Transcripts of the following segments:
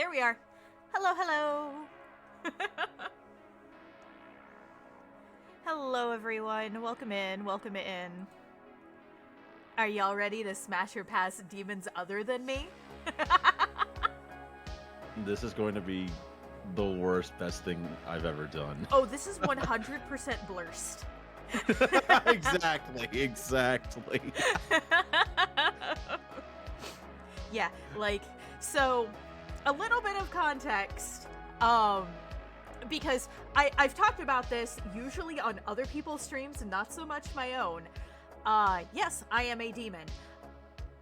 there we are. Hello, hello. Hello, everyone. Welcome in. Welcome in. Are y'all ready to smash or pass demons other than me? This is going to be the worst, best thing I've ever done. Oh, this is 100% blurst. Exactly. Yeah, like, so, a little bit of context, because I've talked about this usually on other people's streams, not so much my own. Yes, I am a demon.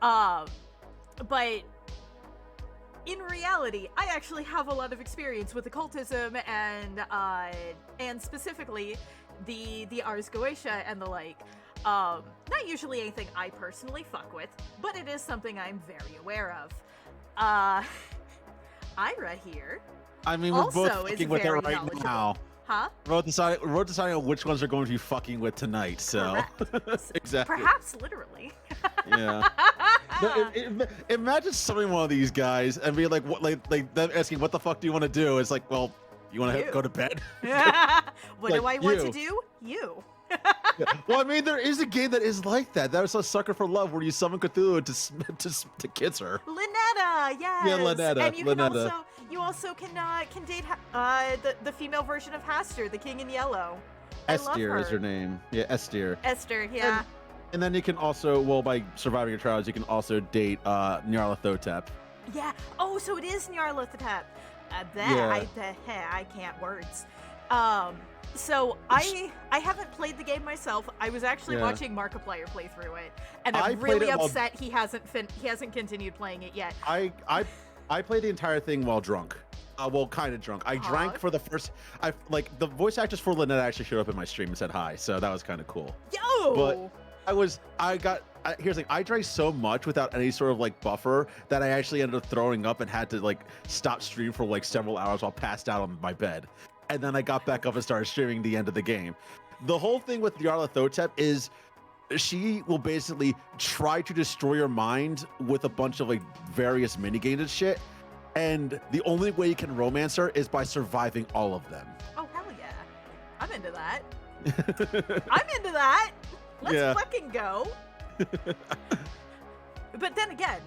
But in reality, I actually have a lot of experience with occultism and specifically the Ars Goetia and the like. Not usually anything I personally fuck with, but it is something I'm very aware of. Airah here. I mean, we're also both fucking with it right knowledgeable. now. Huh? We're deciding on which ones are going to be fucking with tonight, so. Exactly. Perhaps literally. Yeah. No, imagine summoning one of these guys and be like, what, like them asking, what the fuck do you want to do? It's like, well, you want to go to bed? What do I want to do? You. Yeah. Well, I mean, there is a game that is like that. That was a Sucker for Love, where you summon Cthulhu to kiss her. Lynetta, yes. Yeah, Lynetta. And you also can date the female version of Haster, the King in Yellow. Esther is her name. Yeah, Esther. Esther, yeah. And then you can also, well, by surviving your trials, you can also date Nyarlathotep. Yeah. Oh, so it is Nyarlathotep. Yeah. I can't words. So I haven't played the game myself. I was actually watching Markiplier play through it, and I'm really upset he hasn't continued playing it yet. I played the entire thing while drunk. Well, kind of drunk. I drank for the first. The voice actress for Lynette actually showed up in my stream and said hi, so that was kind of cool. Yo. But here's the thing. I drank so much without any sort of like buffer that I actually ended up throwing up and had to like stop stream for like several hours while passed out on my bed. And then I got back up and started streaming the end of the game. The whole thing with Nyarlathotep is she will basically try to destroy your mind with a bunch of like various minigames and shit. And the only way you can romance her is by surviving all of them. Oh, hell yeah. I'm into that. I'm into that. Let's fucking go. But then again,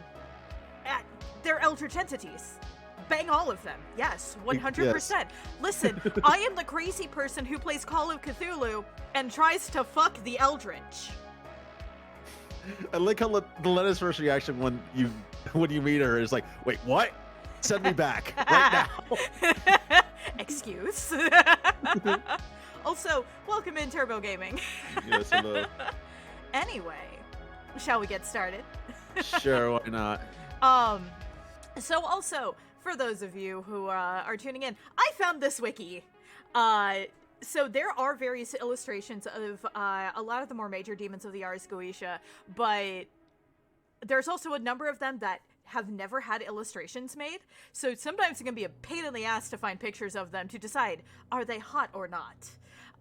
they're Eldritch entities. Bang all of them. Yes, 100%. Yes. Listen, I am the crazy person who plays Call of Cthulhu and tries to fuck the Eldritch. I like how Lenetta's first reaction when you meet her is like, wait, what? Send me back right now. Excuse. Also, welcome in Turbo Gaming. Yes, hello. Anyway, shall we get started? Sure, why not? So also, for those of you who are tuning in, I found this wiki. So there are various illustrations of a lot of the more major demons of the Ars Goetia, but there's also a number of them that have never had illustrations made. So sometimes it can be a pain in the ass to find pictures of them to decide, are they hot or not?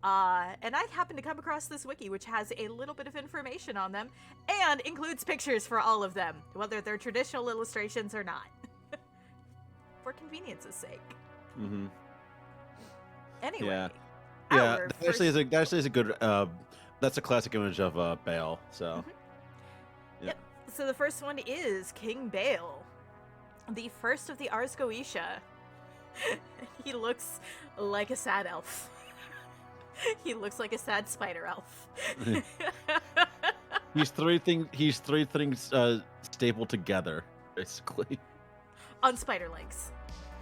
And I happened to come across this wiki, which has a little bit of information on them and includes pictures for all of them, whether they're traditional illustrations or not. For convenience's sake. Mm-hmm. Anyway. Yeah. That actually is a good. That's a classic image of Bale. So. Mm-hmm. Yep. So the first one is King Bale, the first of the Ars Goetia. He looks like a sad elf. He looks like a sad spider elf. He's three things stapled together, basically. On spider legs.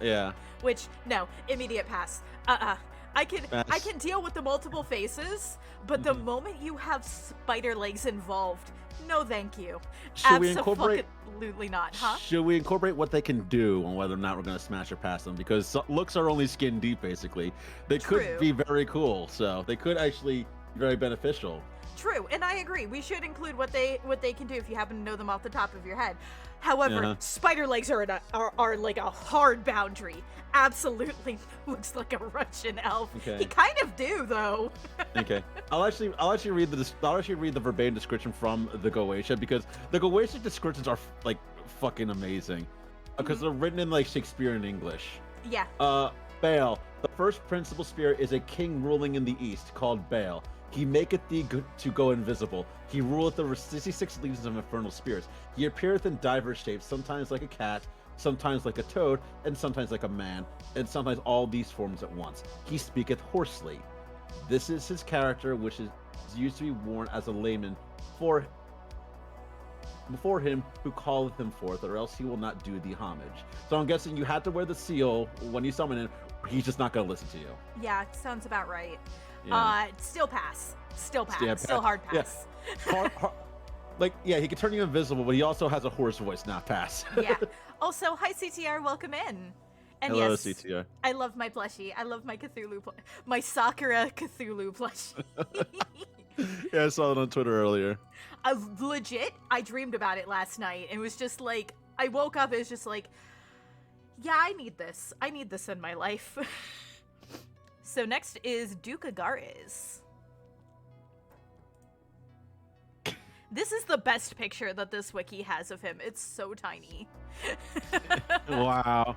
Yeah. Which, no, immediate pass. I can deal with the multiple faces, but the moment you have spider legs involved, no thank you. Absolutely not, huh? Should we incorporate what they can do on whether or not we're going to smash or pass them? Because looks are only skin deep, basically. They could be very cool, so they could actually be very beneficial. True, and I agree. We should include what they can do if you happen to know them off the top of your head. However, spider legs are like a hard boundary. Absolutely looks like a Russian elf. Okay. He kind of do though. Okay, I'll actually read the verbatim description from the Goetia, because the Goetia descriptions are like fucking amazing. because they're written in like Shakespearean English. Yeah. Bale, the first principal spirit is a king ruling in the east called Bale. He maketh thee to go invisible. He ruleth the 66 legions of infernal spirits. He appeareth in divers shapes, sometimes like a cat, sometimes like a toad, and sometimes like a man, and sometimes all these forms at once. He speaketh hoarsely. This is his character, which is used to be worn as a layman before him who calleth him forth, or else he will not do thee homage. So I'm guessing you had to wear the seal when you summon him, or he's just not going to listen to you. Yeah, sounds about right. Yeah. Still pass. Still pass. Yeah, Still hard pass. Yeah. Like, yeah, he can turn you invisible, but he also has a hoarse voice, not pass. Yeah. Also, hi CTR, welcome in. And Hello, yes, CTR. I love my plushie. I love my Cthulhu, my Sakura Cthulhu plushie. Yeah, I saw it on Twitter earlier. Legit, I dreamed about it last night. It was just like, I woke up, it was just like, yeah, I need this. I need this in my life. So next is Duke Agar. This is the best picture that this wiki has of him. It's so tiny. Wow.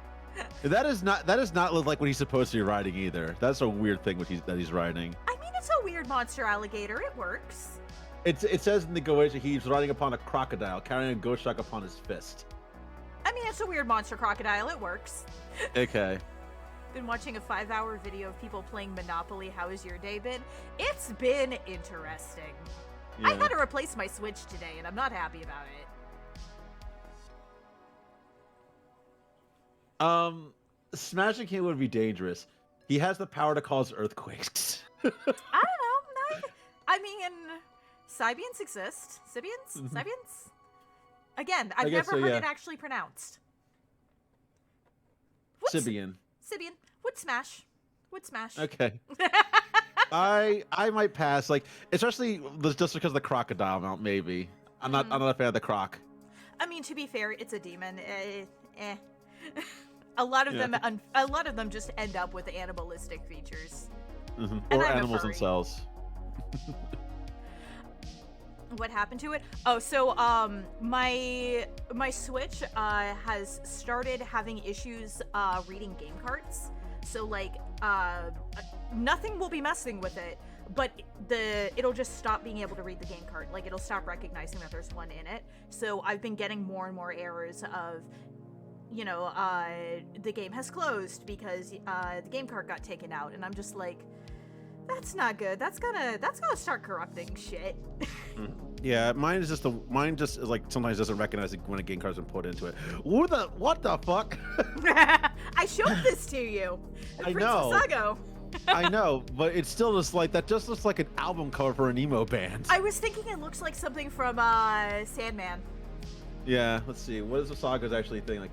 That is not like what he's supposed to be riding either. That's a weird thing that he's riding. I mean, it's a weird monster alligator. It works. It says in the Goetia he's riding upon a crocodile, carrying a ghost shark upon his fist. I mean, it's a weird monster crocodile. It works. Okay. Been watching a 5-hour video of people playing Monopoly. How has your day been? It's been interesting. Yeah. I had to replace my Switch today, and I'm not happy about it. Smashing him would be dangerous. He has the power to cause earthquakes. I don't know. I mean, Sibians exist. Sibians? Mhm. Sibians? Again, I've I guess never so, heard yeah. it actually pronounced. Sibian. Sibian. Would smash. Would smash. Okay. I might pass, like, especially just because of the crocodile mount, maybe. I'm not a fan of the croc. I mean, to be fair, it's a demon. A lot of Yeah. them just end up with animalistic features. Mm-hmm. And Or I'm a animals furry. themselves. What happened to it? Oh, so my Switch has started having issues reading game cards. So like nothing will be messing with it, but it'll just stop being able to read the game card. Like it'll stop recognizing that there's one in it. So I've been getting more and more errors of, you know, the game has closed because the game card got taken out, and I'm just like, that's not good. That's gonna start corrupting shit. Yeah, mine just is like sometimes doesn't recognize it when a game card's been put into it. What the fuck? I showed this to you. I Prince know. Masago. I know, but it's still just like that. Just looks like an album cover for an emo band. I was thinking it looks like something from Sandman. Yeah, let's see. What is the saga's actually thing like?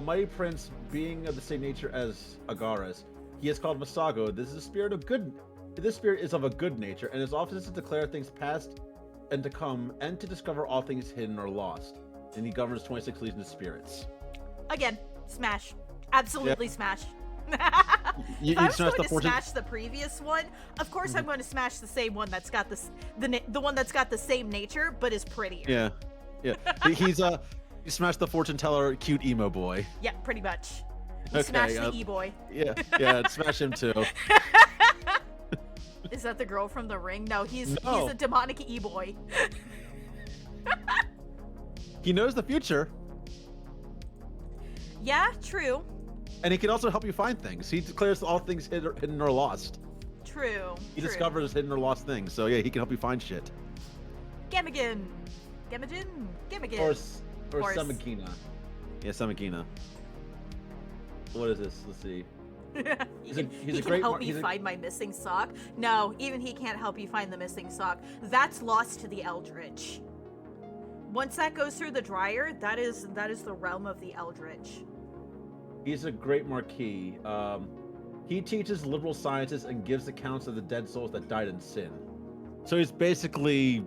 Mighty Prince, being of the same nature as Agaras, he is called Masago. This is a spirit of good. This spirit is of a good nature, and his office is to declare things past and to come, and to discover all things hidden or lost. And he governs 26 legions of spirits. Again, smash. Absolutely smash. You If I was smash going the to fortune. smash the previous one, of course I'm going to smash the same one that's got the one that's got the same nature but is prettier. Yeah. He's you smash the fortune teller, cute emo boy. Yeah, pretty much. Okay, Smash the e-boy. Yeah, smash him too. Is that the girl from The Ring? No, he's No. a demonic e-boy. He knows the future, Yeah, true. and he can also help you find things. He declares all things hidden or lost. True. He true. discovers hidden or lost things. So yeah, he can help you find shit. Gamigan. Or Horse. Samagina. Yeah, Samagina. What is this? Let's see. He's a he can great help me find my missing sock. No, even he can't help you find the missing sock. That's lost to the Eldritch. Once that goes through the dryer, that is the realm of the Eldritch. He's a great marquis. He teaches liberal sciences and gives accounts of the dead souls that died in sin. So he's basically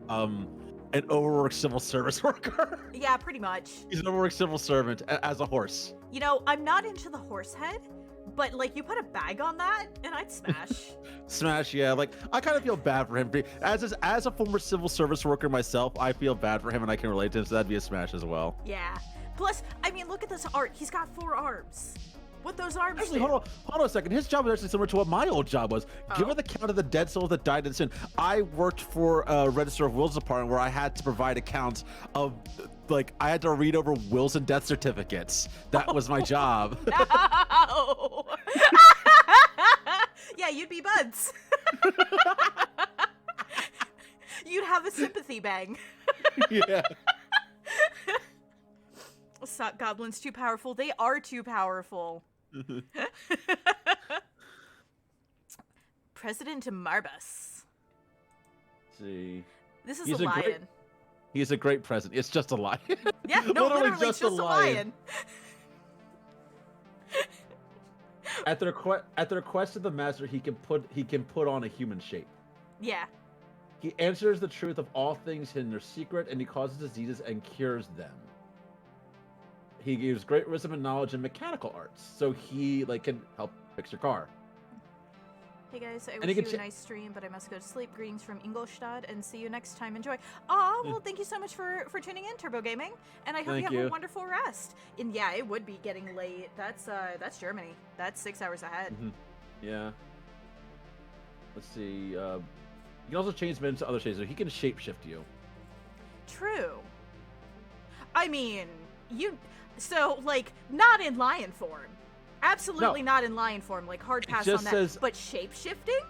an overworked civil service worker. Yeah, pretty much. He's an overworked civil servant as a horse. You know, I'm not into the horse head, but like you put a bag on that and I'd smash. Smash, yeah. Like I kind of feel bad for him. As a former civil service worker myself, I feel bad for him and I can relate to him. So that'd be a smash as well. Yeah. Plus, I mean, look at this art. He's got 4 arms. What those arms Actually, do? hold on a second. His job was actually similar to what my old job was. Oh. Given the count of the dead souls that died in sin, I worked for a Register of Wills department where I had to provide accounts of, like, I had to read over wills and death certificates. That was my job. No! Yeah, you'd be buds. You'd have a sympathy bang. Yeah. Sock goblins too powerful. They are too powerful. President Marvis. See. This is a lion. He's a great president. It's just a lion. Yeah, no, literally just a lion. At the request of the master, he can put on a human shape. Yeah. He answers the truth of all things hidden or secret, and he causes diseases and cures them. He gives great wisdom and knowledge in mechanical arts, so he can help fix your car. Hey guys, I wish you a nice stream, but I must go to sleep. Greetings from Ingolstadt, and see you next time. Enjoy. Oh, well, thank you so much for tuning in, Turbo Gaming, and I hope you have a wonderful rest. And yeah, it would be getting late. That's Germany. That's 6 hours ahead. Mm-hmm. Yeah. Let's see. You can also change men to other shades, so he can shapeshift you. True. I mean, so not in lion form. Absolutely not in lion form, hard pass on that. But shape-shifting?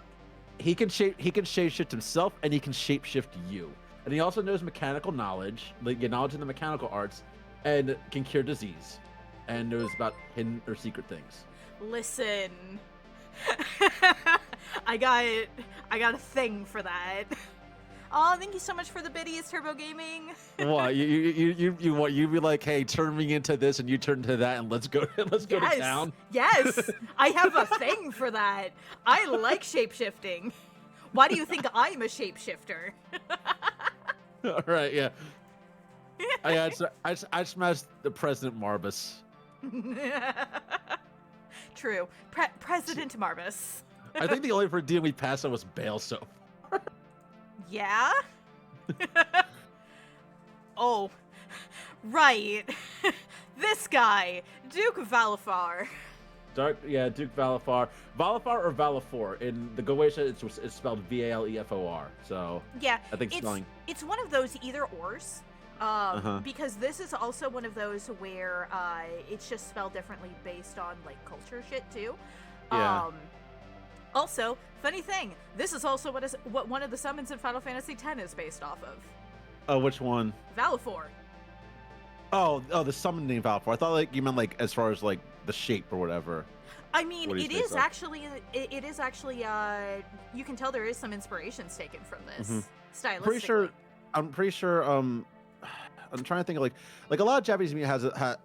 He can shape-shift himself, and he can shape-shift you. And he also knows mechanical knowledge, knowledge in the mechanical arts, and can cure disease. And knows about hidden or secret things. Listen. I got a thing for that. Oh, thank you so much for the biddies, Turbo Gaming. What you be like, hey, turn me into this, and you turn to that, and let's go to town. Yes, I have a thing for that. I like shapeshifting. Why do you think I'm a shapeshifter? All right, yeah. I smashed the President Marvis. True, President Marvis. I think the only DM we passed on was Bale so far. Yeah? Oh, right. This guy, Dukevalafar. Dukevalafar. Valafar or Valafor? In the Goetia, it's spelled Valefor. So yeah, I think spelling. It's one of those either ors. Because this is also one of those where it's just spelled differently based on culture shit too. Yeah. Also, funny thing, this is also what one of the summons in Final Fantasy X is based off of. Oh, which one? Valafor. Oh, the summon name Valafor. I thought you meant as far as the shape or whatever. I mean, it is actually you can tell there is some inspirations taken from this stylistically. I'm pretty sure I'm trying to think of a lot of Japanese media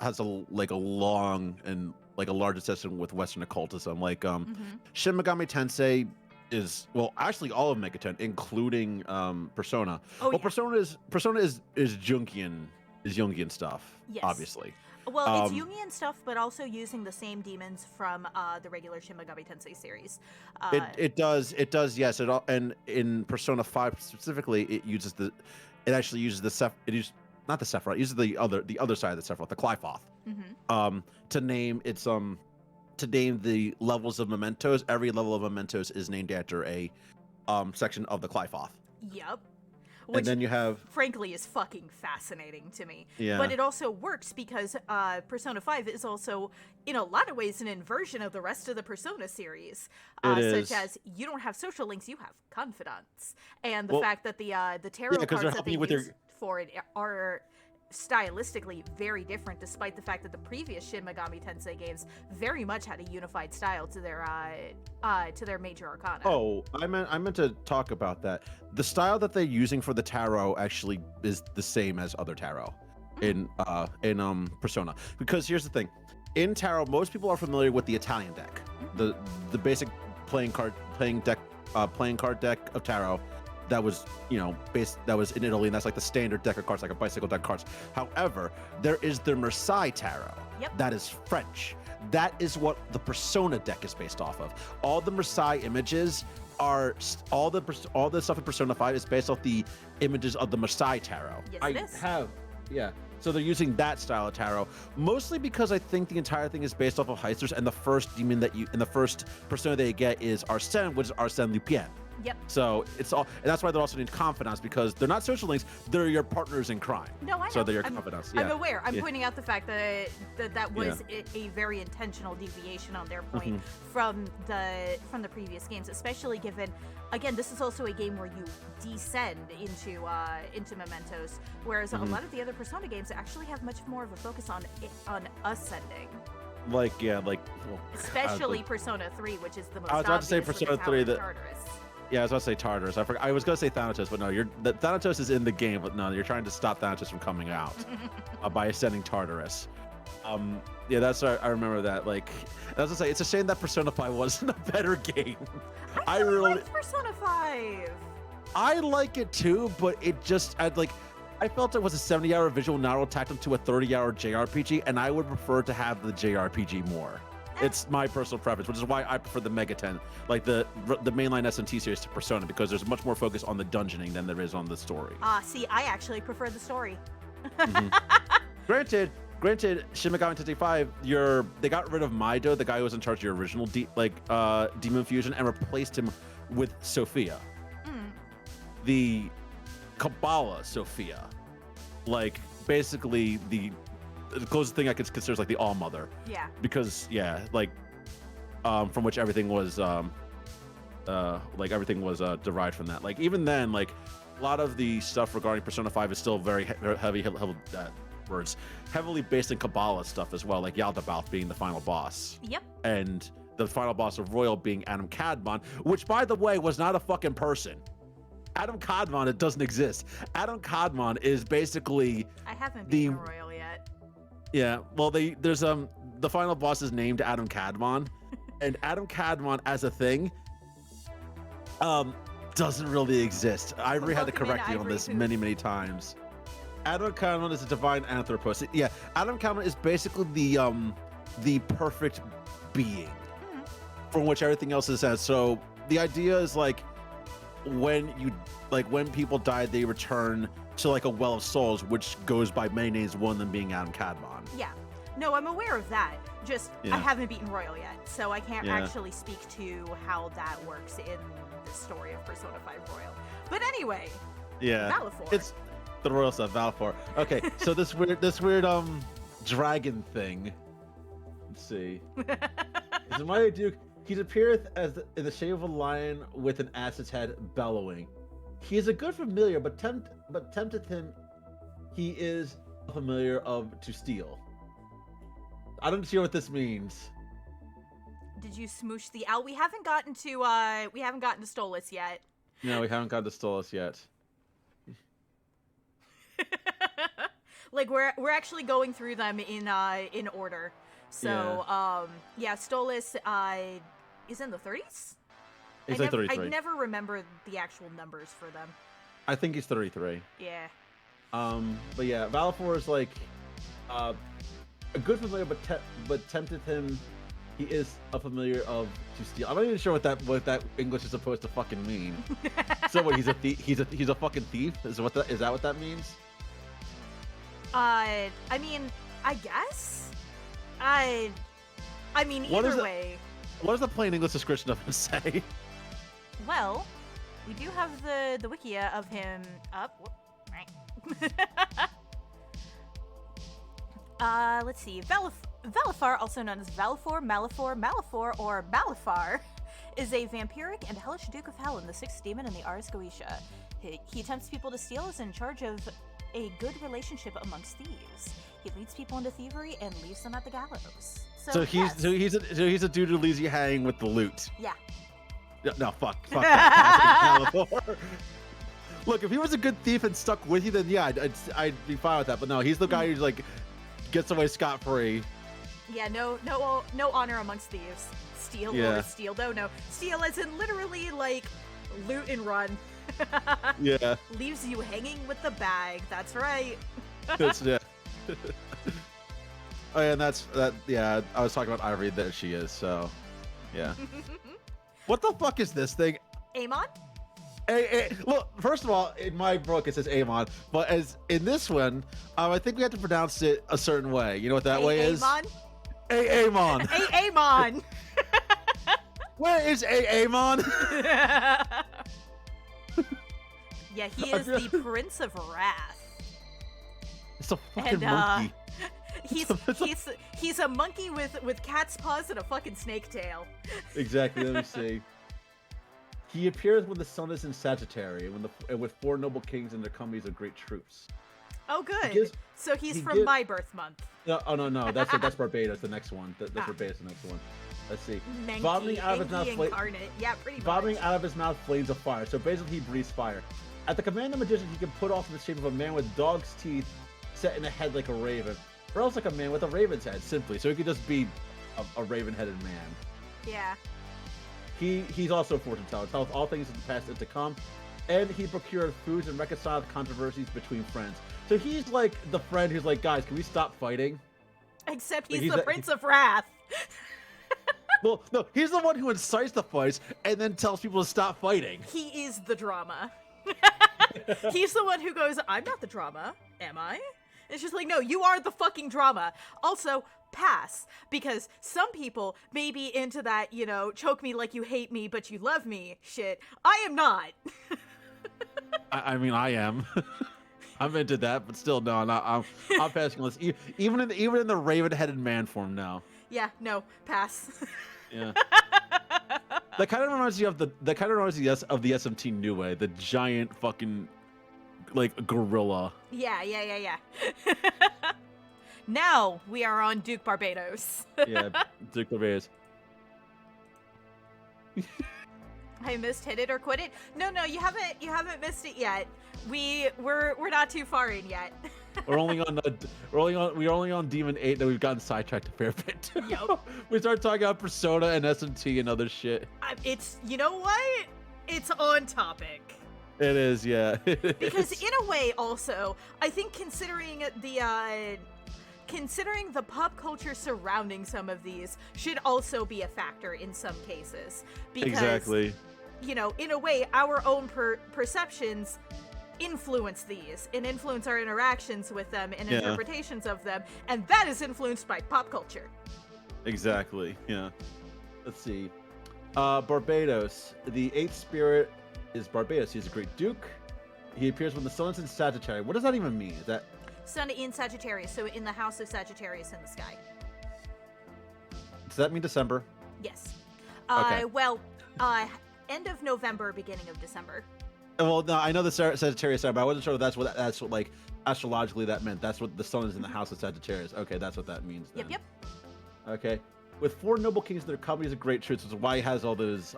has a long and a large obsession with Western occultism. Shin Megami Tensei is actually all of Megaton, including Persona. Oh, well, yeah. Persona is Jungian stuff. Yes. Obviously. Well, it's Jungian stuff, but also using the same demons from the regular Shin Megami Tensei series. It does, yes. And in Persona 5 specifically, it actually uses the Sephiroth. It uses the other side of the Sephiroth, the Qliphotth. To name the levels of mementos. Every level of mementos is named after a section of the Qliphotth. Yep. Which, and then you have, frankly, is fucking fascinating to me. Yeah. But it also works because Persona 5 is also, in a lot of ways, an inversion of the rest of the Persona series. Such as, you don't have social links, you have confidants. And the fact that the tarot cards that they use for it are stylistically very different, despite the fact that the previous Shin Megami Tensei games very much had a unified style to their major arcana. Oh, I meant to talk about that. The style that they're using for the tarot actually is the same as other tarot in Persona. Because here's the thing, in tarot, most people are familiar with the Italian deck, the basic playing card deck of tarot. That was, that was in Italy, and that's the standard deck of cards, like a bicycle deck of cards. However, there is the Marseille Tarot. Yep. That is French. That is what the Persona deck is based off of. All the Marseille images are all the stuff in Persona 5 is based off the images of the Marseille Tarot. Yes, it is. So they're using that style of tarot, mostly because I think the entire thing is based off of Heisters, and the first demon and the first persona they get is Arsène, which is Arsène Lupin. Yep. So it's all, and that's why they're also named confidants, because they're not social links; they're your partners in crime. No, I know. So they're your confidants. Yeah. I'm aware. I'm pointing out the fact that that was a very intentional deviation on their point from the previous games, especially given, again, this is also a game where you descend into mementos, whereas a lot of the other Persona games actually have much more of a focus on ascending. Especially Persona 3, which is the most. I was about to say obvious Persona 3 that. Tartarus. Yeah, I was about to say Tartarus. I was going to say Thanatos, but no, Thanatos is in the game, but no, you're trying to stop Thanatos from coming out by ascending Tartarus. Yeah, that's I remember that. Like, as I say, it's a shame that Persona 5 wasn't a better game. I really like Persona 5. I like it too, but it just I felt it was a 70-hour visual novel tacked into a 30-hour JRPG, and I would prefer to have the JRPG more. It's my personal preference, which is why I prefer the Megaton, like the mainline SMT series, to Persona, because there's much more focus on the dungeoning than there is on the story. See, I actually prefer the story. Granted, Shin Megami Tensei 5, they got rid of Maido, the guy who was in charge of your original Demon Fusion, and replaced him with Sophia, the Kabbalah Sophia, like basically the closest thing I could consider is like the All Mother. Yeah. Because from which everything was derived from that. Like even then, like a lot of the stuff regarding Persona 5 is still very heavily based in Kabbalah stuff as well, like Yaldabaoth being the final boss. Yep. And the final boss of Royal being Adam Kadmon, which by the way was not a fucking person. Adam Kadmon, it doesn't exist. Adam Kadmon is basically I haven't beaten Royal yet. Yeah, well, there's the final boss is named Adam Kadmon, and Adam Kadmon as a thing, doesn't really exist. Ivory had to correct me on this many times. Adam Kadmon is a divine anthropos. Yeah, Adam Kadmon is basically the perfect being, from which everything else is said. So the idea is like when people die, they return to like a well of souls, which goes by many names, one of them being Adam Kadmon. Yeah. No, I'm aware of that. I haven't beaten Royal yet, so I can't actually speak to how that works in the story of Persona 5 Royal. But anyway, Malaphor. It's the Royal stuff, Malaphor. Okay, so this weird dragon thing. Let's see. Is it my Duke? He appeareth in the shape of a lion with an ass's head bellowing. He is a good familiar, but tempteth him. He is a familiar to steal. I don't see what this means. Did you smoosh the owl? We haven't gotten to Stolas yet. No, we haven't gotten to Stolas yet. Like we're actually going through them in order. So Stolas is in the 30s. He's like 33. I never remember the actual numbers for them. I think he's 33. Yeah. But yeah, Malaphor is like a good familiar, but tempteth him. He is a familiar to steal. I'm not even sure what that English is supposed to fucking mean. So what? He's a thief. He's a fucking thief. Is that what that means? I mean, I guess. I mean, either way. What does the plain English description of him say? Well, we do have the Wikia of him up. Whoop, right. Let's see. Valafar, also known as Valafor, Malaphor, or Malaphar, is a vampiric and hellish Duke of Hell and the sixth demon in the Ars Goetia. He tempts people to steal, is in charge of a good relationship amongst thieves. He leads people into thievery and leaves them at the gallows. So he's a dude who leaves you hanging with the loot. Yeah. No, fuck that. Look, if he was a good thief and stuck with you, then yeah, I'd be fine with that. But no, he's the guy who's like gets away scot-free. Yeah, no honor amongst thieves. Steal or steal? No. Steal as in literally like loot and run. Yeah. Leaves you hanging with the bag. That's right. Yeah. Oh yeah, and that. Yeah, I was talking about Ivory. There she is. So, yeah. What the fuck is this thing? Amon? Look, first of all, in my book it says Amon, but as in this one, I think we have to pronounce it a certain way. You know what that way is? Amon? Amon. Amon. Where is Amon? Yeah, he is the Prince of Wrath. It's a fucking monkey. He's a monkey with cat's paws and a fucking snake tail. Exactly. Let me see. He appears when the sun is in Sagittarius, and with 4 noble kings and their companies of great troops. Oh, good. So he's from my birth month. No, that's Barbados. The next one. That's Barbados. The next one. Let's see. Menki, vomiting out of his mouth. Yeah, pretty much. Vomiting out of his mouth flames of fire. So basically, he breathes fire. At the command of the magician, he can put off in the shape of a man with dog's teeth, set in a head like a raven, or else like a man with a raven's head. Simply, so he could just be a raven-headed man. Yeah. He's also a fortune teller, tells all things in the past and to come, and he procured foods and reconciled controversies between friends. So he's like the friend who's like, guys, can we stop fighting? Except he's the Prince of Wrath. Well, no, he's the one who incites the fights and then tells people to stop fighting. He is the drama. He's the one who goes, I'm not the drama, am I? It's just like, no, you are the fucking drama. Also, pass, because some people may be into that, you know, choke me like you hate me, but you love me shit. I am not. I mean, I am. I'm into that, but still, no, I'm passing on this. Even in the raven-headed man form now. Yeah, no, pass. Yeah. That kind of reminds me of the SMT New Way, the giant fucking like gorilla. Yeah. Now we are on Duke Barbados. Yeah, Duke Barbados. I missed hit it or quit it. No, you haven't missed it yet. We're not too far in yet. we're only on Demon 8 that we've gotten sidetracked a fair bit. Yep. We started talking about Persona and SMT and other shit. It's, you know what? It's on topic. It is, yeah. Because in a way, also, I think considering the pop culture surrounding some of these should also be a factor in some cases. Because, exactly. You know, in a way, our own perceptions influence these and influence our interactions with them and interpretations of them, and that is influenced by pop culture. Exactly, yeah. Let's see. Barbados. The 8th spirit is Barbados. He's a great duke. He appears when the sun is in Sagittarius. What does that even mean? Is that sun in Sagittarius, so in the house of Sagittarius in the sky. Does that mean December? Yes. Okay. Well, end of November, beginning of December. Well, no, I know the Sagittarius side, but I wasn't sure if that's what like astrologically that meant. That's what the sun is in the house of Sagittarius. Okay, that's what that means then. Yep. Okay. With 4 noble kings, their companies of great truths, which is why he has all those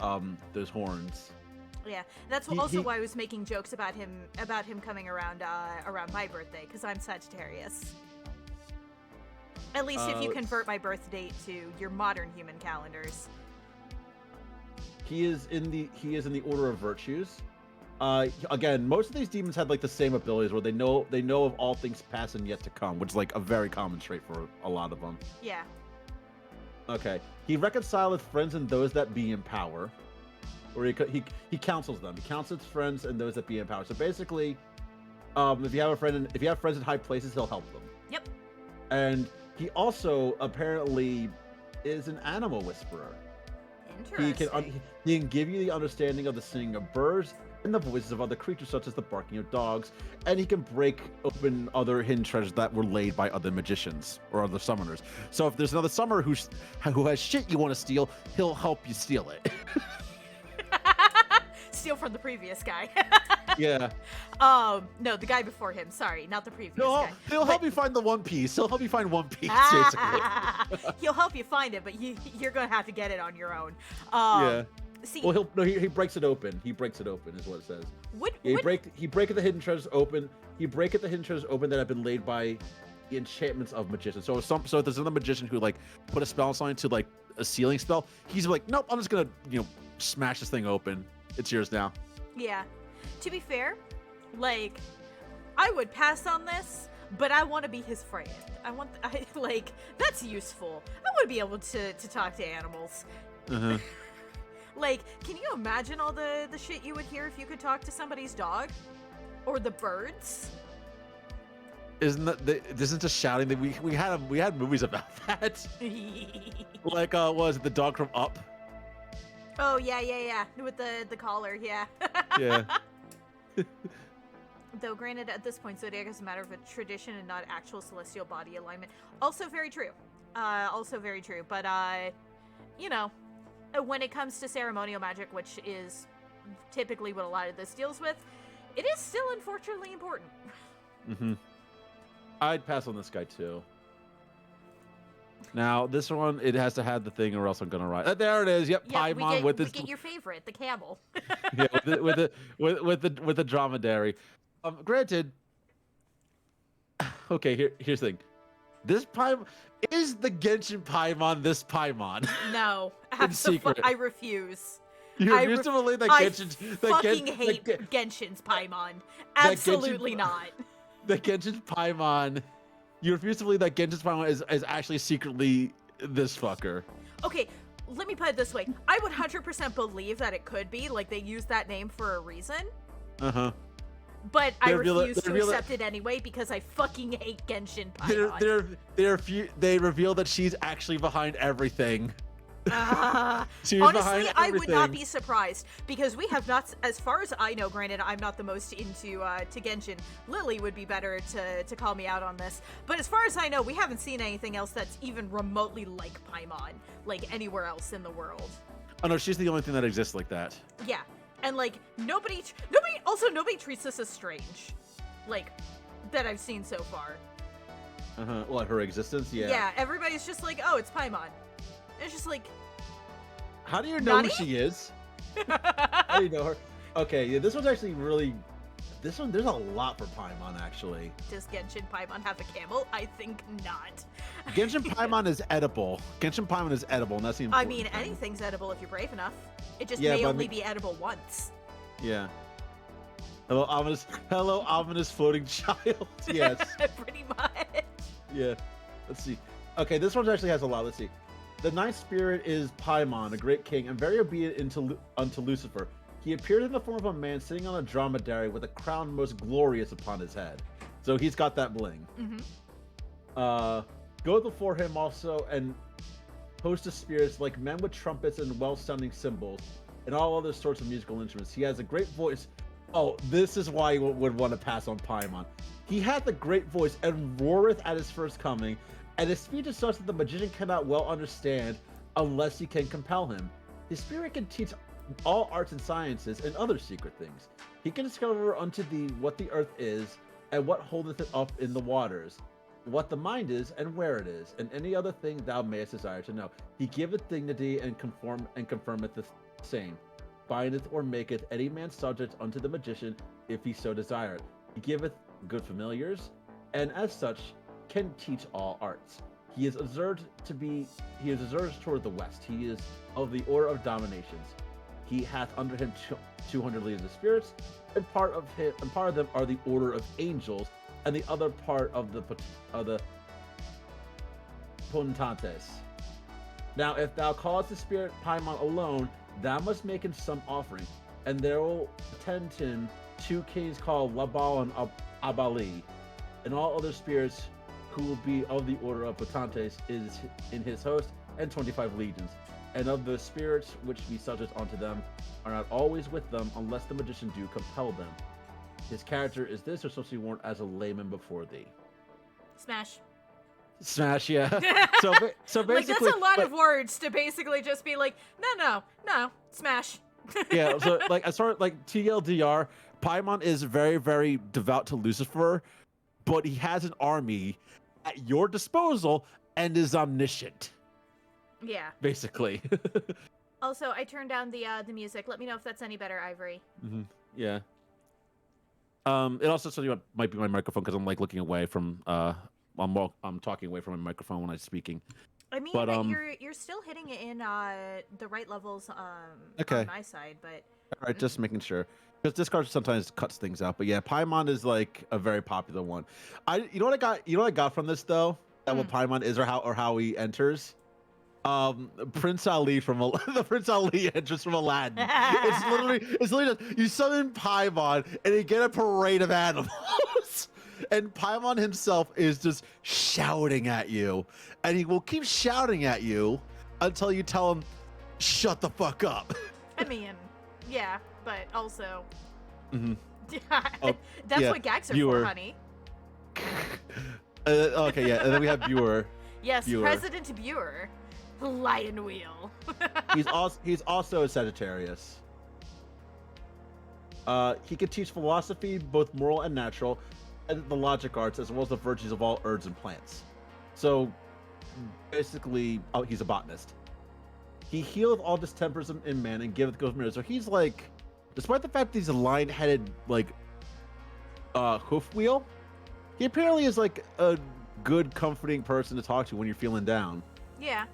horns. Yeah, that's also why I was making jokes about him coming around my birthday, because I'm Sagittarius. At least if you convert my birth date to your modern human calendars. He is in the order of virtues. Again, most of these demons have like the same abilities where they know of all things past and yet to come, which is like a very common trait for a lot of them. Yeah. Okay. He reconcileth friends and those that be in power. Or he counsels them. He counsels friends and those that be in power. So basically, if you have friends in high places, he'll help them. Yep. And he also apparently is an animal whisperer. Interesting. He can give you the understanding of the singing of birds and the voices of other creatures, such as the barking of dogs. And he can break open other hidden treasures that were laid by other magicians or other summoners. So if there's another summoner who has shit you want to steal, he'll help you steal it. Steal from the previous guy. Yeah. No, the guy before him. Sorry, not the previous guy. He'll help you find the One Piece. He'll help you find One Piece, basically. He'll help you find it, but you're gonna have to get it on your own. Yeah. See, well, he breaks it open. He breaks it open, is what it says. He breaketh the hidden treasures open. He breaketh the hidden treasures open that have been laid by the enchantments of magicians. So if there's another magician who like put a spell sign to like a sealing spell, he's like, nope, I'm just gonna smash this thing open. It's yours now. Yeah. To be fair, like, I would pass on this, but I want to be his friend. That's useful. I want to be able to talk to animals. Uh-huh. Like, can you imagine all the shit you would hear if you could talk to somebody's dog? Or the birds? Isn't just shouting that we had movies about that? Like was it the dog from Up? Oh yeah. With the collar, yeah. Yeah. Though granted, at this point, Zodiac is a matter of a tradition and not actual celestial body alignment. Also very true. But you know, when it comes to ceremonial magic, which is typically what a lot of this deals with, it is still unfortunately important. Mm-hmm. I'd pass on this guy too. Now this one, it has to have the thing, or else I'm gonna write. There it is. Yep, Paimon with this. We get your favorite, the camel. Yeah, with the dromedary. Granted. Okay, here's the thing. This Paimon is the Genshin Paimon. This Paimon. No, in secret. I refuse. You refuse to believe that Genshin. I fucking hate Genshin's Paimon. Absolutely not. The Genshin's Paimon. You refuse to believe that Genshin's Paimon is actually secretly this fucker. Okay, let me put it this way. I would 100% believe that it could be. Like, they used that name for a reason. Uh-huh. But I refuse to accept it anyway because I fucking hate Genshin Paimon. They reveal that she's actually behind everything. Honestly, I would not be surprised because we have not, as far as I know, granted, I'm not the most into to Genshin. Lily would be better to call me out on this. But as far as I know, we haven't seen anything else that's even remotely like Paimon, like anywhere else in the world. Oh no, she's the only thing that exists like that. Yeah, and like nobody treats this as strange, like that I've seen so far. Well, her existence, yeah. Yeah, everybody's just like, oh, it's Paimon. It's just like, how do you know Nani? who she is? How do you know her? Okay, yeah, this one's actually really. This one, there's a lot for Paimon actually. Does Genshin Paimon have a camel? I think not. Genshin Paimon is edible. Genshin Paimon is edible, and that's the important thing. Anything's edible if you're brave enough. It just may only be edible once. Yeah. Hello, ominous floating child. Yes. Pretty much. Yeah. Let's see. Okay, this one actually has a lot. Let's see. The ninth spirit is Paimon, a great king, and very obedient unto Lucifer. He appeared in the form of a man sitting on a dromedary with a crown most glorious upon his head. So he's got that bling. Mm-hmm. Go before him also and host of spirits like men with trumpets and well-sounding cymbals and all other sorts of musical instruments. He has a great voice. Oh, this is why you would want to pass on Paimon. He hath a great voice and roareth at his first coming, and his speech is such that the magician cannot well understand unless he can compel him. His spirit can teach all arts and sciences and other secret things. He can discover unto thee what the earth is, and what holdeth it up in the waters, what the mind is, and where it is, and any other thing thou mayest desire to know. He giveth dignity and confirmeth the same, bindeth or maketh any man subject unto the magician, if he so desire it. He giveth good familiars, and as such can teach all arts. He is observed toward the west. He is of the order of dominations. He hath under him 200 legions of spirits, and part of them are the order of angels, and the other part of the potentantes. Now, if thou callest the spirit Paimon alone, thou must make him some offering, and there will attend him 2 kings called Labal and Abali, and all other spirits who will be of the order of potentantes is in his host, and 25 legions. And of the spirits which be subject unto them are not always with them, unless the magician do compel them. His character is this, or supposed to be warned as a layman before thee. Smash, yeah. so basically, like, that's a lot of words to basically just be like, no, smash. Yeah, so like as far as like TLDR, Paimon is very, very devout to Lucifer, but he has an army at your disposal and is omniscient. Yeah. Basically. Also, I turned down the music. Let me know if that's any better, Ivory. Mm-hmm. Yeah. It also might be my microphone because I'm like looking away from I'm talking away from my microphone when I'm speaking. I mean, but you're still hitting it in the right levels okay. On my side, but all right, just making sure. Because Discord sometimes cuts things out, but yeah, Paimon is like a very popular one. You know what I got from this though? That what Paimon is or how he enters? Prince Ali from the Prince Ali entrance from Aladdin. It's literally just, you summon Paimon and you get a parade of animals. And Paimon himself is just shouting at you, and he will keep shouting at you until you tell him, "Shut the fuck up." I mean, yeah, but also, Mm-hmm. that's yeah, what gags are viewer. for, honey. Okay, yeah, and then we have Viewer. Yes, Viewer. President Viewer, Lion Wheel. He's also a Sagittarius. He can teach philosophy, both moral and natural, and the logic arts, as well as the virtues of all herbs and plants. So, basically, he's a botanist. He healeth all distempers in man and giveth goes mirrors. So he's like, despite the fact that he's a lion-headed like hoof wheel, he apparently is like a good, comforting person to talk to when you're feeling down. Yeah,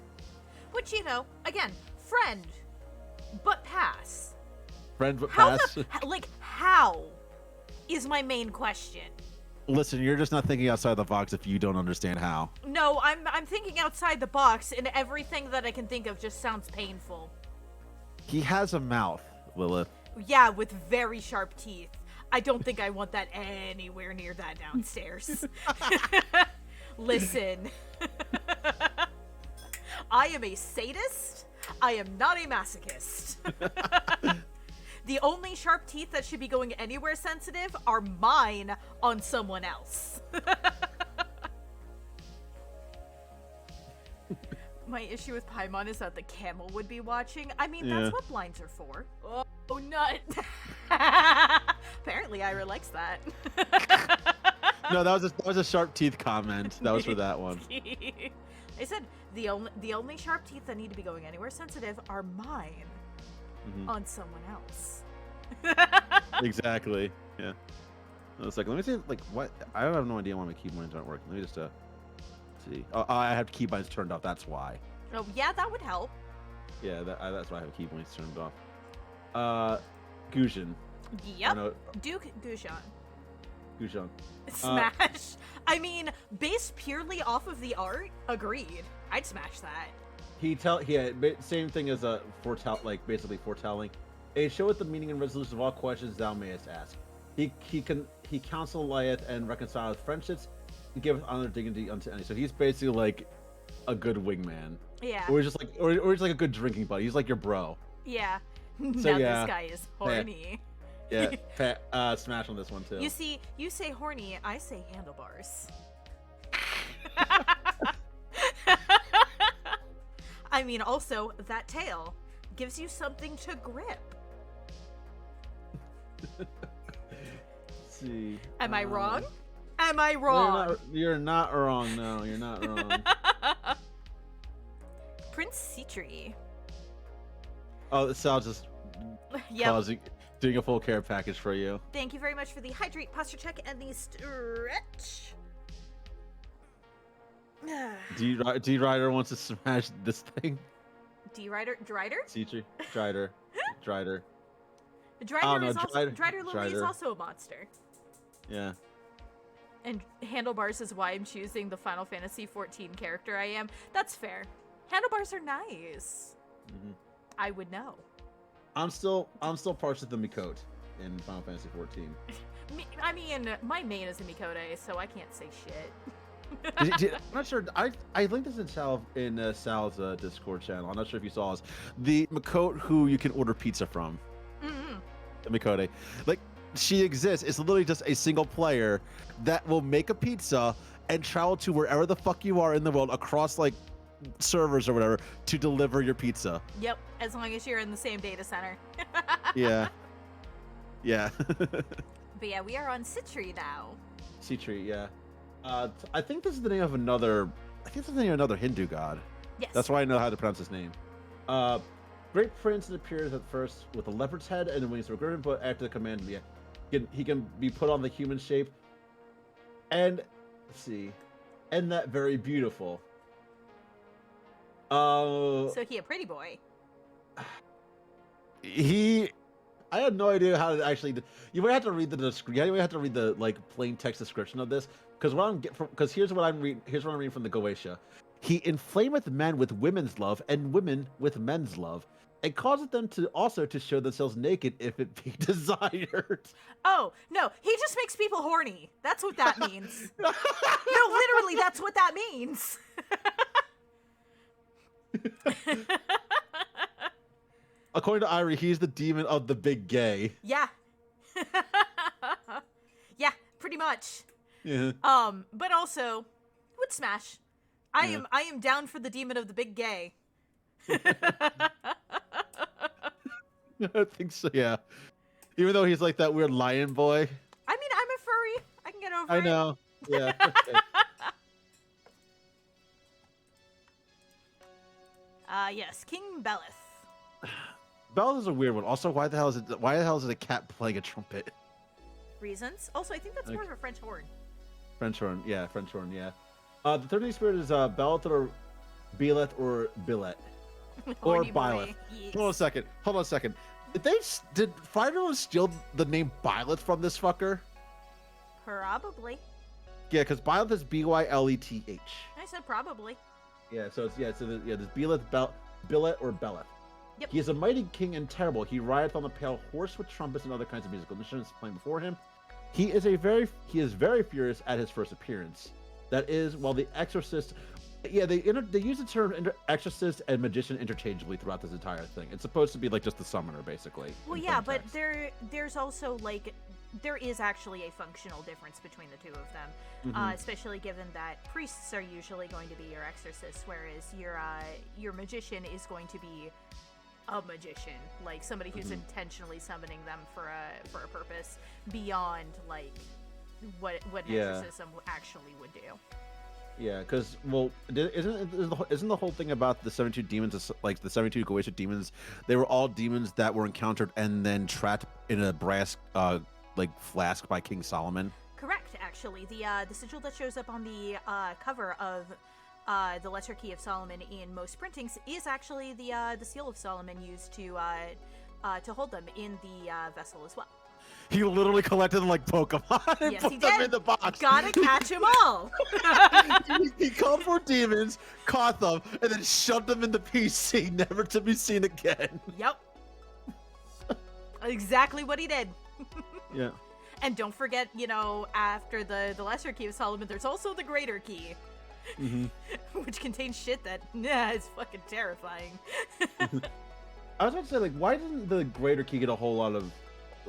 which, you know, again, friend, but pass. Friend but How pass. how is my main question. Listen, you're just not thinking outside the box if you don't understand how. No, I'm thinking outside the box, and everything that I can think of just sounds painful. He has a mouth, Lilith. Yeah, with very sharp teeth. I don't think I want that anywhere near that downstairs. Listen. I am a sadist. I am not a masochist. The only sharp teeth that should be going anywhere sensitive are mine on someone else. My issue with Paimon is that the camel would be watching. I mean, that's what blinds are for. Oh, nut. Apparently, Airah likes that. No, that was a sharp teeth comment. That was for that one. I said the only sharp teeth that need to be going anywhere sensitive are mine on someone else. Exactly. Yeah. I was like, let me see. Like, what? I have no idea why my keybinds aren't working. Let me just see. Oh, I have keybinds turned off. That's why. Oh, yeah, that would help. Yeah, that's why I have keybinds turned off. Gujin. Yep. Duke Gushan. Gushan. Smash. I mean, based purely off of the art, agreed. I'd smash that. Same thing as a basically foretelling. It showeth the meaning and resolution of all questions thou mayest ask. He counseleth and reconcileth friendships, and giveth honor and dignity unto any. So he's basically like a good wingman. Yeah. Or he's just like a good drinking buddy. He's like your bro. Yeah. So, now yeah. this guy is horny. Yeah. Smash on this one too. You see, you say horny, I say handlebars. I mean, also, that tail gives you something to grip. Let's see. Am I wrong? Am I wrong? You're not wrong. No, you're not wrong. Prince Citri. Oh, Sal's just doing a full care package for you. Thank you very much for the hydrate posture check and the stretch. D-Rider wants to smash this thing. D-Rider? Drider? Citri. Drider. Drider Lily is also a monster. Yeah. And Handlebars is why I'm choosing the Final Fantasy XIV character I am. That's fair. Handlebars are nice. Mm-hmm. I would know. I'm still partial to the Miqo'te in Final Fantasy XIV. I mean, my main is a Miqo'te, so I can't say shit. I'm not sure. I linked this in Sal's Discord channel. I'm not sure if you saw this. The Miqo'te who you can order pizza from. Mm-hmm. The Miqo'te, like, she exists. It's literally just a single player that will make a pizza and travel to wherever the fuck you are in the world across like servers or whatever to deliver your pizza. Yep, as long as you're in the same data center. Yeah. But yeah, we are on Citri now. Citri, yeah. I think this is the name of another. I think this is the name of another Hindu god. Yes. That's why I know how to pronounce his name. Great Prince appears at first with a leopard's head and the wings of a griffin, but after the command, he can be put on the human shape. And let's see, and that very beautiful. So he a pretty boy. I had no idea how to actually. You might have to read the description. You might have to read the like plain text description of this, because here's what I'm reading from the Goetia. He inflameth men with women's love and women with men's love, and causeth them to also to show themselves naked if it be desired. Oh, no, he just makes people horny. That's what that means. No, literally, that's what that means. According to Airah, he's the demon of the big gay. Yeah. Yeah, pretty much. Yeah. But also, would smash. I am down for the demon of the big gay. I think so, yeah. Even though he's like that weird lion boy. I mean, I'm a furry. I can get over it. I know. Yeah. Okay. Yes, King Beleth. Belle is a weird one. Also, why the hell is it a cat playing a trumpet? Reasons. Also, I think that's more of a French horn. French horn, yeah. The third name spirit is Beleth or Beleth or Billet. Or Horny boy. Byleth. Yes. Hold on a second. Did Fire steal the name Byleth from this fucker? Probably. Yeah, because Byleth is Byleth. I said probably. Yeah, so there's Beleth, Billet, or Beleth. Yep. He is a mighty king and terrible. He rideth on the pale horse with trumpets and other kinds of musical instruments playing before him. He is very furious at his first appearance. That is, while the exorcist, they use the term exorcist and magician interchangeably throughout this entire thing. It's supposed to be like just the summoner, basically. Well, yeah, but there's also like there is actually a functional difference between the two of them, especially given that priests are usually going to be your exorcists, whereas your magician is going to be a magician, like somebody who's intentionally summoning them for a purpose beyond like what an exorcism actually would do. Yeah, because isn't the whole thing about the 72 demons, like the 72 Goetic demons, they were all demons that were encountered and then trapped in a brass flask by King Solomon? Correct, actually. The sigil that shows up on the cover of the Lesser Key of Solomon in most printings is actually the seal of Solomon used to hold them in the vessel as well. He literally collected them like Pokemon and put them in the box. Gotta catch them all. He called for demons, caught them, and then shoved them in the PC, never to be seen again. Yep. Exactly what he did. Yeah. And don't forget, after the Lesser Key of Solomon, there's also the Greater Key. Which contains shit that is fucking terrifying. I was about to say, like, why didn't the Greater Key get a whole lot of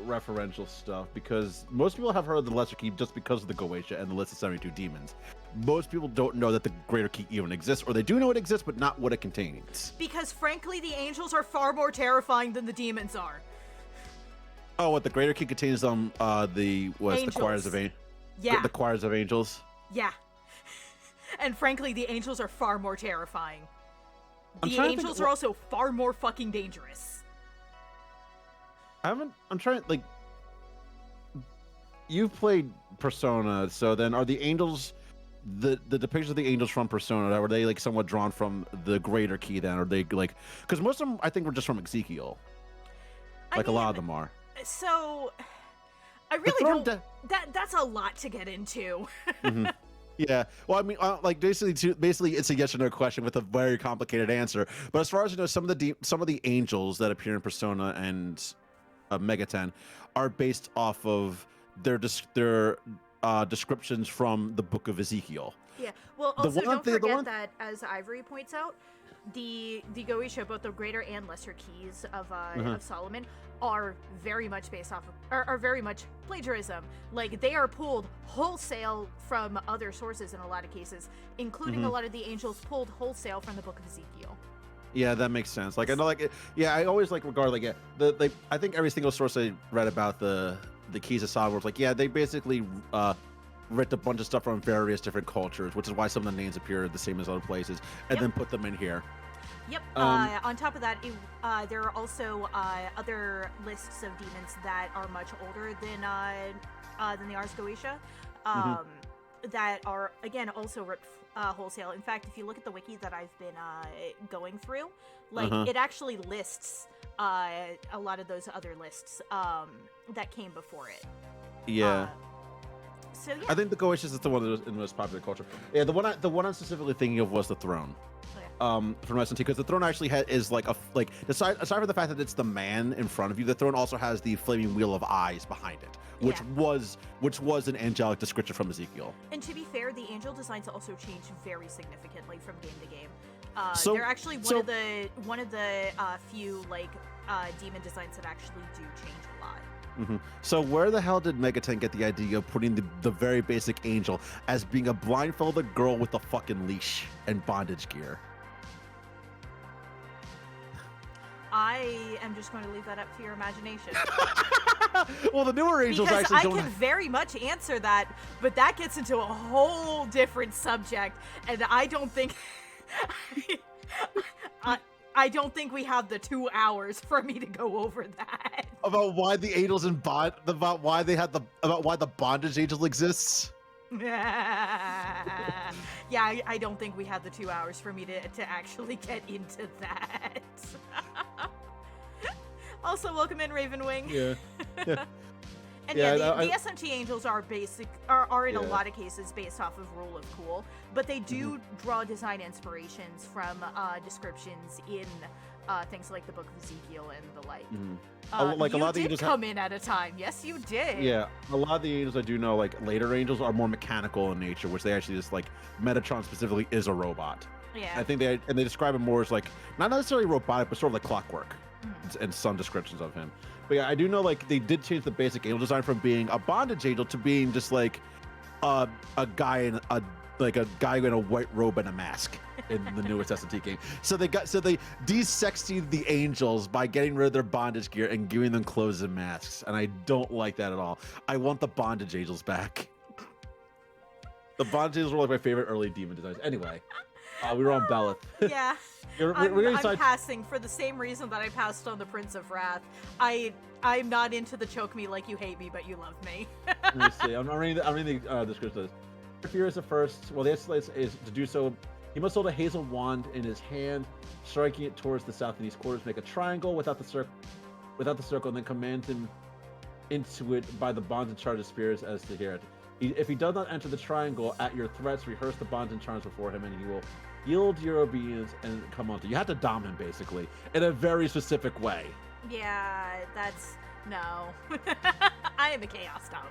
referential stuff? Because most people have heard of the Lesser Key just because of the Goetia and the list of 72 demons. Most people don't know that the Greater Key even exists, or they do know it exists, but not what it contains. Because frankly, the angels are far more terrifying than the demons are. Oh, what, the Greater Key contains the choirs of angels? Yeah. The choirs of angels? Yeah. And frankly, the angels are far more terrifying. The angels are also far more fucking dangerous. I'm trying, like, you've played Persona, so then are the angels, the depictions of the angels from Persona, were they like somewhat drawn from the Greater Key then? Or they like, because most of them I think were just from Ezekiel. Like, a lot of them are. So, I really don't, that's a lot to get into. Yeah, well, I mean, like basically, it's a yes or no question with a very complicated answer. But as far as you know, some of the angels that appear in Persona and Megaton are based off of their descriptions from the Book of Ezekiel. Yeah. Well, also don't forget that, as Ivory points out, the Goetia, both the Greater and Lesser Keys of Solomon, are very much based off of, are very much plagiarism. Like, they are pulled wholesale from other sources in a lot of cases, including a lot of the angels pulled wholesale from the Book of Ezekiel. Yeah, that makes sense. Like, I know, like, I always regard, like, I think every single source I read about the Keys of Solomon was like, they basically ripped a bunch of stuff from various different cultures, which is why some of the names appear the same as other places, and then put them in here. Yep. On top of that, there are also other lists of demons that are much older than the Ars Goetia, that are, again, also ripped wholesale. In fact, if you look at the wiki that I've been going through, like, it actually lists a lot of those other lists that came before it. Yeah. So yeah. I think the Goetius is the one that was in the most popular culture. Yeah, the one I'm specifically thinking of was the throne. From SNT, because the throne actually is like aside from the fact that it's the man in front of you, the throne also has the flaming wheel of eyes behind it, which was an angelic description from Ezekiel. And to be fair, the angel designs also change very significantly from game to game. They're actually one of the few demon designs that actually do change a lot. Mm-hmm. So where the hell did Megaton get the idea of putting the very basic angel as being a blindfolded girl with a fucking leash and bondage gear? I am just going to leave that up to your imagination. Well, the newer angels because actually don't. I can very much answer that, but that gets into a whole different subject, and I don't think I don't think we have the 2 hours for me to go over that. About why the angels about why the bondage angel exists. Yeah, I don't think we have the 2 hours for me to actually get into that. Also, welcome in, Ravenwing. Yeah. And the SMT angels are in a lot of cases based off of Rule of Cool, but they do draw design inspirations from descriptions in things like the Book of Ezekiel and the like. A lot of the you angels did come in at a time. Yes, you did. Yeah, a lot of the angels I do know, like later angels, are more mechanical in nature, which they actually just like. Metatron specifically is a robot. Yeah. I think they describe him more as like not necessarily robotic, but sort of like clockwork, and some descriptions of him. But yeah, I do know like they did change the basic angel design from being a bondage angel to being just like a guy in a white robe and a mask in the newest S&T game. So they de-sexied the angels by getting rid of their bondage gear and giving them clothes and masks, and I don't like that at all. I want the bondage angels back. The bondage angels were like my favorite early demon designs. Anyway, we were on Belith. Yeah. I'm passing for the same reason that I passed on the Prince of Wrath. I'm not into the choke me like you hate me, but you love me. Let me see. I'm reading the description. Fear is the first. Well, the escalate is to do so. He must hold a hazel wand in his hand, striking it towards the south and east quarters. Make a triangle without the circle, and then command him into it by the bonds and charge of spears as to hear it. If he does not enter the triangle at your threats, rehearse the bonds and charms before him, and he will yield your obedience and come on to you. You have to dom him basically in a very specific way. Yeah, that's no. I am a chaos dom.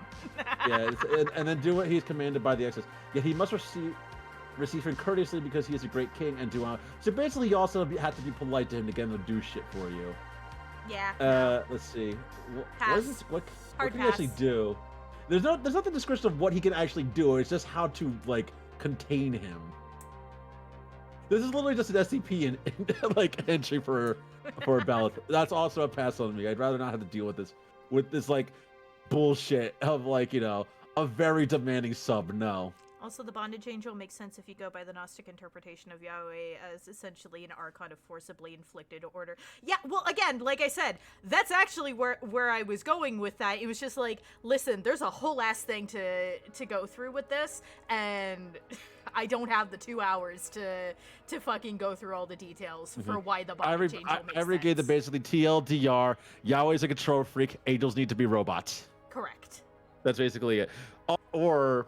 Yeah, and then do what he's commanded by the excess. Yet he must receive him courteously because he is a great king and do on. So basically, you also have to be polite to him to get him to do shit for you. Yeah. Let's see. What Hard can he actually do? There's nothing description of what he can actually do. It's just how to like contain him. This is literally just an SCP and like entry for Belith. That's also a pass on me. I'd rather not have to deal with this like bullshit of like, a very demanding sub. No. Also, the bondage angel makes sense if you go by the Gnostic interpretation of Yahweh as essentially an archon of forcibly inflicted order. Yeah, well, again, like I said, that's actually where I was going with that. It was just like, listen, there's a whole ass thing to go through with this, and I don't have the 2 hours to fucking go through all the details for why the bondage angel makes sense. Every game that basically TLDR, Yahweh's a control freak, angels need to be robots. Correct. That's basically it. Or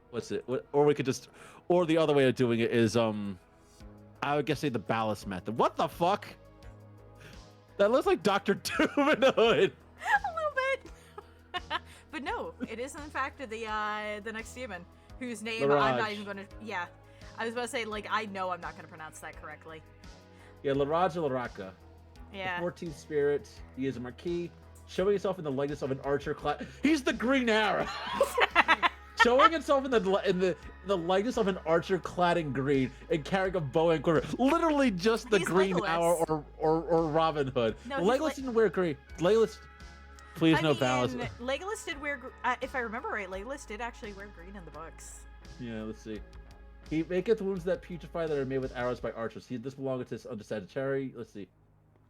what's it? Or we could just, or the other way of doing it is, I would guess say the ballast method. What the fuck? That looks like Dr. Doom in the hood. A little bit. But no, it is in fact the next demon, whose name Larocca. I'm not even gonna. Yeah, I was about to say I know I'm not gonna pronounce that correctly. Yeah, Larocca. Yeah. The 14th spirit. He is a marquis, showing himself in the likeness of an archer. He's the Green Arrow. Showing himself in the likeness of an archer clad in green and carrying a bow and quiver. Literally just the He's Green Legolas. Arrow or Robin Hood. No, Legolas didn't wear green. Legolas, please no balance. Legolas did wear, if I remember right, Legolas did actually wear green in the books. Yeah, let's see. He maketh wounds that putrefy that are made with arrows by archers. This belongeth to his understanding. Let's see.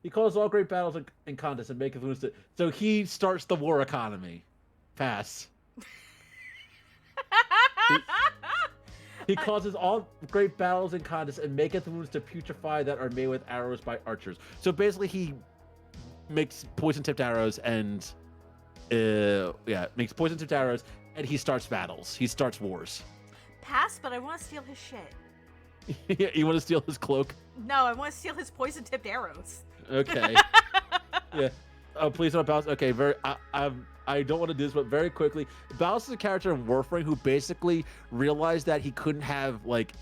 He calls all great battles and contests and maketh wounds to. So he starts the war economy. Pass. He causes all great battles and contests and maketh wounds to putrefy that are made with arrows by archers. So basically, he makes poison-tipped arrows and makes poison tipped arrows, and he starts battles. He starts wars. Pass, but I want to steal his shit. Yeah, you want to steal his cloak? No, I want to steal his poison tipped arrows. Okay. Yeah. Please don't bounce. Okay, I don't want to do this, but very quickly, Bale is a character in Warframe who basically realized that he couldn't have like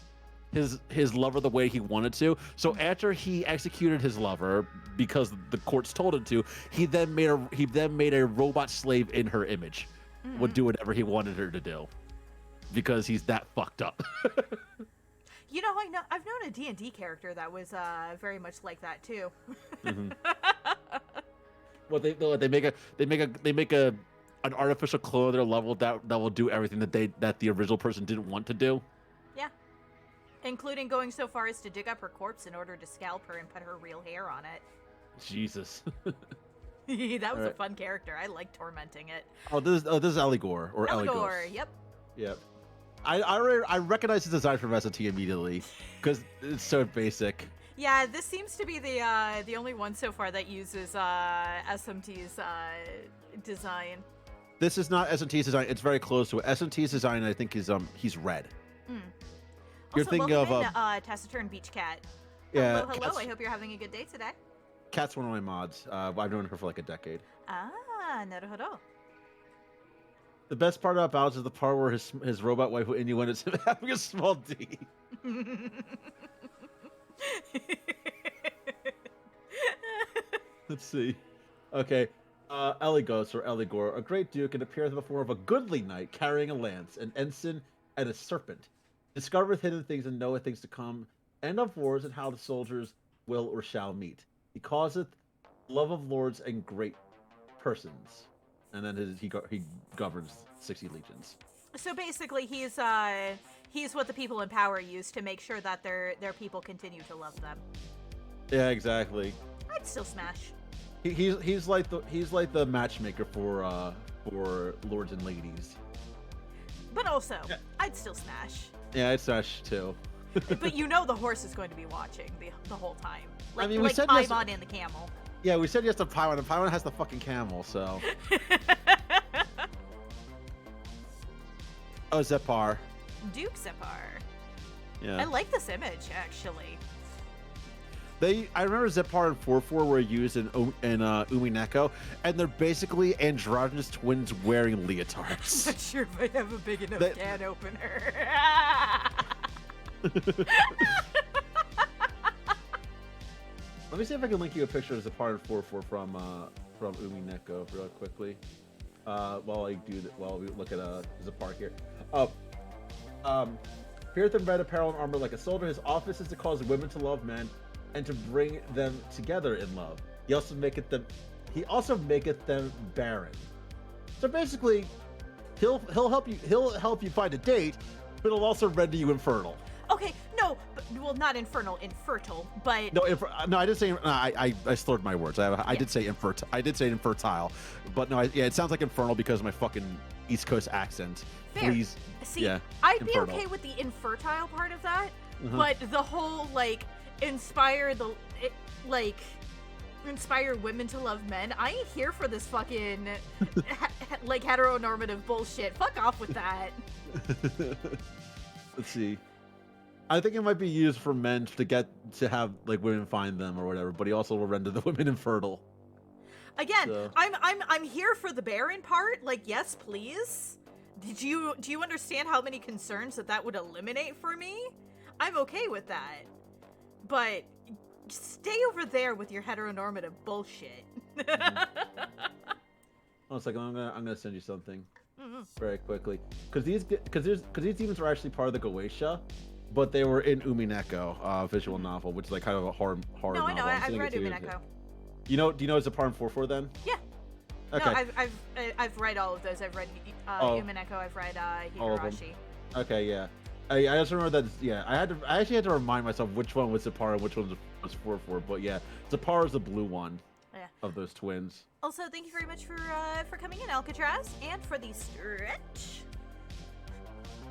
his lover the way he wanted to. So after he executed his lover because the courts told him to, he then made a robot slave in her image, would do whatever he wanted her to do, because he's that fucked up. You know, I've known a D&D character that was very much like that too. Mm-hmm. Well, they make an artificial clone of their level that will do everything that the original person didn't want to do. Yeah, including going so far as to dig up her corpse in order to scalp her and put her real hair on it. Jesus. That was a fun character. I like tormenting it. Oh, this is Eligor or Eligor. Yep. I recognize the design from SMT immediately because it's so basic. Yeah, this seems to be the only one so far that uses SMT's design. This is not SMT's design. It's very close to it. SMT's design, I think, is he's red. You're Also, thinking of Taciturn Beach Cat. Yeah. Hello. Cat's, I hope you're having a good day today. Cat's one of my mods. I've known her for like a decade. Ah, naruhodo. The best part about Bowser is the part where his robot wife innuendos him having a small D. Let's see. Okay. Eligos or Eligor, a great duke, and appears in the form of a goodly knight carrying a lance, an ensign, and a serpent. Discovereth hidden things and knoweth things to come, and of wars and how the soldiers will or shall meet. He causeth love of lords and great persons. And then he governs 60 legions. So basically, he's what the people in power use to make sure that their people continue to love them. Yeah, exactly. I'd still smash. He's like the matchmaker for lords and ladies. But also, yeah. I'd still smash. Yeah, I'd smash too. But you know the horse is going to be watching the whole time. Like, I mean, we said Paimon and the camel. Yeah, we said yes to Paimon, and Paimon has the fucking camel, so. Oh, Zepar. Duke Zepar. Yeah. I like this image, actually. I remember Zepar and 4-4 were used in Umineko, and they're basically androgynous twins wearing leotards. I'm not sure if I have a big enough can opener. Let me see if I can link you a picture of Zepar and 4-4 from Umineko real quickly. While we look at Zepar here. Appeareth in red apparel and armor like a soldier. His office is to cause women to love men and to bring them together in love. He also maketh them barren. So basically, he'll help you find a date, but he'll also render you infertile. Okay, no, well, not infernal, infertile, but no, I did say I slurred my words. I did say infertile. I did say infertile, but no, it sounds like infernal because of my fucking East Coast accent. Fair. Please, see, yeah, I'd infertile. be okay with the infertile part of that, but the whole inspire women to love men. I ain't here for this fucking heteronormative bullshit. Fuck off with that. Let's see. I think it might be used for men to have women find them or whatever, but he also will render the women infertile. Again, so. I'm here for the barren part. Yes, please. Do you understand how many concerns that would eliminate for me? I'm okay with that. But stay over there with your heteronormative bullshit. One second, I'm gonna send you something very quickly because these demons are actually part of the Goetia. But they were in Umineko, visual novel, which is kind of a horror no, novel. I know. I've read Umineko. Do you know Zepar and 4-4 then? Yeah. Okay. No, I've read all of those. I've read Umineko. I've read Higurashi. Okay, yeah. I just remember that. Yeah, I actually had to remind myself which one was Zepar and which one was 4-4. But yeah, Zepar is the blue one. Yeah. Of those twins. Also, thank you very much for coming in, Alcatraz, and for the stretch.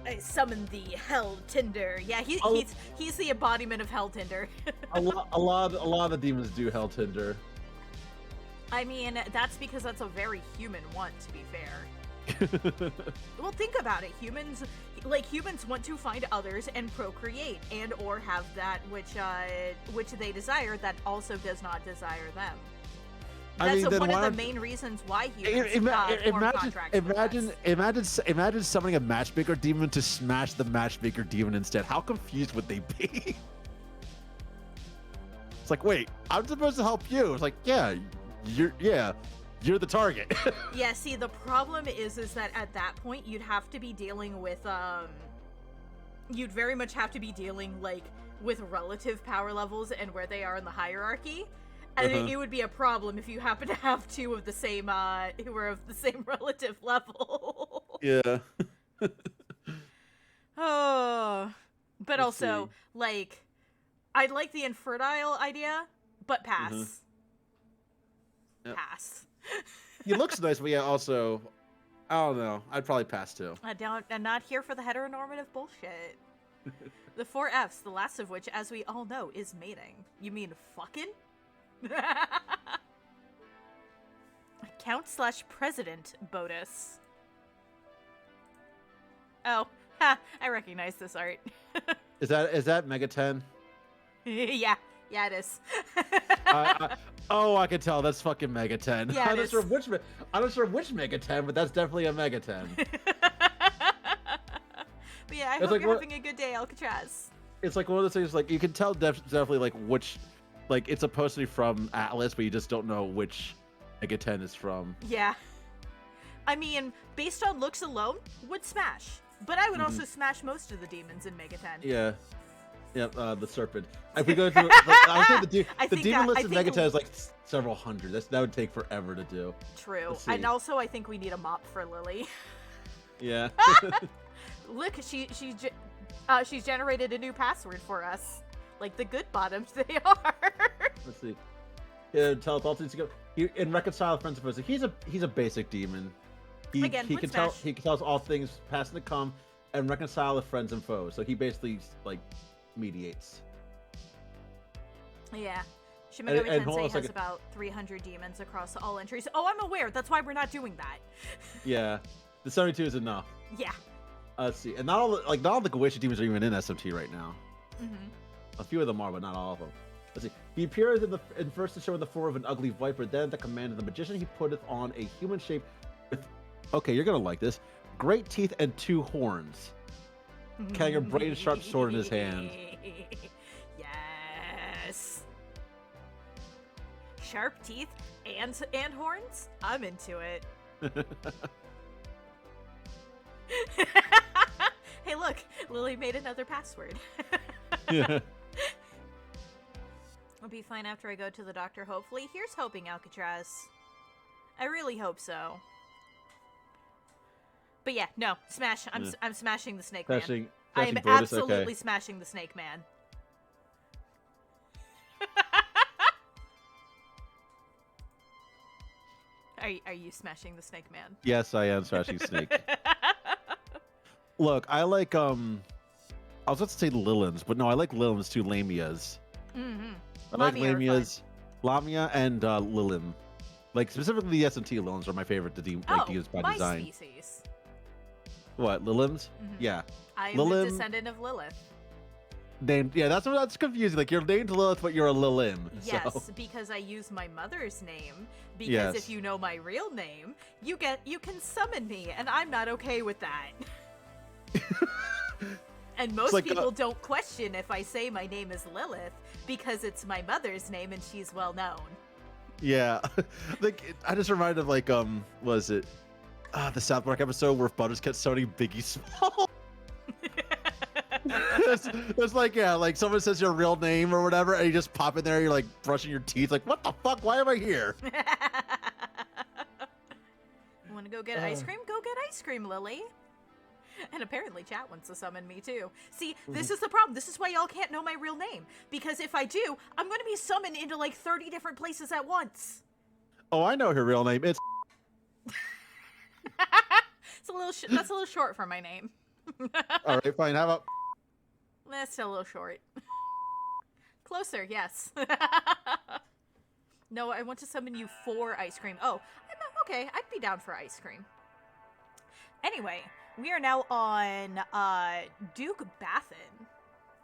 I summoned the Hell Tinder. Yeah, he's the embodiment of Hell Tinder. a lot of the demons do Hell Tinder. I mean, that's because that's a very human want, to be fair. Well, think about it. Humans want to find others and procreate, and or have that which they desire that also does not desire them. That's one of the main reasons why humans form contracts imagine summoning a matchmaker demon to smash the matchmaker demon instead. How confused would they be? It's like, wait, I'm supposed to help you. It's like, you're the target. Yeah, see, the problem is that at that point you'd have to be dealing with you'd very much have to be dealing like with relative power levels and where they are in the hierarchy. And it would be a problem if you happen to have two of the same who are of the same relative level. Yeah. Oh. But also, like, I'd like the infertile idea, but pass. Yep. Pass. He looks nice, but yeah, also, I don't know. I'd probably pass too. I'm not here for the heteronormative bullshit. The 4 Fs, the last of which, as we all know, is mating. You mean fucking? Count/President Botus. Oh, ha! I recognize this art. Is that Megaton? Yeah, it is. I can tell that's fucking Megaton. Yeah, I'm not sure which Megaton, but that's definitely a Megaton. But yeah, I hope you're having a good day, Alcatraz. It's like one of those things. Like you can tell definitely like which. Like, it's supposed to be from Atlas, but you just don't know which Megaton is from. Yeah. I mean, based on looks alone, would smash. But I would also smash most of the demons in Megaton. Yeah. Yep, the serpent. If we go through, I think the demon list of Megaton is like several hundred. That would take forever to do. True. And also, I think we need a mop for Lily. Yeah. Look, she's generated a new password for us. Like the good bottoms they are. Let's see. Yeah, tell all things to go. In reconcile friends and foes. He's a basic demon. He can tell us all things past and to come, and reconcile with friends and foes. So he basically like mediates. Yeah. Shimigami Tensei has about 300 demons across all entries. Oh, I'm aware. That's why we're not doing that. Yeah, the 72 is enough. Yeah. Let's see, and not all the Goetia demons are even in SMT right now. Mm-hmm. A few of them are, but not all of them. Let's see. He appears in first to show in the form of an ugly viper. Then, at the command of the magician, he putteth on a human shape with, okay, you're gonna like this, great teeth and 2 horns, carrying a braided sharp sword in his hand. Yes. Sharp teeth and horns? I'm into it. Hey, look, Lily made another password. Yeah. I'll be fine after I go to the doctor, hopefully. Here's hoping, Alcatraz. I really hope so. But yeah, no, smash. I'm smashing the Snake Man. I'm absolutely smashing the Snake Man. Are you smashing the Snake Man? Yes, I am smashing Snake. Look, I like I was about to say Lilins, but no, I like Lilins too. Lamias. Mm-hmm. I like Lamias, Lamia, and Lilim. Like specifically the SMT Lilins are my favorite to use by my design. Species. What, Lilims? Mm-hmm. Yeah. I'm the descendant of Lilith. Named, yeah, that's confusing. Like you're named Lilith, but you're a Lilim. Yes, so. because I use my mother's name. Because if you know my real name, you can summon me, and I'm not okay with that. And most people don't question if I say my name is Lilith because it's my mother's name and she's well known. Yeah, like I just reminded of like was it the South Park episode where Butters kept summoning Biggie Small? it's like, yeah, like someone says your real name or whatever, and you just pop in there, you're like brushing your teeth, like what the fuck? Why am I here? Want to go get ice cream? Go get ice cream, Lily. And apparently chat wants to summon me too. See, this is the problem. This is why y'all can't know my real name. Because if I do, I'm going to be summoned into like 30 different places at once. Oh, I know her real name. It's that's a little short for my name. All right, fine. How about? That's still a little short. Closer, yes. No, I want to summon you for ice cream. Oh, okay. I'd be down for ice cream. Anyway, we are now on Dukevalafar.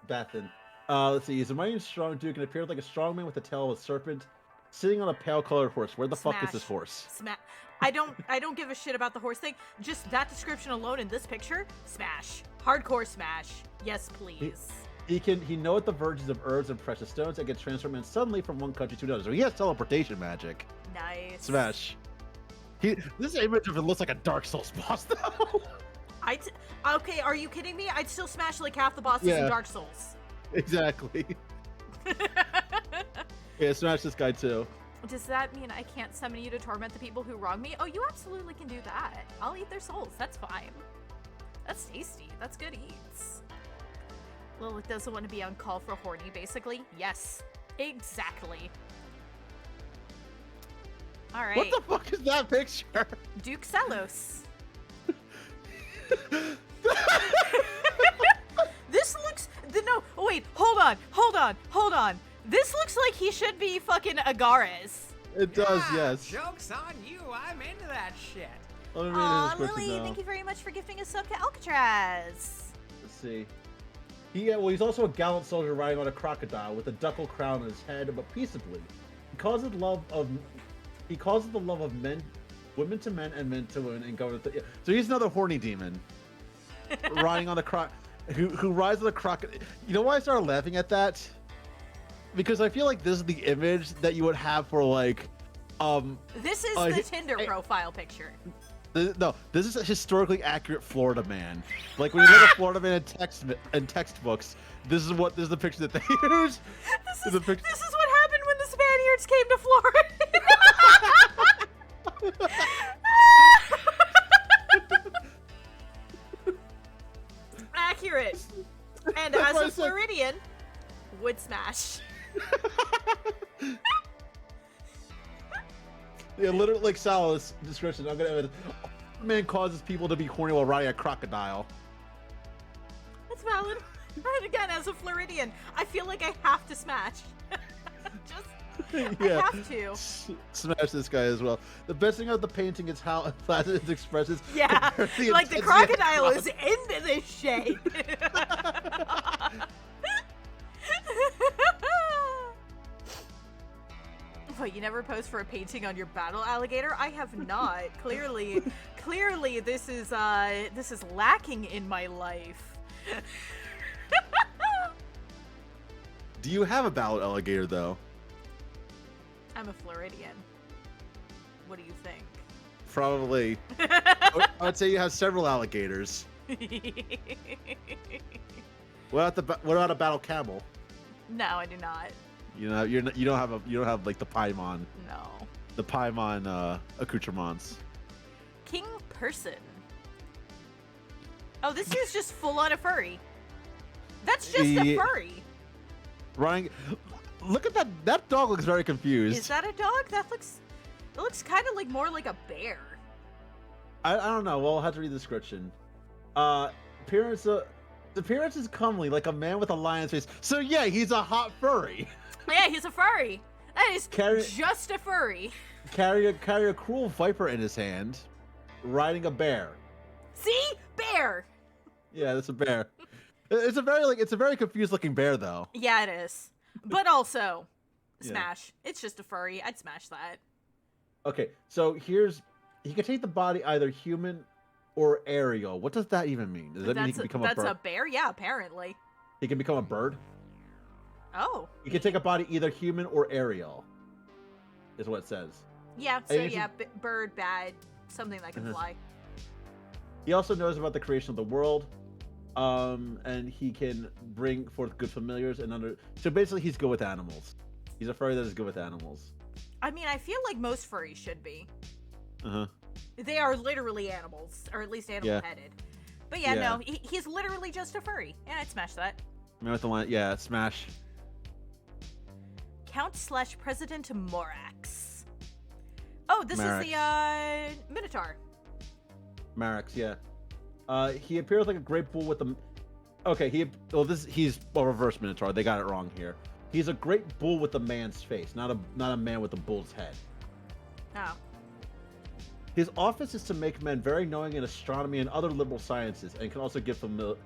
Bathan. Let's see. He's a mighty strong Duke and appeared like a strong man with the tail of a serpent, sitting on a pale-colored horse. Where the fuck is this horse? I don't give a shit about the horse thing. Just that description alone in this picture, smash. Hardcore smash. Yes, please. He knoweth the virtues of herbs and precious stones and can transform men suddenly from one country to another. So he has teleportation magic. Nice. Smash. This image of it looks like a Dark Souls boss though. Okay, are you kidding me? I'd still smash like half the bosses in Dark Souls. Exactly. Yeah, smash this guy too. Does that mean I can't summon you to torment the people who wrong me? Oh, you absolutely can do that. I'll eat their souls. That's fine. That's tasty. That's good eats. Lilith doesn't want to be on call for horny, basically. Yes, exactly. All right. What the fuck is that picture? Duke Salos. This looks... No, wait, hold on. This looks like he should be fucking Agares. It does, yes. Joke's on you, I'm into that shit. Aw, Lily, thank you very much for gifting a sub to Alcatraz. Let's see. He's also a gallant soldier riding on a crocodile with a ducal crown on his head, but peaceably. He causes the love of men, women to men, and men to women, and going to. So he's another horny demon, riding on the who rides on the crocodile. You know why I started laughing at that? Because I feel like this is the image that you would have for like, This is the Tinder profile picture. No, this is a historically accurate Florida man. Like when you look at Florida man in textbooks, this is the picture that they use. This is what happened when the Spaniards came to Florida. Accurate. And as a Floridian, would smash. Yeah, literally, like Sal's description. I'm gonna. Man causes people to be horny while riding a crocodile. That's valid. And again, as a Floridian, I feel like I have to smash. I have to. Smash this guy as well. The best thing about the painting is how it expresses. Yeah, like the crocodile is into this shape. What, you never posed for a painting on your battle alligator? I have not. Clearly, this is lacking in my life. Do you have a battle alligator though? I'm a Floridian. What do you think? Probably. I would say you have several alligators. What about a battle camel? No, I do not. You know, you don't have like the Paimon. No. The Paimon accoutrements. King Person. Oh, this is just full on a furry. That's just a furry. Ryan, look at that. That dog looks very confused. Is that a dog? It looks kind of like more like a bear. I don't know. Well, I'll have to read the description. Appearance is comely, like a man with a lion's face. So yeah, he's a hot furry. Yeah, he's a furry. That is just a furry. Carry a cruel viper in his hand, riding a bear. See? Bear. Yeah, that's a bear. It's a very confused looking bear though. Yeah, it is. But also, smash. Yeah. It's just a furry. I'd smash that. Okay, so he can take the body either human or aerial. What does that even mean? Does that mean he can become a bird? That's a bear? Yeah, apparently. He can become a bird? Oh. He can take a body either human or aerial, is what it says. Yeah, so yeah, bird, bad, something that can fly. He also knows about the creation of the world, and he can bring forth good familiars so basically he's good with animals. He's a furry that is good with animals. I mean, I feel like most furries should be. Uh-huh. They are literally animals, or at least animal-headed. But yeah, no, he's literally just a furry. Yeah, I'd smash that. Man with the line, yeah, smash. Count/President Morax. Oh, this is the Minotaur. Marax, yeah. He appears like a great bull with the. Okay, he's a reverse Minotaur. They got it wrong here. He's a great bull with a man's face, not a man with a bull's head. Oh. His office is to make men very knowing in astronomy and other liberal sciences, and can also give good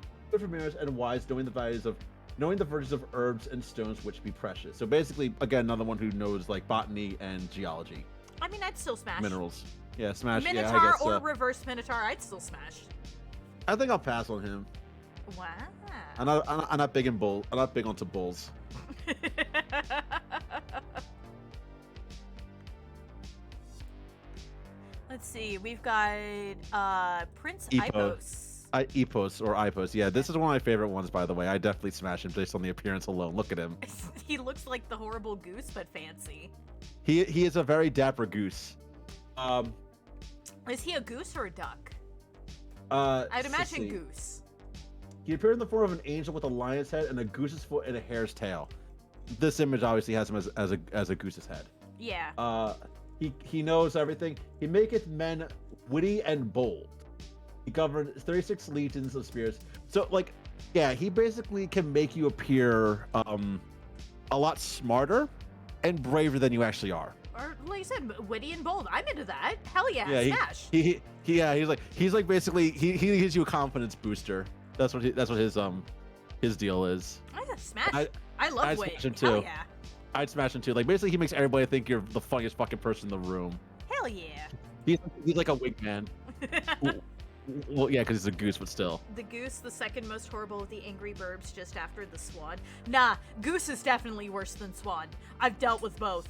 familiars and wise, knowing the virtues of herbs and stones which be precious. So basically, again, another one who knows like botany and geology. I mean, I'd still smash. Minerals. Yeah, smash. Minotaur yeah, I guess, or reverse Minotaur, I'd still smash. I think I'll pass on him. Wow. I'm not big in bull. I'm not big onto bulls. Let's see. We've got Prince Epos. Ipos. Epos or Ipos. Yeah, this is one of my favorite ones, by the way. I definitely smash him based on the appearance alone. Look at him. He looks like the horrible goose, but fancy. He is a very dapper goose. Is he a goose or a duck? I'd imagine goose. He appeared in the form of an angel with a lion's head and a goose's foot and a hare's tail. This image obviously has him as a goose's head. Yeah. He knows everything. He maketh men witty and bold. He governed 36 legions of spirits. So, like, yeah, he basically can make you appear a lot smarter and braver than you actually are. Or, like I said, witty and bold. I'm into that. Hell yeah, Yeah, smash. He's like basically he gives you a confidence booster. That's what his deal is. I got smash. I love I'd wit. smash him too. Hell yeah. I'd smash him too. Like basically, he makes everybody think you're the funniest fucking person in the room. Hell yeah. He's like a wingman. Well, yeah, because he's a goose, but still. The goose, the second most horrible of the angry burbs, just after the swan. Nah, goose is definitely worse than swan. I've dealt with both.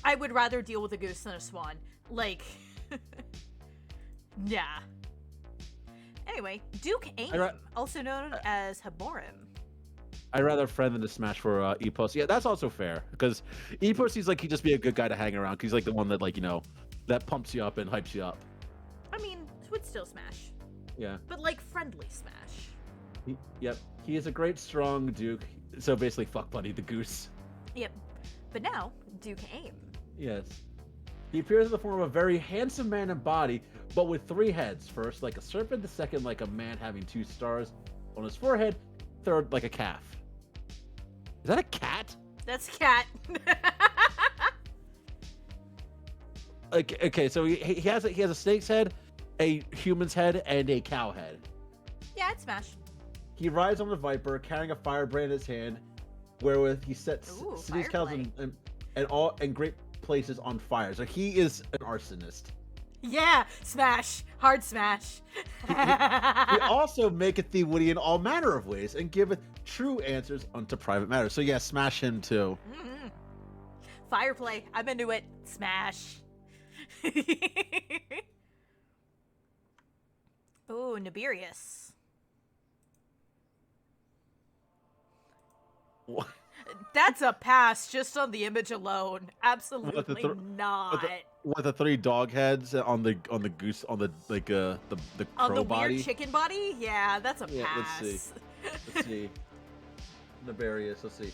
I would rather deal with a goose than a swan. Like, yeah. Anyway, Duke Aim, also known as Haborim. I'd rather friend than to smash for Epos. Yeah, that's also fair because Epos, he's just be a good guy to hang around. 'Cause he's like the one that that pumps you up and hypes you up. I mean, would still smash. Yeah. But like friendly smash. Yep. He is a great strong Duke. So basically, fuck Buddy the goose. Yep. But now, Duke Aim. Yes. He appears in the form of a very handsome man in body, but with 3 heads. First, like a serpent. The second, like a man having 2 stars on his forehead. Third, like a calf. Is that a cat? That's cat. Okay, so he has a snake's head, a human's head, and a cow head. Yeah, I'd smash. He rides on the viper, carrying a firebrand in his hand, wherewith he sets Ooh, cities, cows, and great places on fire. So he is an arsonist. Yeah, smash. Hard smash. He also maketh thee witty in all manner of ways, and giveth true answers unto private matters. So yeah, smash him too. Mm-hmm. Fire play. I'm into it. Smash. Ooh, Nibirius. What? That's a pass just on the image alone. Absolutely not. With the 3 dog heads on the goose on the crow on the body. weird chicken body? Yeah, that's a pass. Let's see. Nibirius, let's see.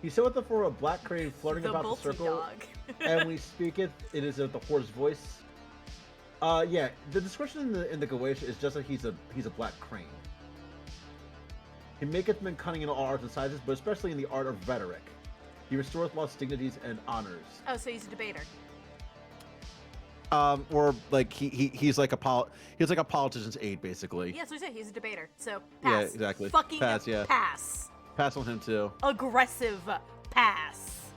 He saith the form of black crane flirting about the circle, dog. and when he speaketh, it is of the horse voice. Yeah, the description in the Goetia is just like he's a black crane. He maketh men cunning in all arts and sciences, but especially in the art of rhetoric. He restoreth lost dignities and honors. Oh, so he's a debater. Or like he's like a politician's aide, basically. Yeah, so he's a debater. So pass. Yeah, exactly. Fucking pass. Yeah. pass. Pass on him too. Aggressive pass.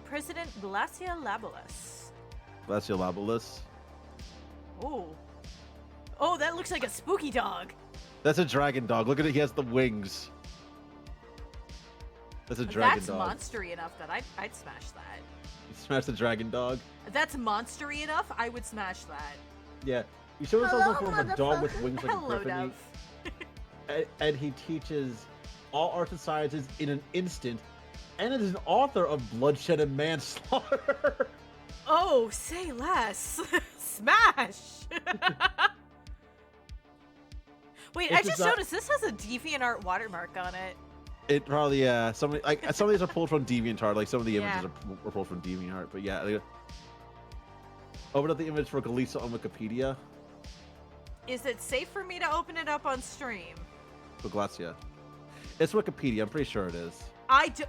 President Glaciolabolus. Glaciolabolus. Oh. Oh, that looks like a spooky dog. That's a dragon dog. Look at it. He has the wings. That's a dragon dog. That's monstery enough that I'd smash that. You smash the dragon dog? That's monstery enough, I would smash that. Yeah. He shows himself in the form of a dog with wings like Hello, a griffin. Dove. And he teaches all arts and sciences in an instant, and is an author of bloodshed and manslaughter. Oh, say less. Smash! Wait, I just noticed this has a DeviantArt watermark on it. It probably, yeah. Some of these are pulled from DeviantArt. Like some of the images are pulled from DeviantArt. But yeah, open up the image for Galisa on Wikipedia. Is it safe for me to open it up on stream? For Glacia. It's Wikipedia. I'm pretty sure it is.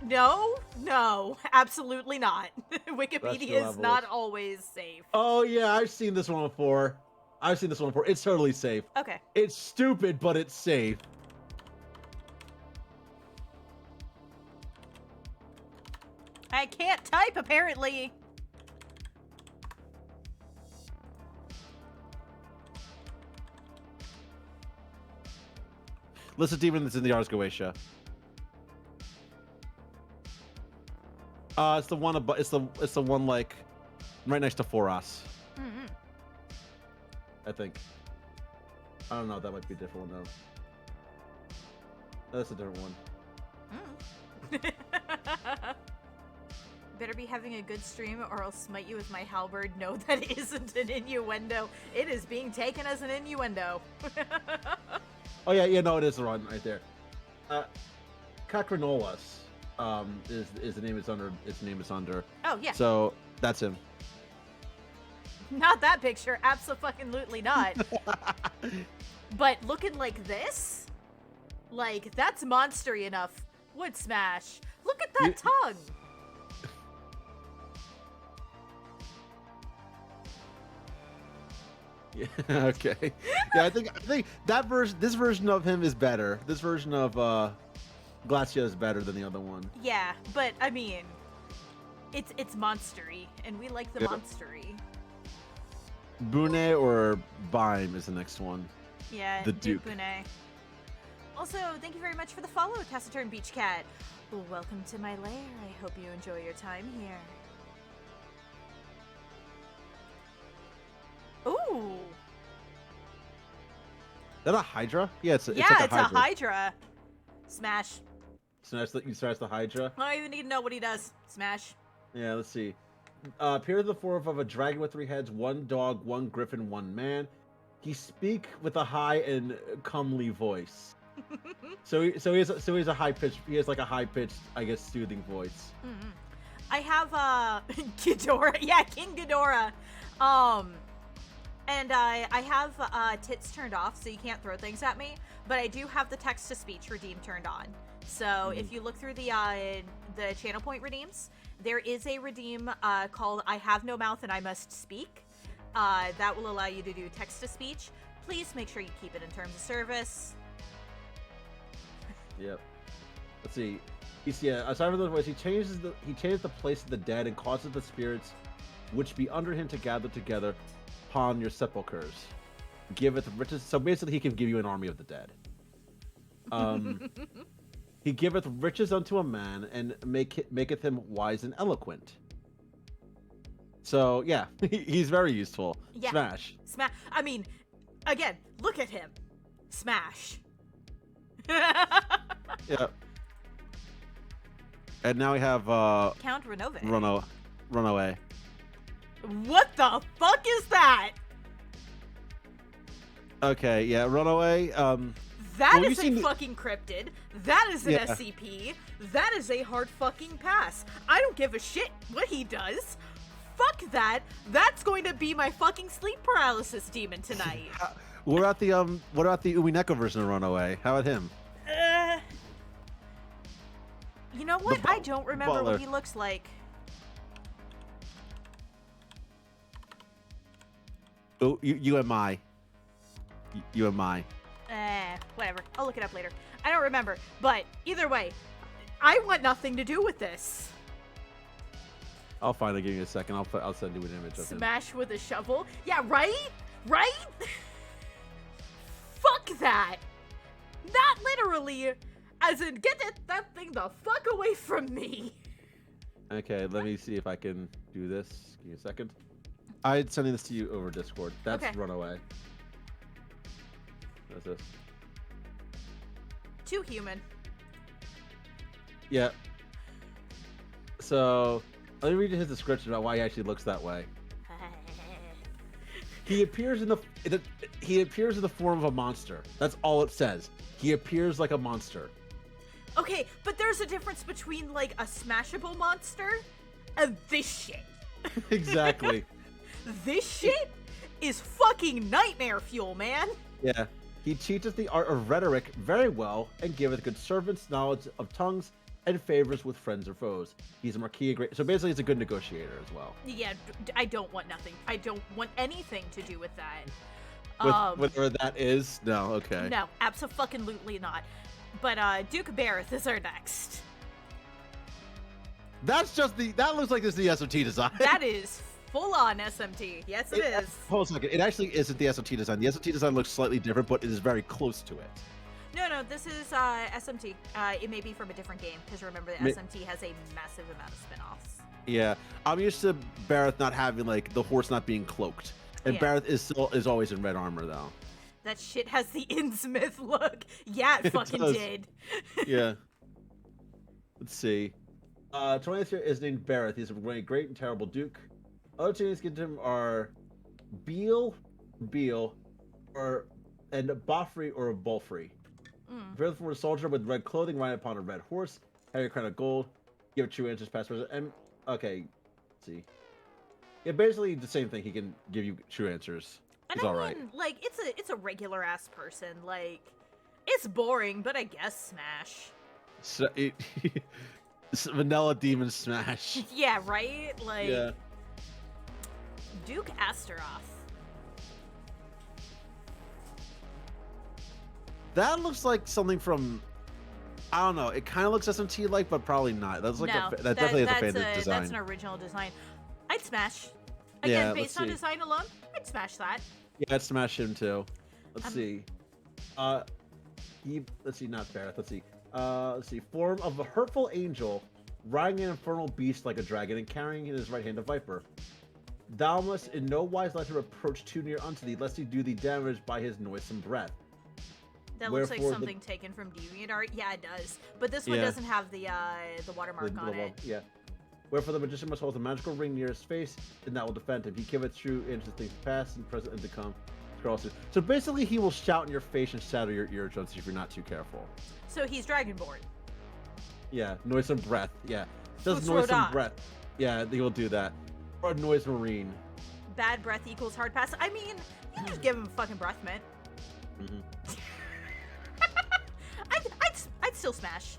No, absolutely not. Wikipedia is not levels. always safe. Oh yeah, I've seen this one before. It's totally safe. Okay. It's stupid, but it's safe. I can't type, apparently. List of demon that's in the Ars Goetia. It's the one above. It's the one like right next to Foras. Mm-hmm. I think. I don't know. That might be a different one though. That's a different one. Better be having a good stream or I'll smite you with my halberd. No, that isn't an innuendo. It is being taken as an innuendo. Oh yeah, no, it is the one right there. Kakranolas, is the name it's under. Its name is under. Oh yeah. So that's him. Not that picture. Absolutely not. But looking like this, like that's monstery enough. Would smash. Look at that tongue. Yeah. Okay. Yeah, I think this version of him is better. This version of Glacia is better than the other one. Yeah, but I mean, it's monstery, and we like the monstery. Bune or Bime is the next one. Yeah, the Duke. Bune. Also, thank you very much for the follow, Taciturn Beach Cat. Well, welcome to my lair. I hope you enjoy your time here. Ooh. Is that a Hydra? Yeah, it's like a Hydra. Smash. You smash the Hydra? I don't even need to know what he does. Smash. Yeah, let's see. Appear in the form of a dragon with 3 heads, 1 dog, 1 griffin, 1 man. He speak with a high and comely voice. so he has a high pitched. He has like a high pitched, I guess, soothing voice. Mm-hmm. I have Ghidorah. Yeah, King Ghidorah. And I have tits turned off, so you can't throw things at me. But I do have the text-to-speech redeem turned on. So if you look through the channel point redeems, there is a redeem called "I have no mouth and I must speak." That will allow you to do text-to-speech. Please make sure you keep it in terms of service. Yep. Let's see. Aside from those voice, he changes the place of the dead and causes the spirits which be under him to gather together upon your sepulchres. Giveth riches. So basically, he can give you an army of the dead. He giveth riches unto a man and maketh him wise and eloquent. So yeah, he's very useful. Yeah. Smash. I mean, again, look at him. Smash. Yeah. And now we have Count Renove. Runaway. What the fuck is that? Okay, yeah, Runaway. That is a fucking cryptid. That is an SCP. That is a hard fucking pass. I don't give a shit what he does. Fuck that. That's going to be my fucking sleep paralysis demon tonight. What about the Umineko version of Runaway? How about him? You know what? I don't remember what he looks like. Oh, UMI. UMI. Whatever. I'll look it up later. I don't remember. But either way, I want nothing to do with this. I'll finally give you a second. I'll send you an image of him. Smash with a shovel? Yeah, right? Right? Fuck that. Not literally. As in, get that thing the fuck away from me. Okay, let me see if I can do this. Give me a second. I'm sending this to you over Discord. That's okay. Runaway. That's this. Too human. Yeah. So, let me read you his description about why he actually looks that way. He appears in the form of a monster. That's all it says. He appears like a monster. Okay, but there's a difference between like a smashable monster and this shit. Exactly. This shit is fucking nightmare fuel, man. Yeah. He teaches the art of rhetoric very well and giveth good servants knowledge of tongues and favors with friends or foes. He's a Marquis great. So basically, he's a good negotiator as well. Yeah, I don't want nothing. I don't want anything to do with that. Whatever that is. No, okay. No, abso-fucking-lutely not. But Duke Bareth is our next. That's just that looks like this is the SMT design. That is full-on SMT. Yes, it is. Hold on a second. It actually isn't the SMT design. The SMT design looks slightly different, but it is very close to it. No, this is SMT. It may be from a different game, because remember, the SMT has a massive amount of spin-offs. Yeah, I'm used to Bareth not having, like, the horse not being cloaked. And Bareth is always in red armor, though. That shit has the Innsmouth look. Yeah, it fucking did. Yeah. Let's see. 20th year is named Bareth. He's a great and terrible duke. Other two names given to him are Bale, and Boffrey or Bolfrey. Bareth for a soldier with red clothing, riding upon a red horse, having a crown of gold. Give true answers, past, present, and okay. Let's see. Yeah, basically the same thing. He can give you true answers. He's all right. Like, it's a regular ass person. Like, it's boring, but I guess smash. So it's vanilla demon smash. Yeah, right? Like, Yeah. Duke Astaroth. That looks like something from, I don't know. It kind of looks SMT like, but probably not. That's like that definitely is a fantasy design. That's an original design. I'd smash. Again, based on design alone, I'd smash that. Yeah, I'd smash him too. Let's see. Let's see, not Bareth. Let's see. Form of a hurtful angel, riding an infernal beast like a dragon, and carrying in his right hand a viper. Thou must in no wise let him approach too near unto thee, lest he do thee damage by his noisome breath. That looks like something taken from DeviantArt. Yeah, it does. But this one doesn't have the watermark on it. Yeah. Wherefore the magician must hold a magical ring near his face, and that will defend him. He giveth true into things past and present and to come. So basically, he will shout in your face and shatter your eardrums if you're not too careful. So he's Dragonborn. Yeah, noisome breath. Yeah, does noisome breath. Yeah, he will do that. Or noise marine. Bad breath equals hard pass. I mean, you just give him fucking breath mint. I'd still smash.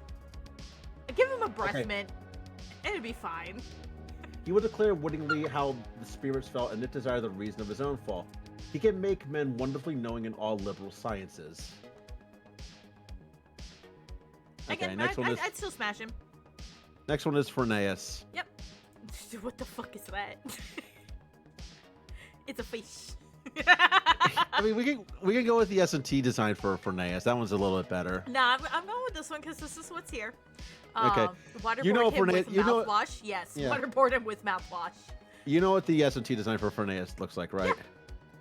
I'd give him a breath mint, and it'd be fine. He will declare wittingly how the spirits felt, and it desire the reason of his own fall. He can make men wonderfully knowing in all liberal sciences. Again, I'd still smash him. Next one is Ferneas. Yep. What the fuck is that? It's a fish. I mean, we can go with the S&T design for Ferneas. That one's a little bit better. Nah, I'm going with this one because this is what's here. Okay. Waterboard him with mouthwash. Yes, yeah. Waterboard him with mouthwash. You know what the S&T design for Ferneas looks like, right?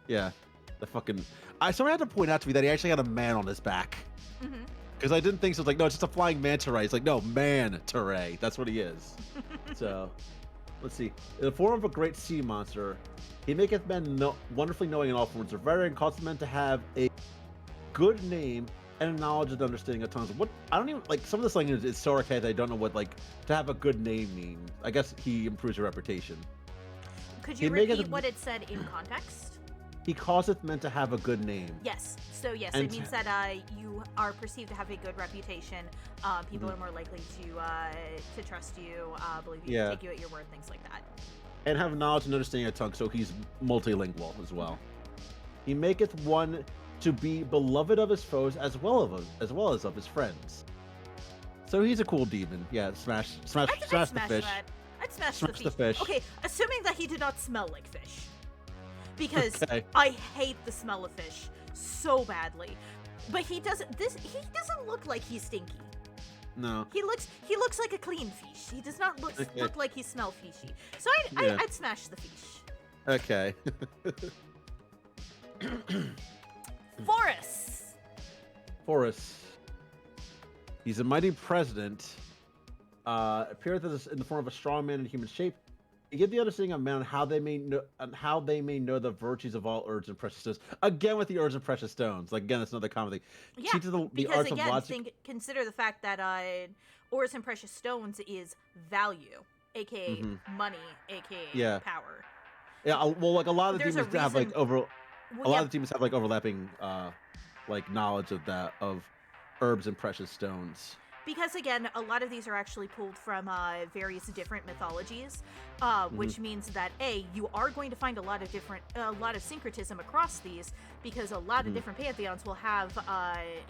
Yeah. The fucking... Someone had to point out to me that he actually had a man on his back. Because I didn't think so. It's like, no, it's just a flying manta ray. It's like, no, manta ray. That's what he is. So, let's see. In the form of a great sea monster, he maketh men wonderfully knowing in all forms of rhetoric, and causes men to have a good name and a knowledge and understanding of tongues. What I don't even like. Some of this language is so archaic that I don't know what like to have a good name means. I guess he improves your reputation. Could you repeat what it said in context? He causeth men to have a good name. Yes. So yes, it means that you are perceived to have a good reputation. People are more likely to trust you, believe you, take you at your word, things like that. And have knowledge and understanding of tongue, so he's multilingual as well. He maketh one to be beloved of his foes as well as of his friends. So he's a cool demon. Yeah, smash the fish. I'd smash the fish. Okay, assuming that he did not smell like fish. Because I hate the smell of fish so badly. But he doesn't look like he's stinky. No. He looks like a clean fish. He does not look like he smells fishy. So I'd smash the fish. Okay. Forus. He's a mighty president. Appeareth in the form of a strong man in human shape. You get the understanding of men on how they may know the virtues of all herbs and precious stones. Again with the herbs and precious stones. Like again, that's another common thing. Yeah, because again, consider the fact that ores and precious stones is value, aka money, aka power. Yeah, well, like a lot of the demons have like overlapping like knowledge of that of herbs and precious stones. Because again, a lot of these are actually pulled from various different mythologies, which means that you are going to find a lot of syncretism across these, because a lot of different pantheons will have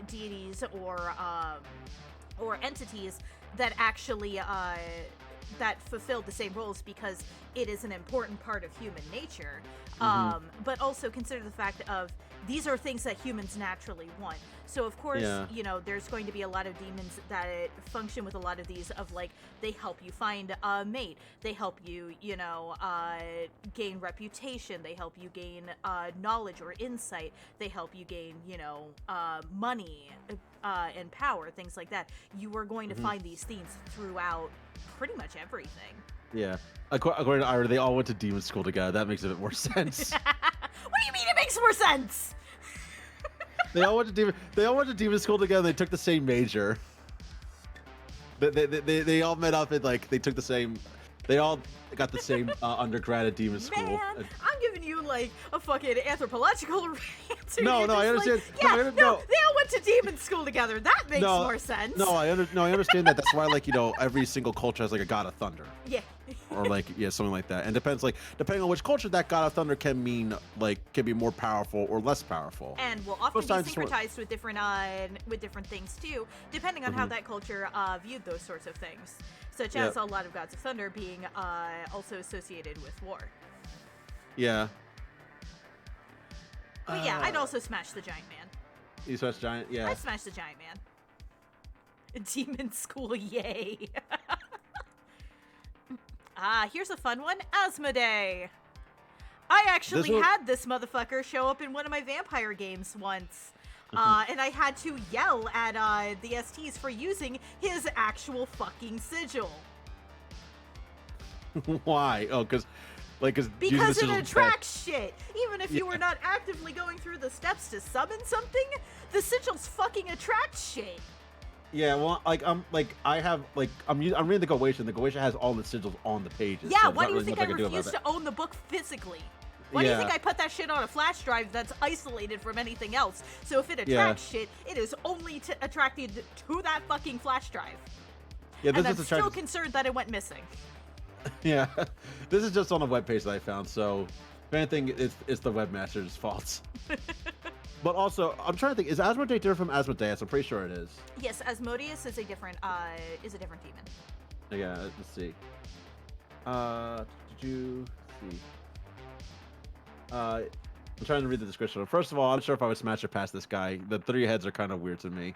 deities or entities that actually that fulfill the same roles, because it is an important part of human nature. But also consider the fact of these are things that humans naturally want. So of course, you know, there's going to be a lot of demons that function with a lot of these of like, they help you find a mate, they help you, you know, gain reputation, they help you gain knowledge or insight, they help you gain, you know, money and power, things like that. You are going to find these themes throughout pretty much everything. Yeah. According to Ira, they all went to demon school together. That makes a bit more sense. What do you mean it makes more sense? They all went to demon school together. They took the same major. They all met up and like they took the same. They all got the same undergrad at demon school. Man, I'm giving you like a fucking anthropological answer. No, I understand. Like, yeah, no, they all went to demon school together. That makes more sense. No, I understand that. That's why, like, you know, every single culture has like a god of thunder. Yeah. Or like, yeah, something like that. And depending on which culture, that god of thunder can mean like can be more powerful or less powerful. And will often be syncretized with different things too, depending on how that culture viewed those sorts of things. Such as a lot of gods of thunder being also associated with war. Yeah. But yeah, I'd also smash the giant man. You smash giant? Yeah. I'd smash the giant man. Demon school, yay. Here's a fun one. Asmodee. I actually had this motherfucker show up in one of my vampire games once. And I had to yell at the STs for using his actual fucking sigil. Why? Oh, because it attracts shit. Even if you were not actively going through the steps to summon something, the sigils fucking attract shit. Yeah, well, I'm reading the Goetia, and the Goetia has all the sigils on the pages. Yeah, so why do you think I refuse to own the book physically? Why do you think I put that shit on a flash drive that's isolated from anything else? So if it attracts shit, it is only attracted to that fucking flash drive. Yeah, and I'm still concerned that it went missing. Yeah, this is just on a webpage that I found, so if anything, it's the webmaster's fault. But also, I'm trying to think, is Asmodee different from Asmodeus? I'm pretty sure it is. Yes, Asmodeus is a different demon. Yeah, let's see. Did you see? I'm trying to read the description. First of all, I'm not sure if I would smash or pass this guy. The 3 heads are kind of weird to me.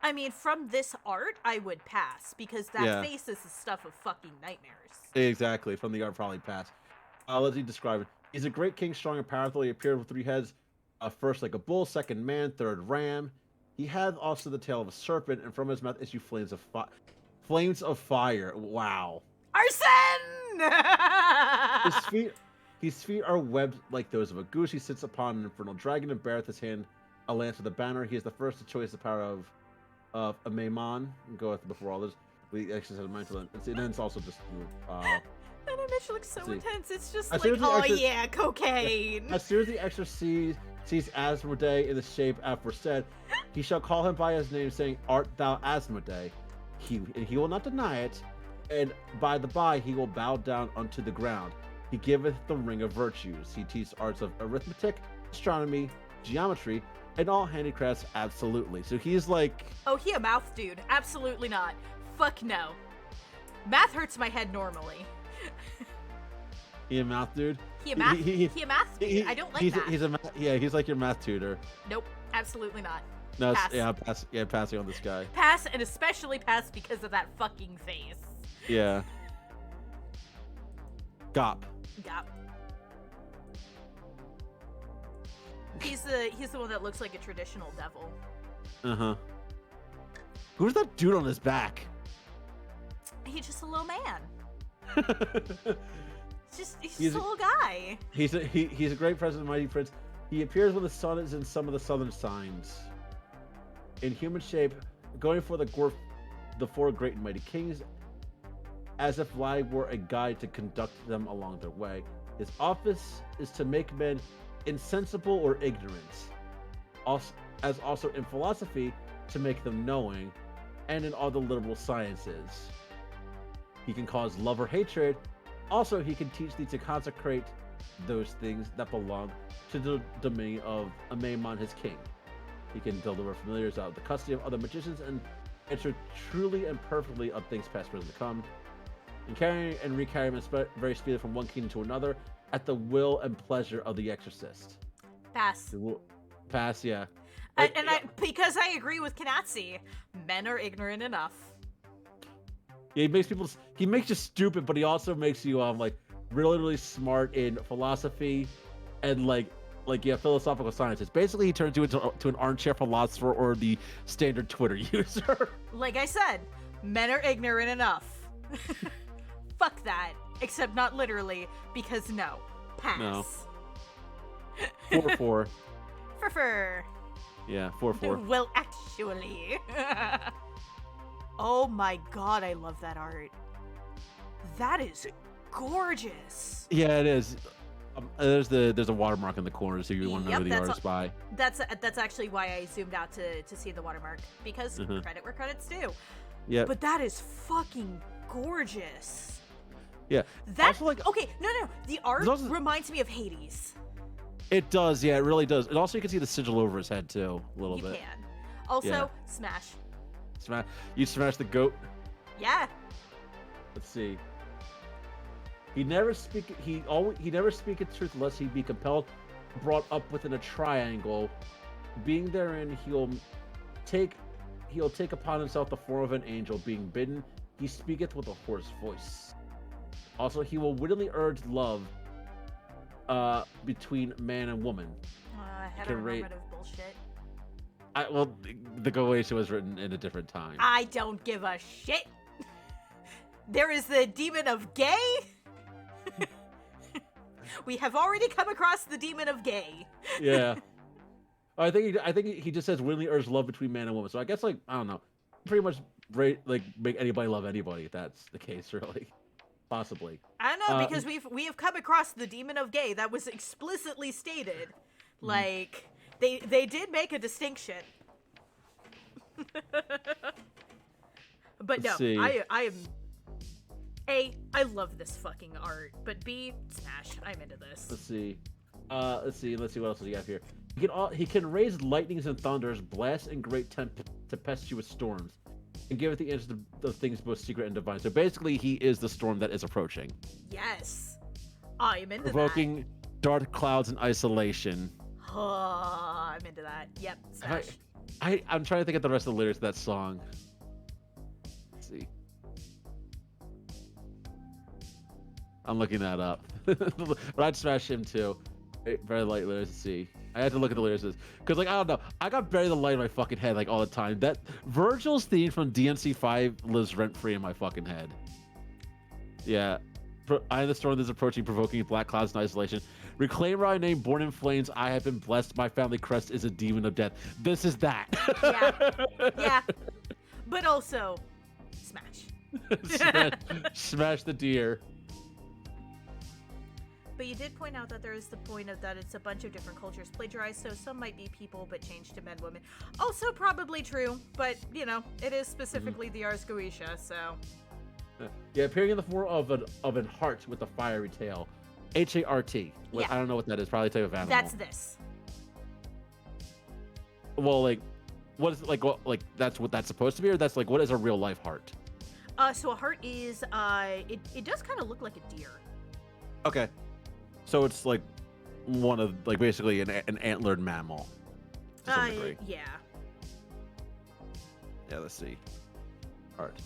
I mean, from this art, I would pass, because that face is the stuff of fucking nightmares. Exactly, from the art, probably pass. Let's describe it. He's a great king, strong and powerful. He appeared with 3 heads. First like a bull, second man, third ram. He had also the tail of a serpent, and from his mouth issue flames of fire. Wow. Arson! His feet are webbed like those of a goose. He sits upon an infernal dragon and beareth his hand a lance with a banner. He is the first to choose the power of Amon. Goeth before all this. We actually said mind to and then it's also just that image looks so intense. It's just like, oh yeah, cocaine. As soon as the extra sees Asmodee in the shape aforesaid, he shall call him by his name, saying, "Art thou Asmodee?" He will not deny it, and by the by he will bow down unto the ground. He giveth the ring of virtues. He teaches arts of arithmetic, astronomy, geometry, and all handicrafts absolutely. So he's like... Oh, he a math dude. Absolutely not. Fuck no. Math hurts my head normally. He a math dude? He a math dude. I don't like that. He's like your math tutor. Nope, absolutely not. No, pass. Passing on this guy. Pass, and especially pass because of that fucking face. Yeah. Gop. He's the one that looks like a traditional devil. Uh-huh. Who's that dude on his back? He's just a little man. He's just a little guy. He's a great president, mighty prince. He appears when the sun is in some of the southern signs. In human shape, going for the 4 great and mighty kings, as if life were a guide to conduct them along their way. His office is to make men insensible or ignorant. as also in philosophy to make them knowing, and in all the liberal sciences. He can cause love or hatred. Also, he can teach thee to consecrate those things that belong to the domain of Amon, his king. He can deliver familiars out of the custody of other magicians and enter truly and perfectly of things past, present, to come, and carry and recarry them very speedily from one kingdom to another at the will and pleasure of the exorcist. Pass. Pass, yeah. Because I agree with Kanatsi, men are ignorant enough. Yeah, he makes you stupid, but he also makes you like really, really smart in philosophy and philosophical sciences. Basically, he turns you into an armchair philosopher or the standard Twitter user. Like I said, men are ignorant enough. Fuck that. Except not literally, because no. Pass. No. 4-4. Fur. Yeah, 4-4. Well, actually. Oh my god, I love that art. That is gorgeous. Yeah, it is. There's a watermark in the corner, so you want to know who the artist by. That's actually why I zoomed out to see the watermark, because credit where credit's due. Yeah. But that is fucking gorgeous. Yeah. That also, okay, no. The art reminds me of Hades. It does, yeah, it really does. And also, you can see the sigil over his head too, a little bit. You can. Also, yeah. smash. Smash. You smash the goat. Yeah. Let's see. He never speaketh truth unless he be compelled, brought up within a triangle. Being therein, he'll take upon himself the form of an angel. Being bidden, he speaketh with a hoarse voice. Also, he will wittingly urge love between man and woman. Heteronormative bullshit. Well, the Goetia was written in a different time. I don't give a shit. There is the demon of gay. We have already come across the demon of gay. Yeah. I think he just says willingly urge love between man and woman. So I guess I don't know, pretty much make anybody love anybody if that's the case, really. Possibly. I don't know, because we have come across the demon of gay. That was explicitly stated. Like they did make a distinction. But Let's no, see. I am A, I love this fucking art, but B, smash. I'm into this. Let's see what else we have here. He can raise lightnings and thunders, blast and great tempestuous storms, and give it the answer of things both secret and divine. So basically, he is the storm that is approaching. Yes, I'm into provoking dark clouds and isolation. Oh, I'm into that. Yep, smash. I'm trying to think of the rest of the lyrics of that song. Let's see. I'm looking that up. But I'd smash him too. Very light lyrics. Let's see. I had to look at the lyrics because, I don't know. I got Bury the Light in my fucking head all the time. That Virgil's theme from DMC5 lives rent free in my fucking head. Yeah. I am the storm that is approaching, provoking black clouds and isolation. Reclaim my name, born in flames. I have been blessed. My family crest is a demon of death. This is that. Yeah. But also, smash. Smash the deer. But you did point out that there is the point of that it's a bunch of different cultures plagiarized, so some might be people but changed to men, women. Also probably true, but, it is specifically the Ars Goetia, so... Yeah, appearing in the form of an heart with a fiery tail. H-A-R-T. Yeah. I don't know what that is. Probably a type of animal. That's this. Well, what is that's what that's supposed to be, or that's what is a real life heart? So a heart is it does kind of look like a deer. Okay. So it's one of basically an antlered mammal. To some degree. Yeah. Yeah, let's see. Heart.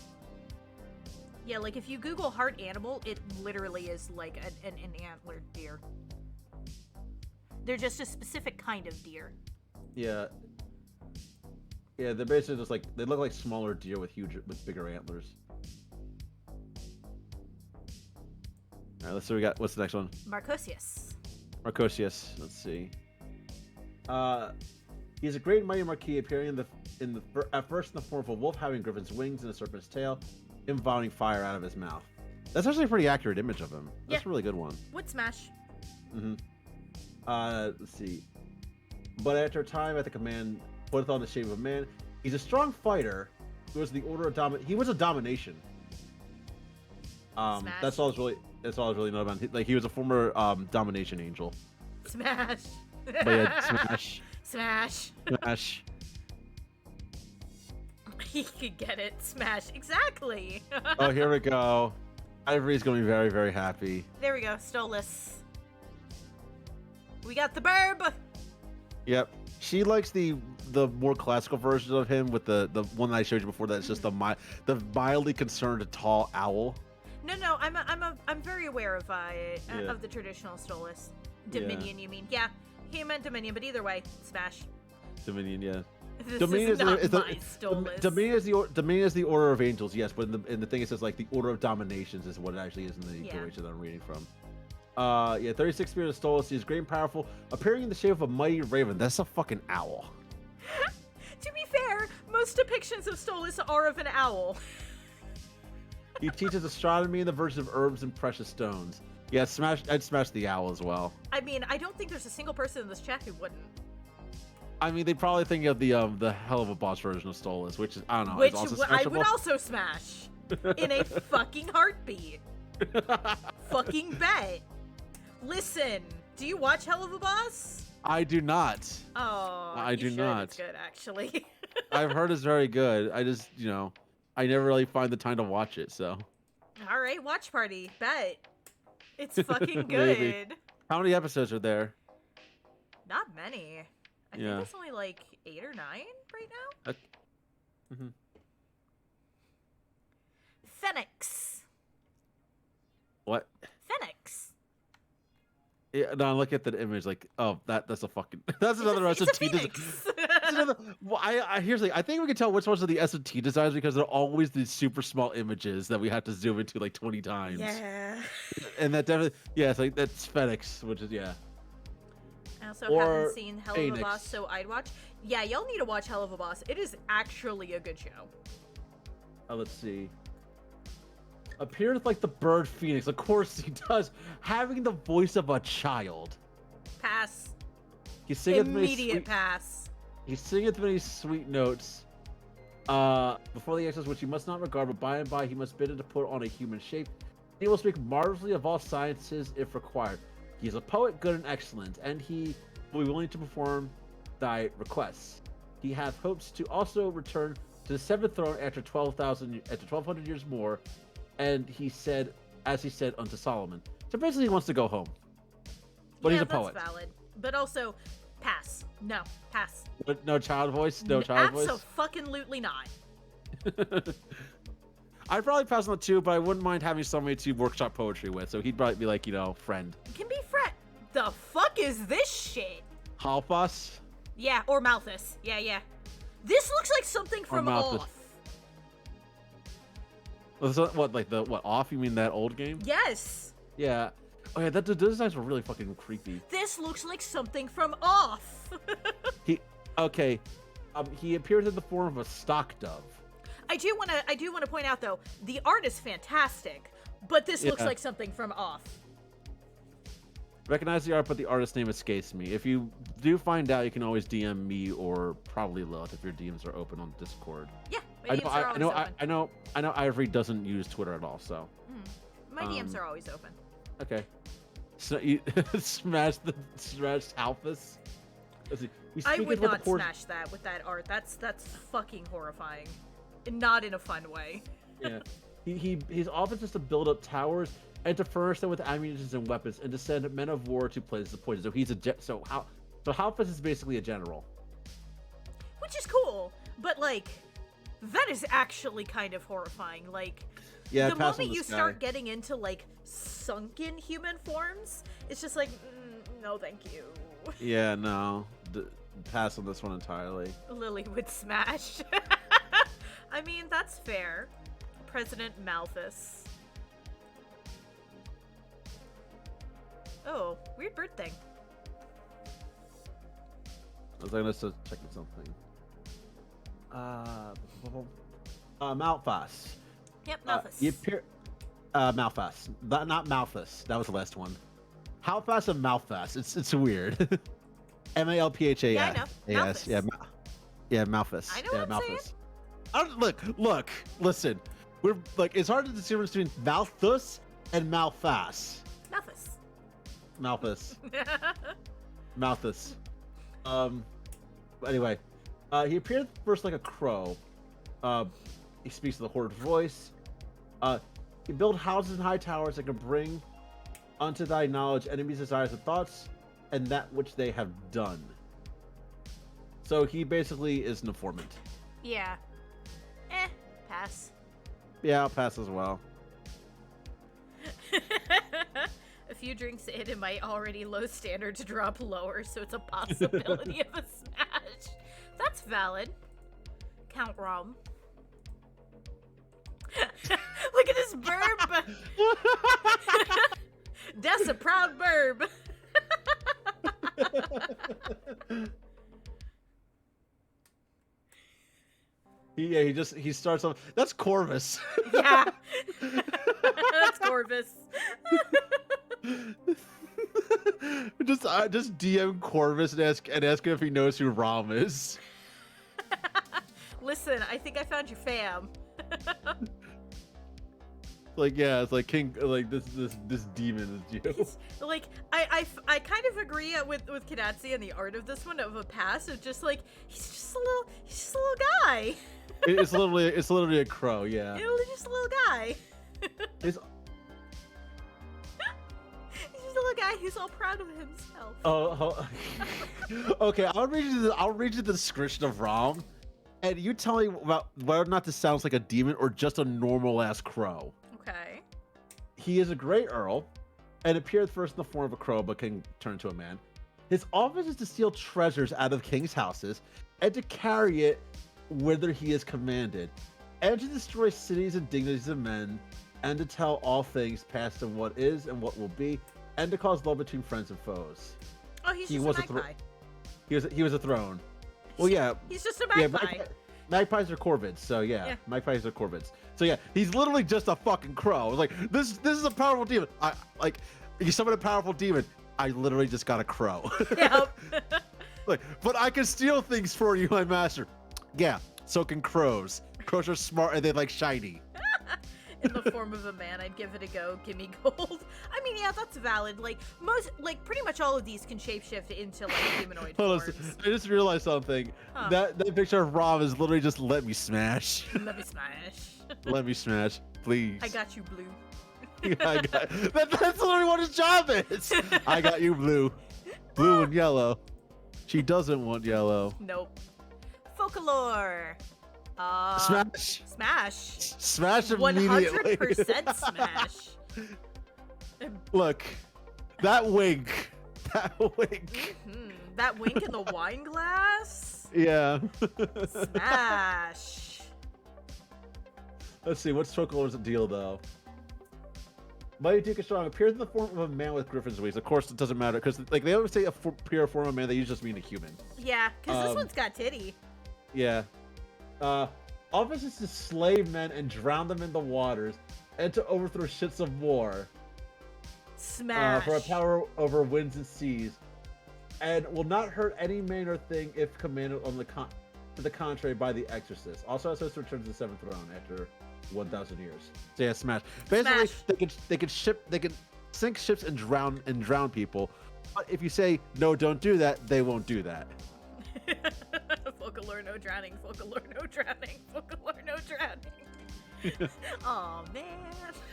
Yeah, if you Google heart animal, it literally is an antlered deer. They're just a specific kind of deer. Yeah. Yeah, they're basically just they look like smaller deer with bigger antlers. All right, let's see what we got. What's the next one? Marcosius. Let's see. He's a great and mighty marquis, appearing at first in the form of a wolf, having griffin's wings and a serpent's tail, and vomiting fire out of his mouth. That's actually a pretty accurate image of him. That's a really good one. Would smash. Mm-hmm. Let's see. But after a time, at the command put on the shape of a man. He's a strong fighter. He was the order of He was a domination. Smash. That's all I really know about him. Like he was a former domination angel. Smash. But yeah, smash, Smash. smash. He could get it. Smash. Exactly. Oh, here we go. Ivory's gonna be very, very happy. There we go. Stolas. We got the burb. Yep. She likes the more classical version of him with the one that I showed you before. That's just the mildly concerned tall owl. No. I'm very aware of the traditional Stolas. Dominion, you mean? Yeah. He meant Dominion, but either way, smash. Dominion, yeah. This Dominion is not the, my Stolas. Dominion is the order of angels, yes, but in the thing it says like the order of dominations is what it actually is in the Goetia that I'm reading from. 36 spirit of Stolas. He is great and powerful, appearing in the shape of a mighty raven. That's a fucking owl. To be fair, most depictions of Stolas are of an owl. He teaches astronomy and the virtues of herbs and precious stones. Yeah, I'd smash the owl as well. I mean, I don't think there's a single person in this chat who wouldn't. I mean, they probably think of the hell of a boss version of Stolas, which is I don't know. Which is also I smashable. would also smash in a fucking heartbeat. Fucking bet. Listen, do you watch Hell of a Boss? I do not. Oh, I you do should. not. It's good, actually. I've heard it's very good. I just, I never really find the time to watch it. So. All right, watch party. Bet. It's fucking Maybe. good. How many episodes are there? Not many. I think it's only like 8 or 9 right now. Mm-hmm. Phoenix. What? Phoenix. Yeah, no, look at the image. Like, oh, that's a fucking. That's another It's a SMT design. phoenix. Well, here's the thing. I think we can tell which ones are the SMT designs because they're always these super small images that we have to zoom into like 20 times. Yeah. And that definitely, yeah, it's like that's Phoenix, which is yeah. I also Or haven't seen Hell of a Phoenix. Boss, so I'd watch. Yeah, y'all need to watch Hell of a Boss. It is actually a good show. Let's see. Appears like the bird Phoenix. Of course he does. Having the voice of a child. Pass. He singeth many Immediate sweet, pass. he singeth many sweet notes. Before the access which he must not regard, but by and by he must bid it to put on a human shape. He will speak marvelously of all sciences if required. He is a poet, good and excellent, and he will be willing to perform thy requests. He hath hopes to also return to the seventh throne after 1200 years more, and he said, as he said unto Solomon. So basically, he wants to go home, but he's a poet. That's valid. But also, pass. No, pass. But no child voice. No child voice. Absolutely not. I'd probably pass on the two, but I wouldn't mind having somebody to workshop poetry with. So he'd probably be like, friend. Can be Fred. The fuck is this shit? Halfas? Yeah, or Malthus. Yeah. This looks like something from Malthus. Off. What off? You mean that old game? Yes. Yeah. Oh yeah, those designs were really fucking creepy. This looks like something from Off. He appears in the form of a stock dove. I do want to point out though, the art is fantastic, but this looks like something from Off. Recognize the art, but the artist name escapes me. If you do find out, you can always DM me or probably Lilith if your DMs are open on Discord. Yeah, my DMs are always open. I know Ivory doesn't use Twitter at all, so. My DMs are always open. Okay. So you smash Alphas. I would not smash that with that art. That's fucking horrifying. Not in a fun way. Yeah. His office is to build up towers and to furnish them with ammunition and weapons and to send men of war to places appointed. So he's so Halfus is basically a general. Which is cool, but like that is actually kind of horrifying. Like the moment you start getting into like sunken human forms, it's just like no thank you. Yeah, no. Pass on this one entirely. Lily would smash. I mean, that's fair. President Malthus. Oh, weird bird thing. I was gonna check something. Malphas. Yep, Malthus. You appear. Malphas. Not Malthus. That was the last one. Halfas and Malphas. It's weird. Malphas. Yeah, I know. Yes. Malthus. Yeah. Yeah, Malphus. I know yeah, what I'm Malphus. saying. Look, listen. We're like, it's hard to distinguish between Malthus and Malphas. Malphus. Malthus. But anyway, he appeared first like a crow. He speaks with a horrid voice. He built houses and high towers that can bring unto thy knowledge enemies' desires and thoughts, and that which they have done. So he basically is an informant. Yeah. Pass. Yeah, I'll pass as well. A few drinks in and my already low standard to drop lower, so it's a possibility of a smash. That's valid. Count Rom. Look at this burb. That's a proud burb. He starts off. That's Corvus. Yeah. That's Corvus. just DM Corvus and ask him if he knows who Rom is. Listen, I think I found your fam. Like, yeah, it's like King, like this demon is you. Like, I kind of agree with Kanatsu and the art of this one of a pass of just like he's just a little guy. It's literally a crow, yeah. It's just a little guy. It's, He's just a little guy who's all proud of himself. oh, okay. I'll read you the description of Rom, and you tell me about whether or not this sounds like a demon or just a normal ass crow. Okay. He is a great earl, and appeared first in the form of a crow, but can turn into a man. His office is to steal treasures out of king's houses, and to carry it whither he is commanded, and to destroy cities and dignities of men, and to tell all things past and what is and what will be, and to cause love between friends and foes. Oh, he's just a magpie. He was a throne. Well, yeah. He's just a magpie. Yeah, magpies are corvids, so yeah, magpies are corvids. So yeah, he's literally just a fucking crow. Like this is a powerful demon. You summon a powerful demon. I literally just got a crow. Yep. Like, but I can steal things for you, my master. Yeah, so can crows. Crows are smart and they like shiny. In the form of a man, I'd give it a go. Give me gold. I mean, yeah, that's valid. Like pretty much all of these can shapeshift into like humanoid Hold forms. on, I just realized something. Huh. That picture of Rob is literally just let me smash. Let me smash. Let me smash, please. I got you, blue. That's literally what his job is. I got you, blue. Blue and yellow. She doesn't want yellow. Nope. Folklore. Smash. Smash. Smash immediately. 100% smash. Look, that wink. That wink. Mm-hmm. That wink in the wine glass. Yeah. Smash. Let's see, what's Folklore's deal though? Mighty Duke is strong. Appears in the form of a man with griffin's wings. Of course, it doesn't matter because like they always say a pure form of man. They usually just mean a human. Yeah, because this one's got titty. Yeah. Office is to slay men and drown them in the waters, and to overthrow ships of war. Smash. For a power over winds and seas, and will not hurt any man or thing if commanded on to the contrary by the exorcist. Also has to return to the seventh throne after 1,000 years. So yeah, smash. Basically, Smash. they can sink ships and drown people. But if you say no, don't do that, they won't do that. Folklore, no drowning. Folklore, no drowning. Folklore, no drowning. Oh man.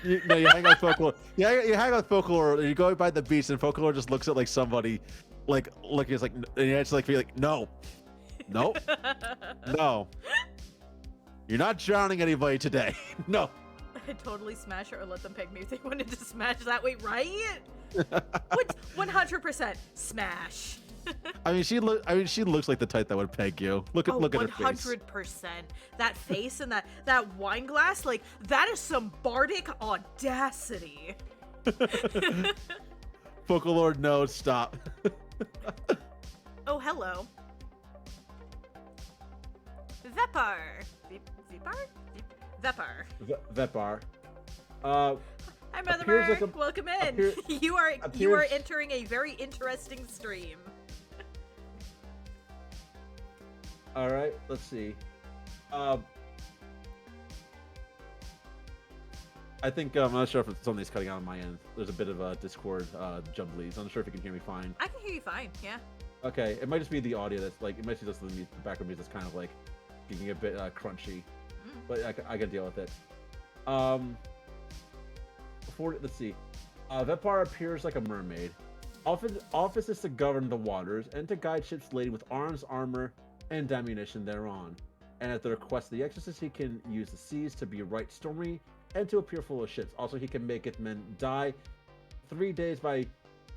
You hang out with Folklore. You hang out with Folklore. You go by the beach, and Folklore just looks at like somebody, like it's like, and you actually like be like, no, nope, no. You're not drowning anybody today. No. I'd totally smash it or let them peg me if they wanted to smash that way, right? What? 100% smash. I mean, she looks like the type that would peg you. Look at her face. 100%. That face and that wine glass, like that is some bardic audacity. Folklore, no, stop. Oh, hello. Vepar. Vepar? Vepar. Hi, Mother Appears Mark. like Welcome in. You are entering a very interesting stream. All right, let's see. Um, I think I'm not sure if something's cutting out on my end. There's a bit of a Discord jumblies. I'm not sure if you can hear me fine. I can hear you fine. Yeah. Okay, it might just be the audio that's like it might be just the background music that's kind of like getting a bit crunchy, but I can deal with it. Let's see. Vepar appears like a mermaid. Office is to govern the waters and to guide ships laden with arms, armor, and ammunition thereon. And at the request of the exorcist, he can use the seas to be right stormy and to appear full of ships. Also, he can make men die 3 days by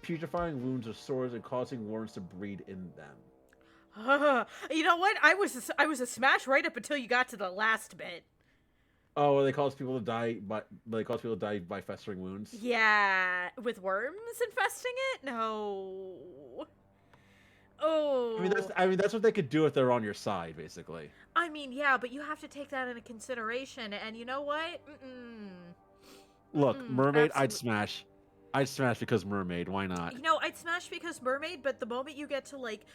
putrefying wounds or sores and causing worms to breed in them. You know what? I was a smash right up until you got to the last bit. Oh, well, they cause people to die by festering wounds. Yeah, with worms infesting it? No. Oh. I mean that's what they could do if they're on your side, basically. I mean, yeah, but you have to take that into consideration, and you know what? Look, mermaid, I'd smash. I'd smash because mermaid. Why not? You know, I'd smash because mermaid, but the moment you get to like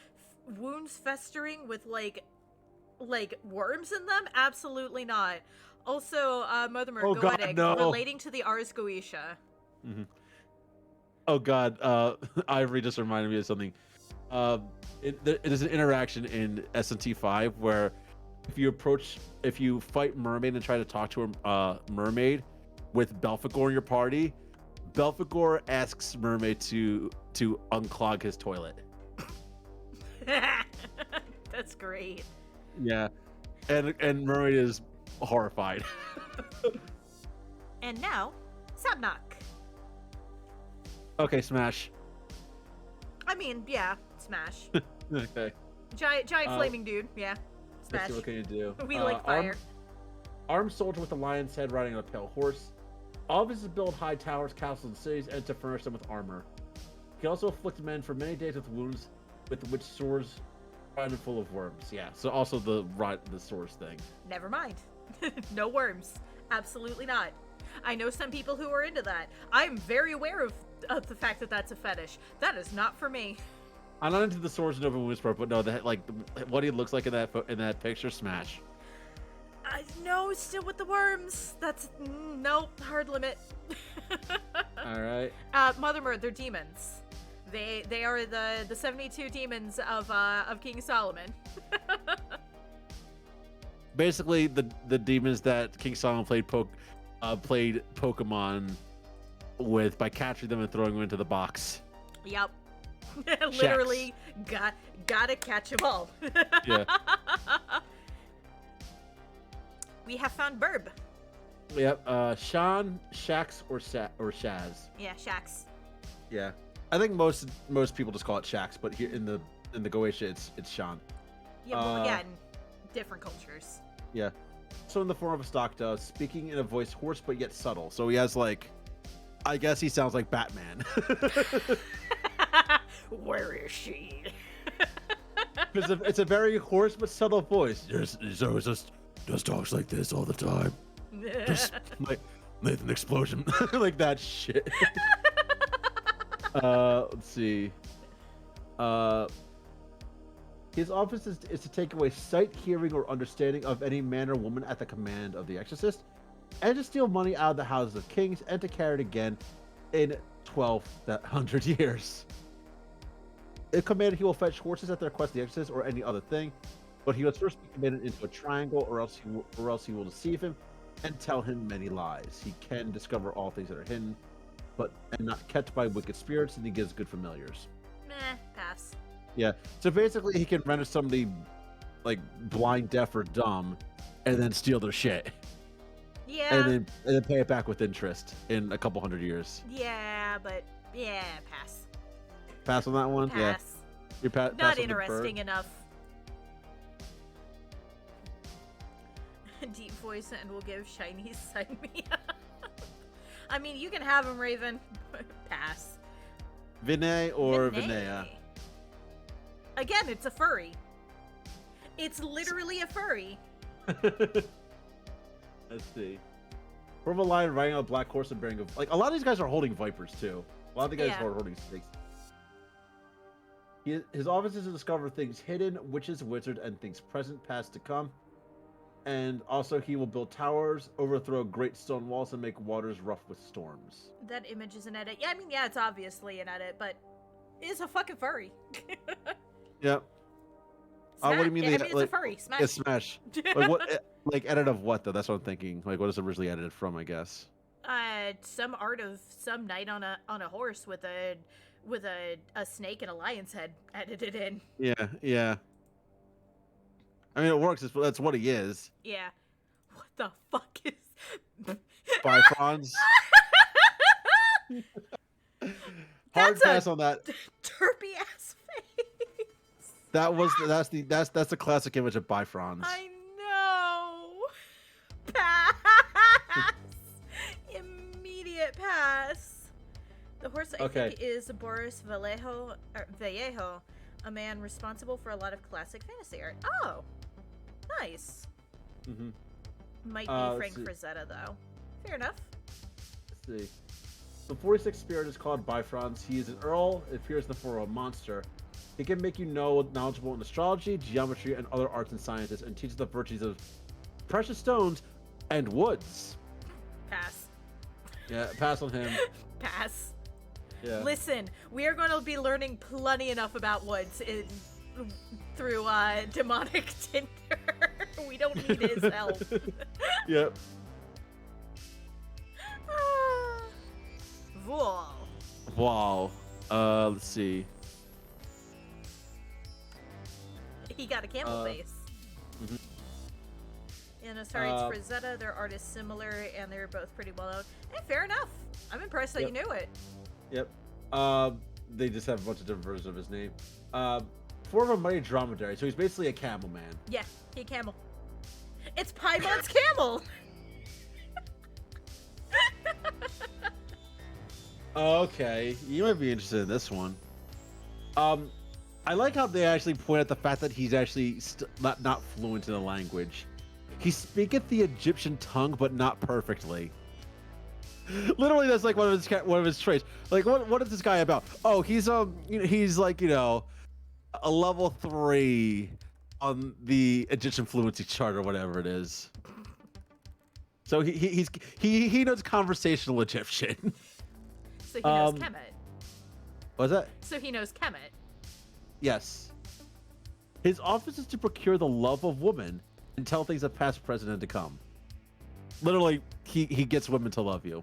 wounds festering with like worms in them, absolutely not. Also, Mother Goetic, no. relating to the Ars Goetia. Oh God, Ivory just reminded me of something. There's an interaction in S&T 5 where if you fight mermaid and try to talk to a mermaid with Belphegor in your party, Belphegor asks mermaid to unclog his toilet. That's great. Yeah, and mermaid is horrified. And now, Sabnok. Okay, smash. I mean, yeah, smash. Okay. Giant flaming dude, yeah. Smash. Let's see what can you do. We like fire. Armed soldier with a lion's head riding on a pale horse. Officers build high towers, castles, and cities, and to furnish them with armor. He can also afflict men for many days with wounds, with which sores are full of worms. Yeah. So also the sores thing. Never mind. No worms. Absolutely not. I know some people who are into that. I'm very aware of the fact that that's a fetish. That is not for me. I'm not into the swords and open wounds part, but no, what he looks like in that picture, smash. No, still with the worms. That's nope, hard limit. All right. Mother, they're demons. They are the 72 demons of King Solomon. Basically, the demons that King Solomon played Pokemon with by capturing them and throwing them into the box. Yep. Literally, gotta catch them all. Yeah. We have found Burb. Yep. Sean, Shax, or Shaz. Yeah, Shax. Yeah. I think most people just call it Shax, but here in the Goetia, it's Sean. Yeah, well, again, different cultures. Yeah. So in the form of a stock dove, speaking in a voice hoarse but yet subtle. So he has I guess he sounds like Batman. Where is she? It's a very hoarse but subtle voice. There's always just talks like this all the time. Just like Nathan Explosion, like that shit. Let's see. His office is to take away sight, hearing, or understanding of any man or woman at the command of the exorcist, and to steal money out of the houses of kings, and to carry it again in 1,200 years. If commanded, he will fetch horses at the request of the exorcist or any other thing, but he must first be committed into a triangle, or else he will deceive him and tell him many lies. He can discover all things that are hidden, and not kept by wicked spirits, and he gives good familiars. Meh, pass. Yeah, so basically he can render somebody blind, deaf, or dumb, and then steal their shit. Yeah. And then pay it back with interest in a couple hundred years. Yeah, but yeah, pass. Pass on that one? Pass. Yeah. You're Not pass on interesting enough. Deep voice and we'll give shiny sign me. I mean, you can have him, Raven. Pass. Vinay or Vinaya? Again, it's a furry. It's literally a furry. Let's see. From a lion riding on a black horse and bearing a lot of these guys are holding vipers too. A lot of the guys are holding snakes. His office is to discover things hidden, witches, wizards, and things present, past, to come. And also, he will build towers, overthrow great stone walls, and make waters rough with storms. That image is an edit. Yeah, I mean, yeah, it's obviously an edit, but it's a fucking furry. Yep. What do you mean? Yeah, I they, mean, like, it's a furry. Smash. yeah, smash. Like what? Like edit of what though? That's what I'm thinking. Like what is it originally edited from? I guess. Some art of some knight on a horse with a snake and a lion's head edited in. Yeah, yeah. I mean, it works. That's what he is. Yeah. What the fuck is? Bifrons. Hard That's pass a on that. Derpy ass face. That's the classic image of Bifrons. I know. Pass. Immediate pass. The horse I think is Boris Vallejo, a man responsible for a lot of classic fantasy art. Oh, nice. Mm-hmm. Might be Frank Frazetta though. Fair enough. Let's see. The 46th spirit is called Bifrons. He is an earl. It appears in the form of a monster. He can make you knowledgeable in astrology, geometry, and other arts and sciences, and teaches the virtues of precious stones and woods. Pass. Yeah, pass on him. Pass. Yeah. Listen, we are going to be learning plenty enough about woods through demonic Tinder. We don't need his help. Yep. Voil. Wow. Let's see. He got a camel face. Mm-hmm. And as far as Frazetta, their art is similar, and they're both pretty well known. Hey, fair enough. I'm impressed that you knew it. Yep. They just have a bunch of different versions of his name. Form of a mighty dromedary, so he's basically a camel man. Yeah, he a camel. It's Paimon's camel! Okay, you might be interested in this one. I like how they actually point out the fact that he's actually not fluent in the language. He speaketh the Egyptian tongue, but not perfectly. Literally, that's like one of his traits. Like, what is this guy about? Oh, he's he's like a level 3 on the Egyptian fluency chart or whatever it is. So he knows conversational Egyptian. So he knows Kemet. What's that? So he knows Kemet. Yes. His office is to procure the love of woman and tell things of past, present, and to come. Literally, he gets women to love you.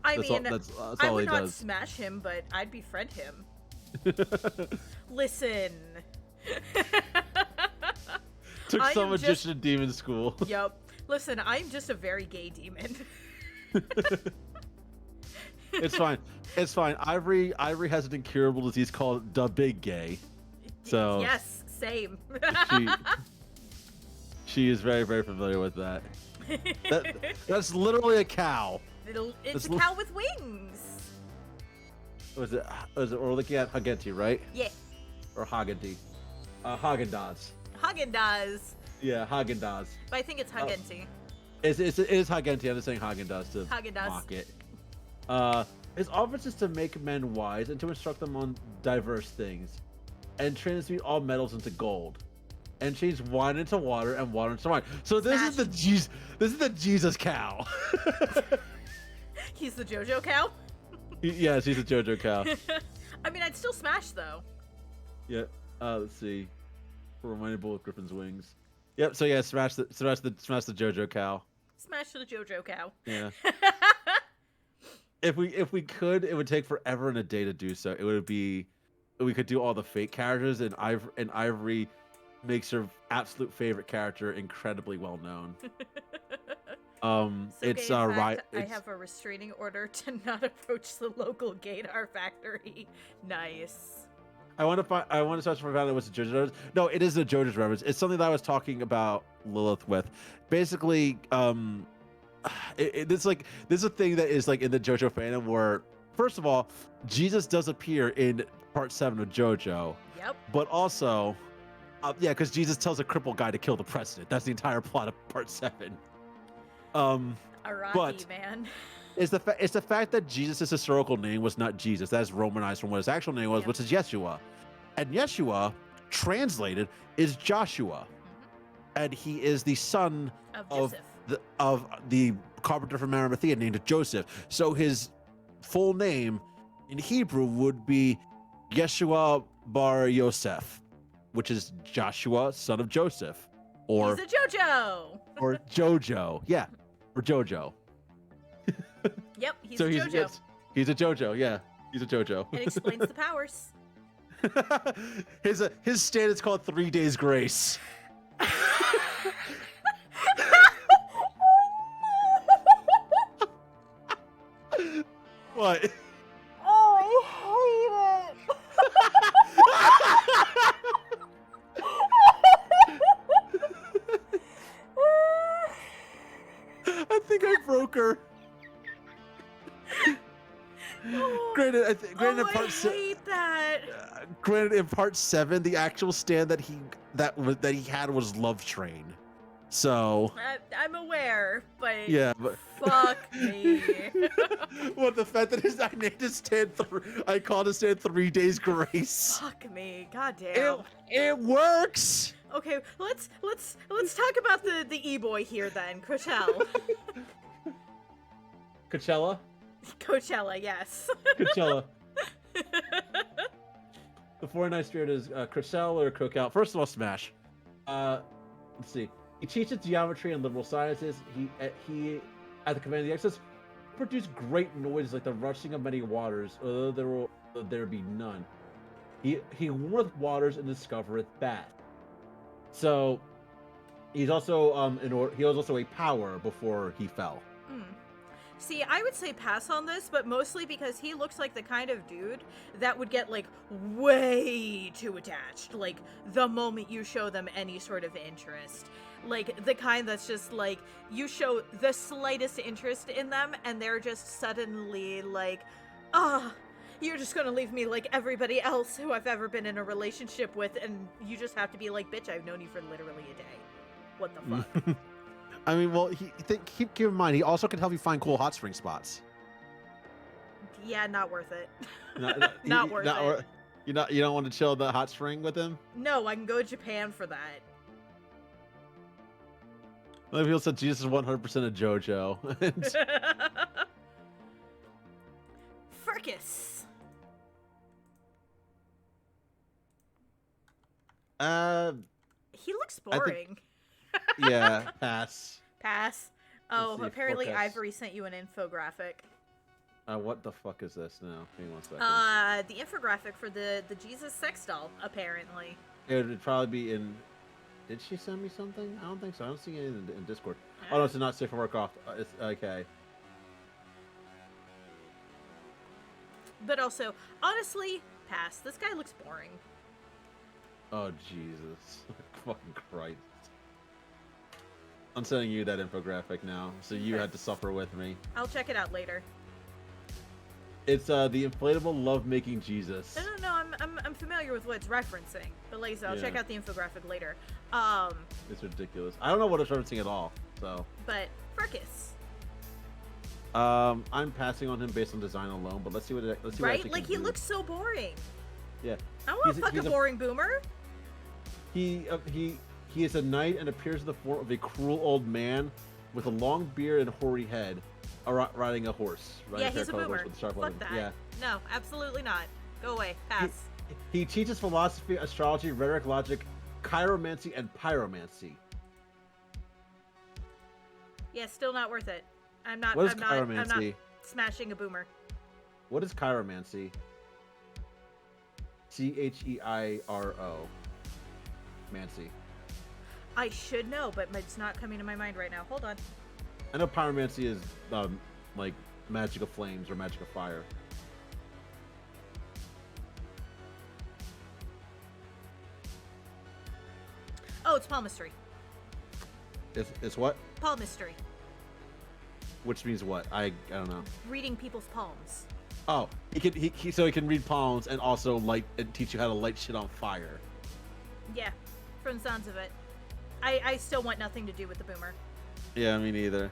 I That's mean, all I would he not does. smash him, but I'd befriend him. Listen. Took some Egyptian and demon school. Yup. Listen, I'm just a very gay demon. It's fine. It's fine. Ivory has an incurable disease called the Big Gay. So yes, same. she is very, very familiar with that. That's literally a cow. It's a cow with wings. Was it? We're looking at Hagenti, right? Yeah. Or Hagenti. Haagen-Dazs. Haagen-Dazs. Yeah, Haagen-Dazs. But I think it's Hagenti. It is Hagenti. I'm just saying Haagen-Dazs to Haagen-Dazs. mock it. His office is to make men wise and to instruct them on diverse things, and transmute all metals into gold, and change wine into water and water into wine. So this is the Jesus cow. He's the JoJo cow. Yes, he's a JoJo cow. I mean, I'd still smash though. Yeah. Let's see. Reminded Bull with Griffin's wings. Yep. So yeah, smash the JoJo cow. Smash the JoJo cow. Yeah. If we could, it would take forever and a day to do so. We could do all the fake characters, and Ivory makes her absolute favorite character incredibly well known. It's right. I have a restraining order to not approach the local Gator factory. Nice. I want to search for value. What's the JoJo's reference? No, it is the JoJo's reference. It's something that I was talking about Lilith with. Basically, this is a thing that is like in the JoJo fandom where, first of all, Jesus does appear in part 7 of JoJo. Yep. But also, because Jesus tells a crippled guy to kill the president. That's the entire plot of part 7. Araki, man. It's the fact that Jesus' historical name was not Jesus. That is Romanized from what his actual name was, which is Yeshua. And Yeshua, translated, is Joshua. And he is the son Of Joseph. of the carpenter from Arimathea named Joseph. So his full name in Hebrew would be Yeshua bar Yosef, which is Joshua, son of Joseph. Or He's a JoJo. or Jojo. Yeah. Or Jojo. Yep, he's So a JoJo. He's a Jojo, yeah. He's a Jojo. It explains the powers. His stand is called 3 Days Grace. What? Oh, I hate it. I think I broke her. Granted, I hate that. Granted, in part 7, the actual stand that he had was Love Train. So I'm aware, but yeah, but fuck me. well, the fact that I named his stand, I called his stand 3 Days Grace. Fuck me. Goddamn. It works. Okay, let's talk about the e-boy here then, Coachella. Coachella. Coachella, yes. Coachella. The 49 spirit is Crocell or Cookout. First of all, Smash. Let's see. He teaches geometry and liberal sciences. He at the command of the Exodus, produced great noises like the rushing of many waters, although there be none. He warreth waters and discovereth bath. So he's also he was also a power before he fell. See, I would say pass on this, but mostly because he looks like the kind of dude that would get, like, way too attached, like, the moment you show them any sort of interest. Like, the kind that's just, like, you show the slightest interest in them, and they're just suddenly, like, you're just gonna leave me like everybody else who I've ever been in a relationship with, and you just have to be like, bitch, I've known you for literally a day. What the fuck? I mean, well, keep in mind, he also can help you find cool hot spring spots. Yeah, not worth it. Not worth it. You don't want to chill at the hot spring with him? No, I can go to Japan for that. Well, people said Jesus is 100% a JoJo. Furcus. He looks boring. Yeah, pass. Pass. Oh, see, apparently forecast. Ivory sent you an infographic. What the fuck is this now? Give me 1 second. The infographic for the Jesus sex doll, apparently. It would probably be in. Did she send me something? I don't think so. I don't see it in Discord. Oh no, it's not safe for work off. It's okay. But also, honestly, pass. This guy looks boring. Oh Jesus, fucking Christ! I'm sending you that infographic now, so you had to suffer with me. I'll check it out later. It's the inflatable love-making Jesus. No, I'm familiar with what it's referencing. But like I said, I'll check Yeah. out the infographic later. It's ridiculous. I don't know what it's referencing at all. So. But Furcus. I'm passing on him based on design alone, but let's see what it, let's see what it Right? actually Like can he do. looks so boring. Yeah. I want to fuck a boring boomer. He is a knight and appears in the form of a cruel old man with a long beard and hoary head, riding a horse. Yeah, he's a hair-colored horse boomer. with a sharp Fuck weapon. that. Yeah. No, absolutely not. Go away. Pass. He teaches philosophy, astrology, rhetoric, logic, chiromancy, and pyromancy. Yeah, still not worth it. I'm not. What is I'm not. I'm not chiromancy? smashing a boomer. What is chiromancy? Cheiro. Mancy. I should know, but it's not coming to my mind right now. Hold on. I know pyromancy is like magic of flames or magic of fire. Oh, it's palmistry. It's what? Palmistry. Which means what? I don't know. Reading people's palms. Oh, so he can read palms and also light and teach you how to light shit on fire. Yeah, from the sounds of it. I still want nothing to do with the boomer. Yeah, me neither.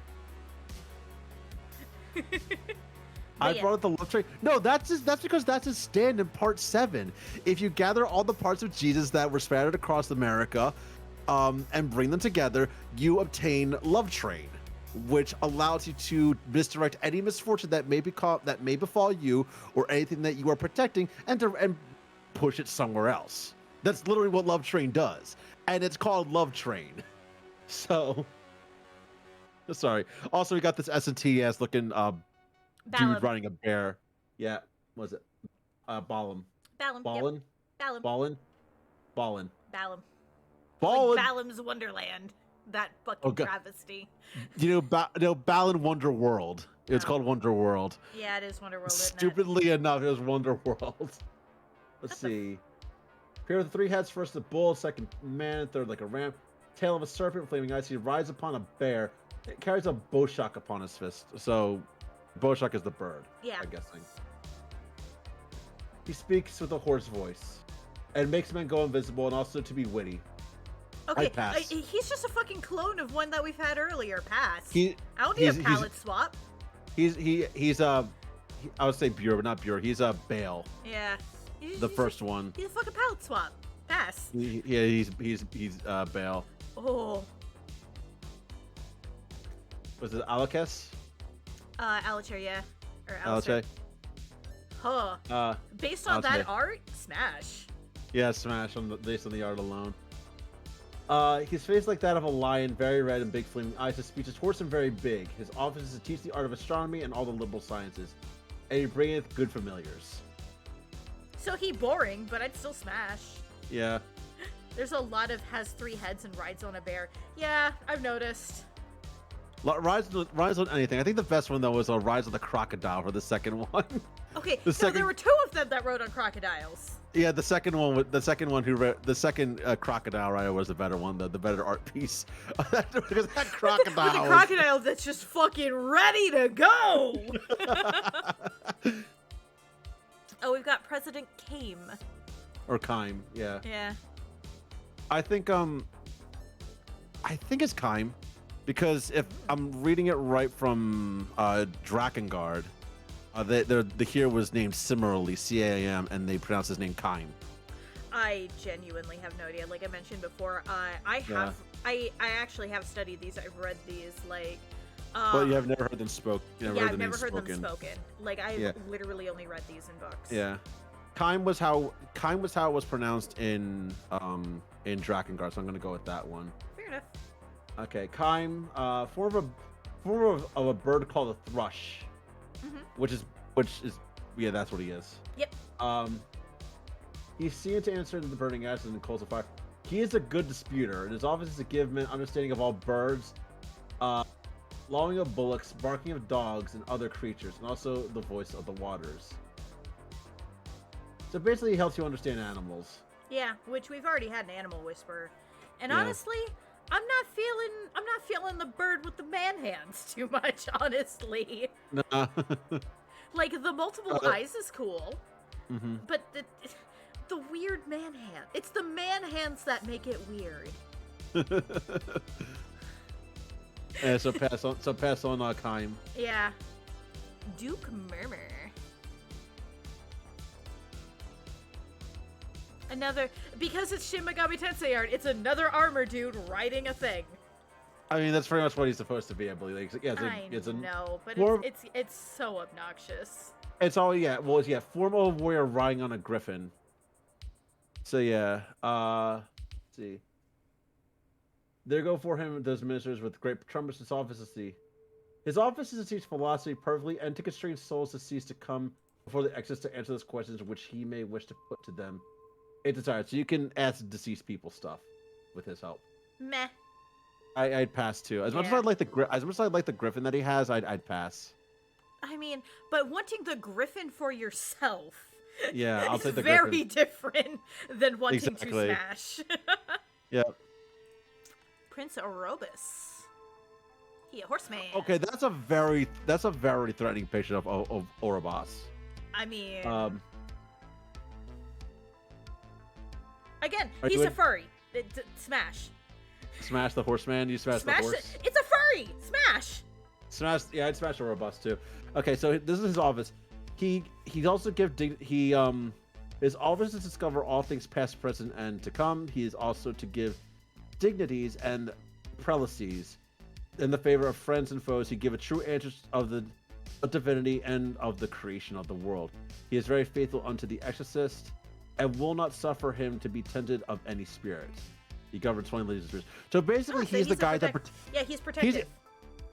But I yeah. brought up the love train. No, that's because that's his stand in part 7. If you gather all the parts of Jesus that were scattered across America, and bring them together, you obtain love train, which allows you to misdirect any misfortune that may befall you or anything that you are protecting, and push it somewhere else. That's literally what love train does, and it's called love train. So, sorry. Also, we got this S&T ass looking dude riding a bear. Yeah, what was it? Ballum. Ballum. Ballin? Yep. Ballum. Ballin? Ballin. Ballum. Ballin. Like Balam's Wonderland. That fucking travesty. You know, Ballin Wonder World. It's called Wonder World. Yeah, it is Wonder World, isn't it? Stupidly enough, it was Wonder World. Let's see. Appear with 3 heads. First a bull, second man, third like a ram. Tail of a serpent, flaming ice. He rides upon a bear. It carries a bowshock upon his fist. So, bowshock is the bird. Yeah. I'm guessing. He speaks with a hoarse voice, and makes men go invisible, and also to be witty. Okay, I pass. he's just a fucking clone of one that we've had earlier. Pass. I don't he's- need a palette swap. He's I would say Bureau, but not Bureau. He's a Bale. Yeah. The first one. He's a fucking palette swap. Pass. Yeah, he's Bale. Oh. Was it Alakes? Alachair, yeah. Or Alachair. Huh. Based on that Alachair. art, smash. Yeah, smash based on the art alone. His face like that of a lion, very red and big flaming eyes. His speech is hoarse and very big. His office is to teach the art of astronomy and all the liberal sciences. And he bringeth good familiars. So he boring, but I'd still smash. Yeah. There's a lot of has 3 heads and rides on a bear. Yeah, I've noticed. Rides on anything. I think the best one though was Rides on the Crocodile for the second one. Okay, The there were 2 of them that rode on crocodiles. Yeah, the second crocodile rider was the better one, the better art piece. Because that crocodile. With a crocodile that's just fucking ready to go. Oh, we've got President Kame. Or Kime, yeah. Yeah. I think it's Kime, because if I'm reading it right from Drakengard, the hero was named similarly Cam, and they pronounce his name Kime. I genuinely have no idea. Like I mentioned before, I actually have studied these. I've read these, like. But you have never heard them spoke. I've never heard them spoken. Like I've literally only read these in books. Yeah, Kime was how it was pronounced in Drakengard, so I'm gonna go with that one. Fair enough. Okay, Kime, form of a bird called a thrush, which is yeah, that's what he is. Yep. He's seen to answer the burning ashes and coals of fire. He is a good disputer, and his office is to give men understanding of all birds, lowing of bullocks, barking of dogs and other creatures, and also the voice of the waters. So basically, he helps you understand animals. Yeah, which we've already had an animal whisperer, and Yeah. honestly, I'm not feeling the bird with the man hands too much. Honestly, Nah. like the multiple eyes is cool, Mm-hmm. but the weird man hand. It's the man hands that make it weird. Yeah, so pass on Kime. Yeah. Duke Murmur. Another, because it's Shin Megami Tensei art, it's another armor dude riding a thing. I mean, that's pretty much what he's supposed to be, I believe. Like, yeah, I know, but it's so obnoxious. It's all form of a warrior riding on a griffin. So yeah, let's see. There go for him those ministers with great trumpets. His office is to teach philosophy perfectly and to constrain souls to cease to come before the exits to answer those questions which he may wish to put to them. It's desired, so you can ask deceased people stuff with his help. Meh. I'd pass too. As much as Yeah. I'd like the griffin that he has, I'd pass. I mean, but wanting the griffin for yourself Yeah, I'll is take the very griffin. different than wanting Exactly. to smash. Yep. Prince Orobus. He a horseman. Okay, that's a very threatening picture of Orobas. I mean, again, Are he's you a furry. Smash. Smash the horseman. You smash the horse. It's a furry. Smash. Smash. Yeah, I'd smash a robust too. Okay, so this is his office. He also his office is to discover all things past, present, and to come. He is also to give dignities and prelacies in the favor of friends and foes. He give a true answer of the divinity and of the creation of the world. He is very faithful unto the exorcist and will not suffer him to be tempted of any spirit. He governs 20 legions of spirits. So basically, he's the guy that he's protective.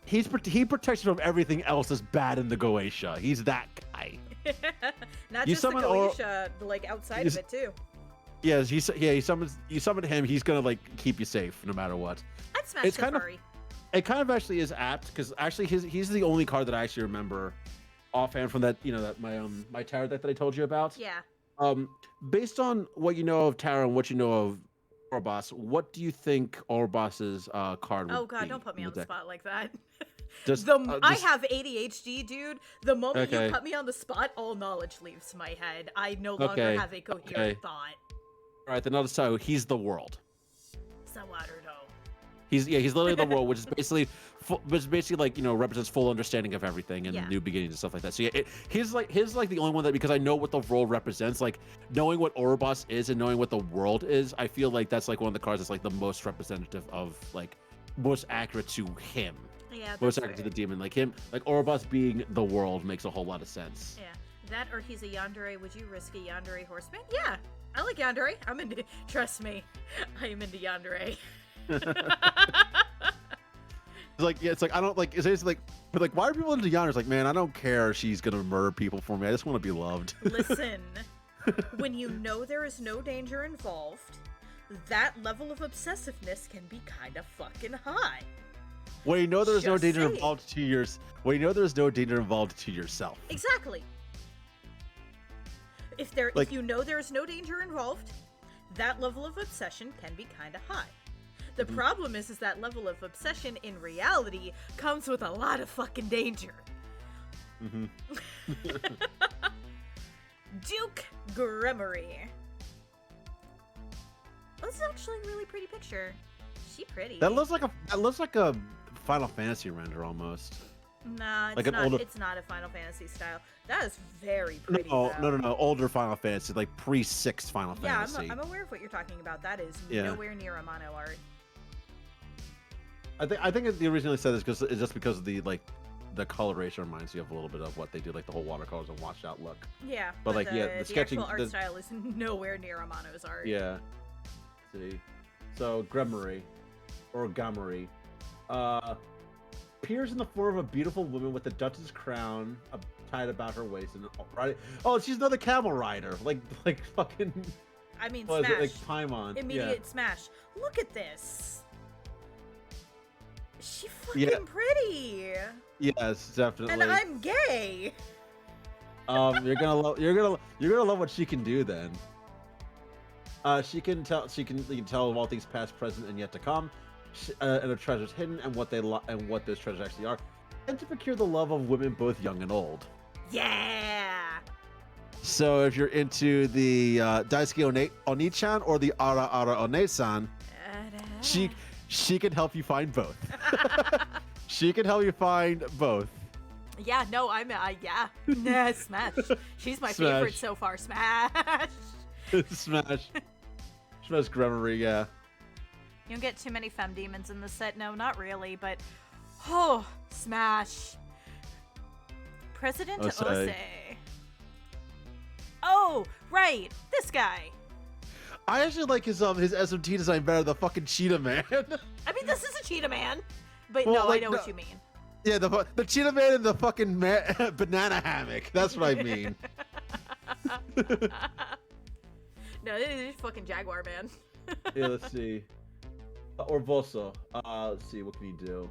He protects you from everything else that's bad in the Goetia. He's that guy. Not just the Goetia, like outside of it too. Yeah, you summon him. He's gonna like keep you safe no matter what. I'd smash Safari. It kind of actually is apt because actually he's the only card that I actually remember offhand from that that my tarot deck that I told you about. Yeah. Based on what you know of tarot and what you know of Barbas, what do you think Barbas's card would be? Oh god, don't put me on the spot like that. I have ADHD, dude. The moment you put me on the spot, all knowledge leaves my head. I no longer have a coherent thought. All right, then I'll just tell you, he's the world. Sawarudo. He's literally the world, which is basically like represents full understanding of everything and new beginnings and stuff like that. So yeah, he's like the only one that, because I know what the world represents, like knowing what Barbas is and knowing what the world is, I feel like that's like one of the cards that's like the most representative of like most accurate to him. Yeah, most accurate to the demon, like him, like Barbas being the world makes a whole lot of sense. Yeah, that or he's a yandere. Would you risk a yandere horseman? Yeah, I like yandere. I'm into. Trust me, I am into yandere. It's like I don't like. It's like, but like, why are people into yandere? It's like, man, I don't care. She's gonna murder people for me. I just want to be loved. Listen, when you know there is no danger involved, that level of obsessiveness can be kind of fucking high. Well, you know there's no danger involved to yours. Well, you know there's no danger involved to yourself. Exactly. If you know there's no danger involved, that level of obsession can be kind of high. The problem is that level of obsession in reality comes with a lot of fucking danger. Duke Gremory. This is actually a really pretty picture. She pretty. That looks like a Final Fantasy render almost. Nah, like it's not a Final Fantasy style. That is very pretty. No. Older Final Fantasy, like pre-6 Final Fantasy. Yeah, I'm aware of what you're talking about. That is nowhere near a mono art. I think the reason I said this is just because of the coloration reminds you of a little bit of what they do, like the whole watercolors and washed out look. Yeah, but like the sketching, actual art style is nowhere near Amano's art. Yeah. Let's see, so Gremory or Gomery appears in the form of a beautiful woman with a duchess crown tied about her waist and riding. Oh, she's another camel rider, like fucking. I mean, what smash. Is it, like Paimon. Immediate smash. Look at this. She fucking pretty. Yes, definitely. And I'm gay. You're gonna love what she can do then. You can tell of all things past, present, and yet to come, and of treasures hidden and what those treasures actually are, and to procure the love of women both young and old. Yeah. So if you're into the Daisuke Oni-chan or the Ara One-san, she can help you find both. She can help you find both. Yeah, no, Nah, smash. She's my favorite so far. Smash. Smash Gremory, yeah. You don't get too many femme demons in the set. No, not really, but smash. President Ose. Oh, right, this guy. I actually like his SMT design better than the fucking Cheetah Man. I mean, this is a Cheetah Man, but well, I know what you mean. Yeah, the Cheetah Man and the fucking banana hammock. That's what I mean. No, this is fucking Jaguar Man. Yeah, let's see. Orboso. Let's see, what can he do?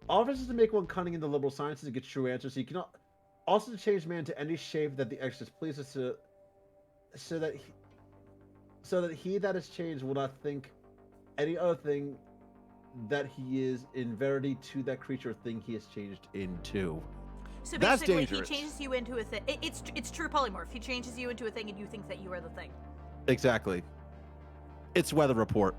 Offers is to make one cunning in the liberal sciences to get true answers. He can also to change man to any shape that the exorcist pleases to, so that he that is changed will not think any other thing that he is in verity to that creature or thing he is changed into. So basically, he changes you into a thing. It's true polymorph. He changes you into a thing, and you think that you are the thing. Exactly. It's weather report.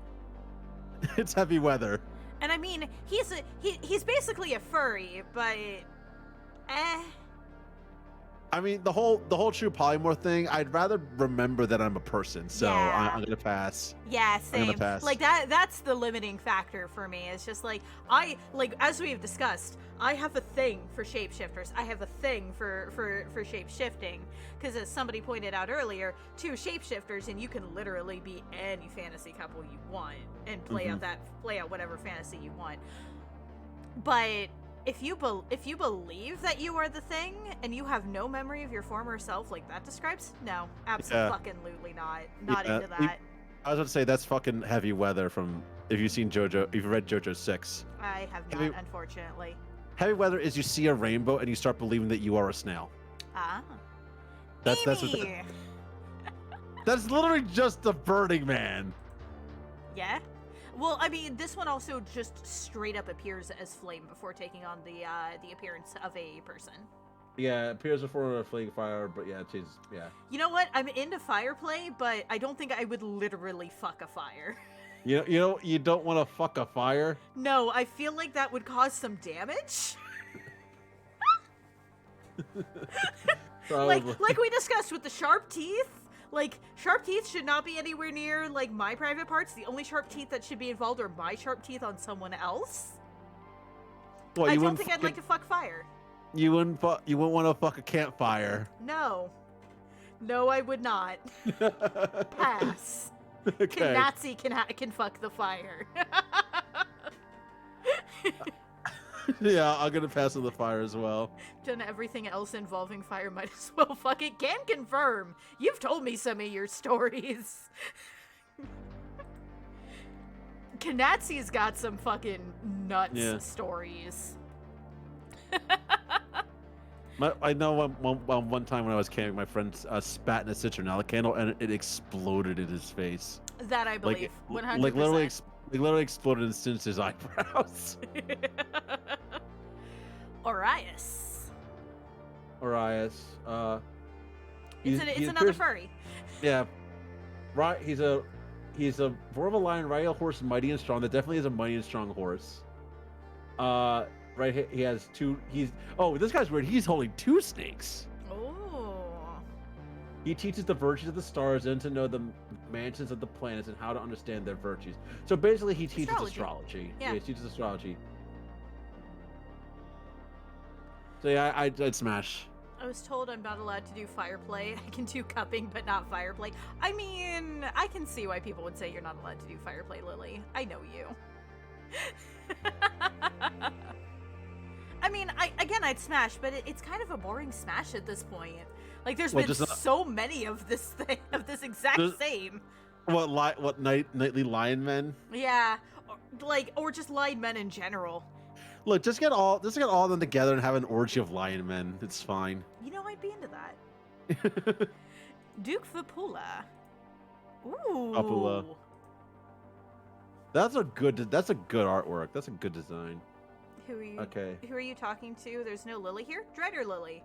It's heavy weather. And I mean, he's basically a furry, but I mean, the whole true polymorph thing. I'd rather remember that I'm a person, so Yeah. I'm gonna pass. Yeah, I'm same. gonna pass. Like that's the limiting factor for me. It's just like as we've discussed, I have a thing for shapeshifters. I have a thing for shape-shifting because as somebody pointed out earlier, 2 shapeshifters and you can literally be any fantasy couple you want and play out whatever fantasy you want. But if you believe that you are the thing and you have no memory of your former self, like that describes, no, absolutely not into that. I was about to say that's fucking heavy weather from if you've seen if you've read JoJo 6. I have not, unfortunately. Heavy weather is you see a rainbow and you start believing that you are a snail. Ah. That's what Amy! that's literally just the Burning Man. Yeah. Well, I mean, this one also just straight up appears as flame before taking on the appearance of a person. Yeah, it appears before a flaming fire, but yeah, it changes. Yeah. You know what? I'm into fire play, but I don't think I would literally fuck a fire. You don't want to fuck a fire. No, I feel like that would cause some damage. like we discussed with the sharp teeth. Like, sharp teeth should not be anywhere near, like, my private parts. The only sharp teeth that should be involved are my sharp teeth on someone else. Well, I don't think I'd like to fuck fire. You wouldn't want to fuck a campfire. No. No, I would not. Pass. Okay. Nazi can fuck the fire. Yeah, I'm gonna pass on the fire as well. Done everything else involving fire, might as well fuck it. Can confirm. You've told me some of your stories. Kanatsi's got some fucking nuts stories. I know one time when I was camping, my friend spat in a citronella candle and it exploded in his face. That I believe. 100%. Like literally exploded in his eyebrows. Orias. He's another furry. Yeah, right. He's a more of a lion, riding a horse, mighty and strong. That definitely is a mighty and strong horse. Right. He has 2. This guy's weird. He's holding 2 snakes. Oh. He teaches the virtues of the stars and to know the mansions of the planets and how to understand their virtues. So basically, he teaches astrology. Yeah, he teaches astrology. So yeah, I'd smash. I was told I'm not allowed to do fire play. I can do cupping, but not fire play. I mean, I can see why people would say you're not allowed to do fire play, Lily. I know you. I mean, I'd smash, but it's kind of a boring smash at this point. Like, there's been so many of this thing, of this exact same. What nightly lion men? Yeah, or just lion men in general. Look, just get all of them together and have an orgy of lion men. It's fine. You know, I'd be into that. Dukevalafar. Ooh. Apula. That's a good artwork. That's a good design. Who are you? Okay. Who are you talking to? There's no Lily here. Dreader Lily.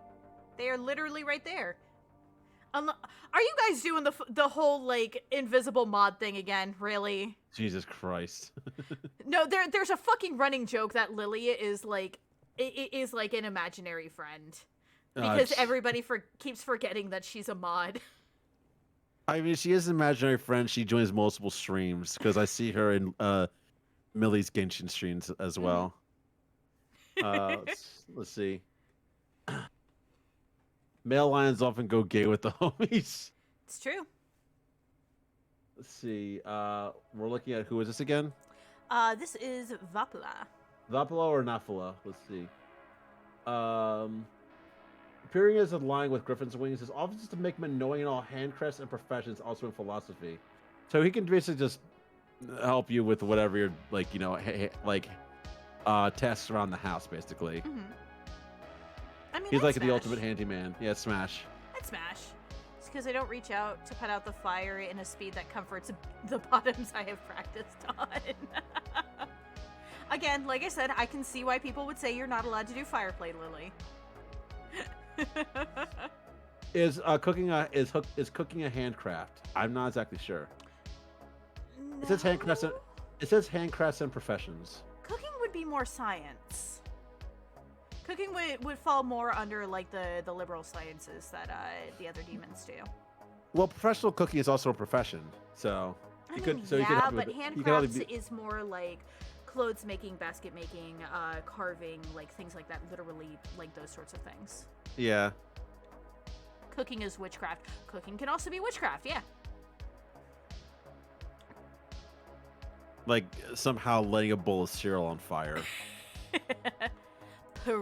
They are literally right there. Are you guys doing the whole like invisible mod thing again? Really? Jesus Christ. No, there's a fucking running joke that Lily is like an imaginary friend because everybody keeps forgetting that she's a mod. I mean, she is an imaginary friend. She joins multiple streams because I see her in Millie's Genshin streams as well. Let's see. Male lions often go gay with the homies. It's true. Let's see. We're looking at who is this again? This is Vapla. Vapla or Nafala? Let's see. Appearing as a lion with griffin's wings, his office is to make men knowing in all handcrafts and professions, also in philosophy. So he can basically just help you with whatever you're like, tasks around the house, basically. Mm-hmm. I mean, he's like smash. The ultimate handyman. Yeah, smash. I'd smash. It's because I don't reach out to put out the fire in a speed that comforts the bottoms I have practiced on. Again, like I said, I can see why people would say you're not allowed to do fire play, Lily. Is cooking a handcraft? I'm not exactly sure. No. It says handcrafts. It says handcrafts and professions. Could be more science. Cooking would fall more under like the liberal sciences that the other demons do. Well, professional cooking is also a profession, so I you mean, could. So you yeah, could help but with it. You could handcrafts only be- is more like clothes making, basket making, carving, like things like that. Literally, like those sorts of things. Yeah. Cooking is witchcraft. Cooking can also be witchcraft. Yeah. Like somehow lighting a bowl of cereal on fire.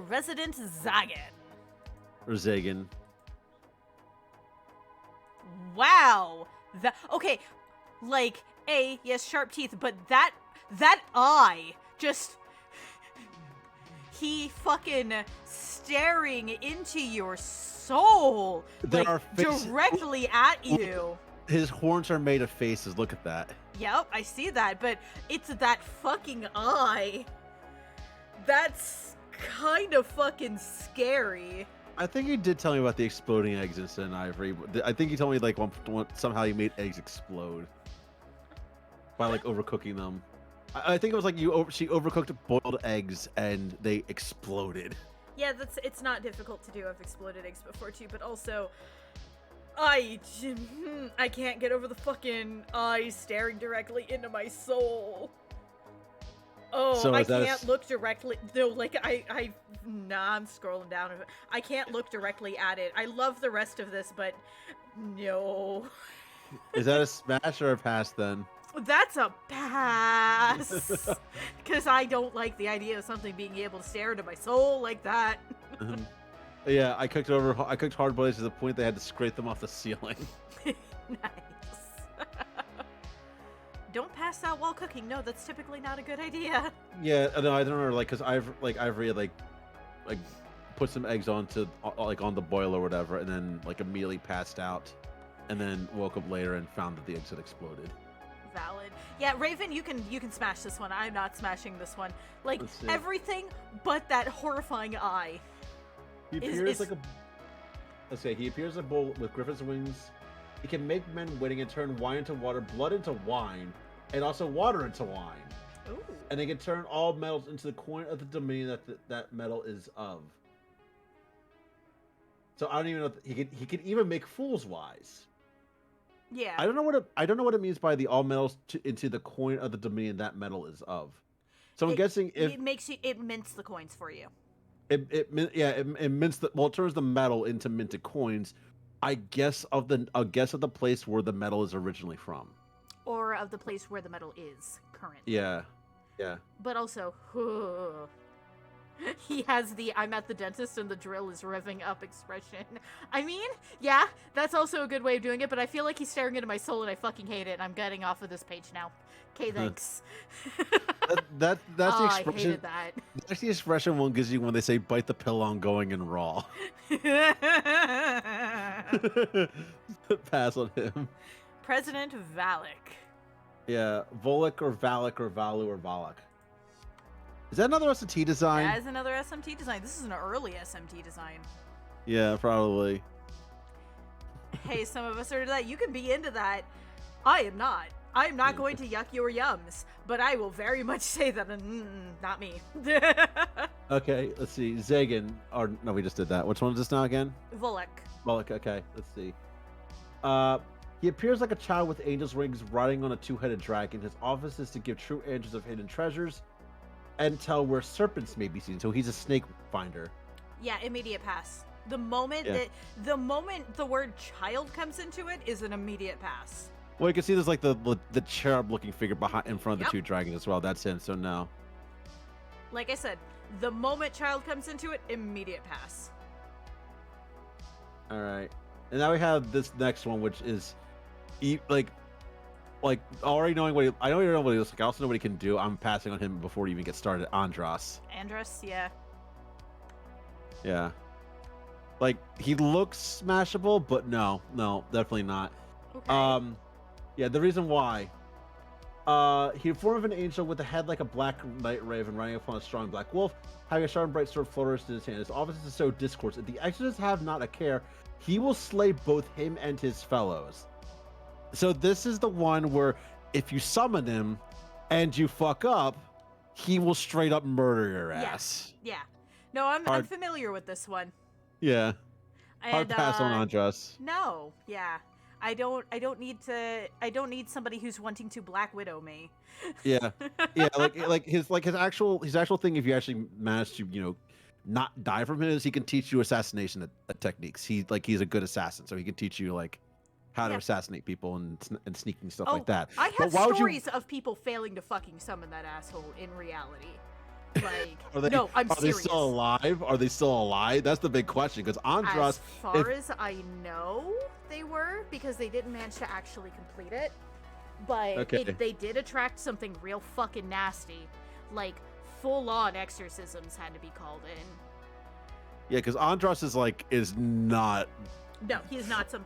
President Zagan. Or Zagan. Wow. Okay. Like yes, sharp teeth, but that eye just he fucking staring into your soul. There like, are faces- directly at you. His horns are made of faces. Look at that. Yep, I see that, but it's that fucking eye. That's kind of fucking scary. I think he did tell me about the exploding eggs in Ivory. I think he told me like somehow he made eggs explode by like overcooking them. I think it was like she overcooked boiled eggs and they exploded. Yeah, it's not difficult to do. I've exploded eggs before too, but also I can't get over the fucking eye staring directly into my soul. Oh, So I is that can't look directly. No, like I'm scrolling down. I can't look directly at it. I love the rest of this, but no. Is that a smash or a pass then? That's a pass. Because I don't like the idea of something being able to stare into my soul like that. Yeah, I cooked hard boiled eggs to the point they had to scrape them off the ceiling. Nice. Don't pass out while cooking. No, that's typically not a good idea. Yeah, no, I don't know, like, cause Ivory like put some eggs onto on the boil or whatever, and then like immediately passed out, and then woke up later and found that the eggs had exploded. Valid. Yeah, Raven, you can smash this one. I'm not smashing this one. Like Let's see. everything but that horrifying eye. He appears like a. Let's say he appears a bull with griffin's wings. He can make men witting and turn wine into water, blood into wine, and also water into wine. Ooh. And they can turn all metals into the coin of the dominion that metal is of. So I don't even know if he could even make fools wise. Yeah. I don't know what it means by the all metals into the coin of the dominion that metal is of. So I'm guessing if it mints the coins for you. it mints it turns the metal into minted coins. I guess of the place where the metal is originally from. Or of the place where the metal is currently. Yeah. But also, he has the "I'm at the dentist and the drill is revving up" expression. I mean, yeah, that's also a good way of doing it, but I feel like he's staring into my soul and I fucking hate it. I'm getting off of this page now. Okay, thanks. That's the expression. I hated that. That's the expression one gives you when they say "bite the pill on going and raw." Pass on him. President Valak. Yeah, Volek or Valak or Valu or Valak. Is that another SMT design? That is another SMT design. This is an early SMT design. Yeah, probably. Hey, some of us are into that. You can be into that. I am not. I am not going to yuck your yums, but I will very much say that not me. Okay, let's see. Zagan, or no, we just did that. Which one is this now again? Volek. Volek, okay, let's see. He appears like a child with angel's wings riding on a two-headed dragon. His office is to give true answers of hidden treasures and tell where serpents may be seen. So he's a snake finder. Yeah, immediate pass. The moment the word child comes into it is an immediate pass. Well, you can see there's like the cherub-looking figure in front of the Yep. two dragons as well. That's him. So no. Like I said, the moment child comes into it, immediate pass. All right, and now we have this next one, which is, like already knowing what I don't even know what he looks like. I also know what he can do. I'm passing on him before we even get started. Andros. Andros, yeah. Yeah. Like he looks smashable, but no, definitely not. Okay. Yeah, the reason why. He form of an angel with a head like a black night raven riding upon a strong black wolf, having a sharp and bright sword flourished in his hand. His office is to sow discourse. If the exorcists have not a care, he will slay both him and his fellows. So this is the one where if you summon him and you fuck up, he will straight up murder your ass. Yeah. No, I'm Hard- familiar with this one. Yeah. Hard And, pass on Andras. No, yeah. I don't need somebody who's wanting to Black Widow me. Yeah. Yeah, like his actual thing, if you actually manage to, not die from him, is he can teach you assassination techniques. He's a good assassin, so he can teach you like how to assassinate people and sneaking stuff like that. I have But why would stories of people failing to fucking summon that asshole in reality. Like, I'm serious. they still alive? Are they still alive? That's the big question. Because Andras, as far as I know, they were, because they didn't manage to actually complete it. But they did attract something real fucking nasty. Like, full-on exorcisms had to be called in. Yeah, because Andras is not. No, he's not some.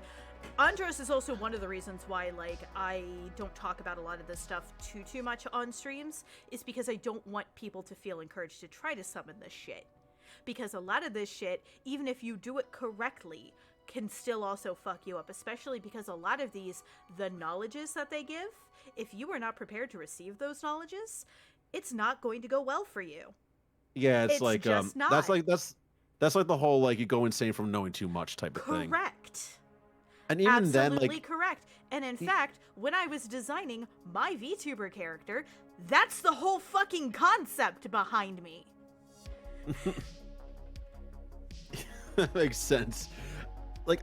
Andros is also one of the reasons why, like, I don't talk about a lot of this stuff too much on streams, is because I don't want people to feel encouraged to try to summon this shit. Because a lot of this shit, even if you do it correctly, can still also fuck you up, especially because a lot of the knowledges that they give, if you are not prepared to receive those knowledges, it's not going to go well for you. Yeah, it's like just not. that's like the whole like you go insane from knowing too much type of thing. Correct. And even Absolutely then, correct. And in fact, when I was designing my VTuber character, that's the whole fucking concept behind me. that makes sense. Like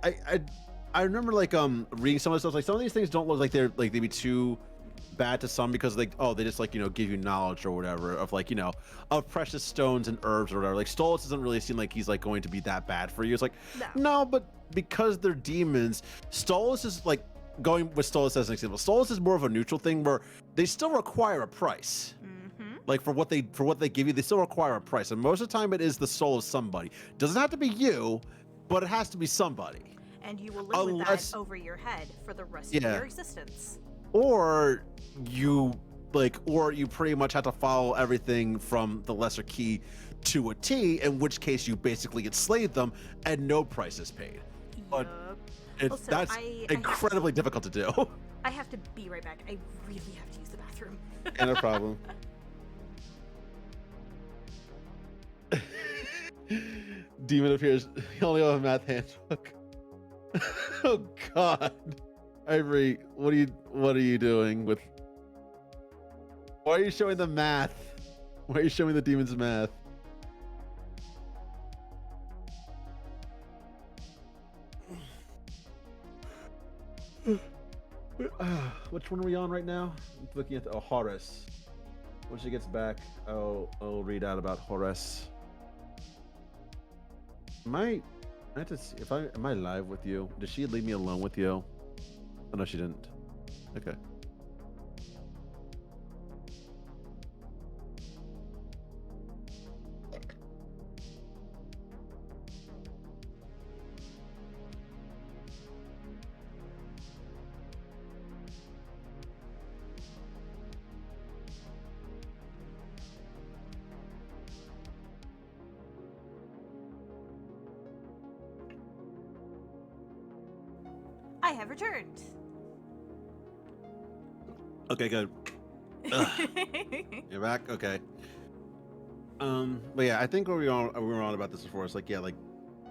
I remember like reading some of the stuff. Like some of these things don't look like they'd be too bad to some, because they just like give you knowledge or whatever of like of precious stones and herbs or whatever. Like Stolas doesn't really seem like he's like going to be that bad for you. It's like no, but because they're demons, Stolas is like, going with Stolas as an example, Stolas is more of a neutral thing where they still require a price. Like for what they give you, they still require a price, and most of the time it is the soul of somebody. Doesn't have to be you, but it has to be somebody. And you will live with that over your head for the rest of your existence. Or you pretty much have to follow everything from the lesser key to a T, in which case you basically enslave them and no price is paid. But that's incredibly difficult to do. I have to be right back. I really have to use the bathroom. Yeah, no problem. Demon appears. You only have a math handbook. Oh God, Ivory, what are you doing with? Why are you showing the math? Why are you showing the demon's math? Which one are we on right now? I'm looking at Horus. When she gets back, I'll read out about Horus. I have to see am I live with you? Did she leave me alone with you? Oh no, she didn't. Okay. I have returned. Okay, good. You're back? Okay. But yeah, I think we were on about this before. It's like, yeah, like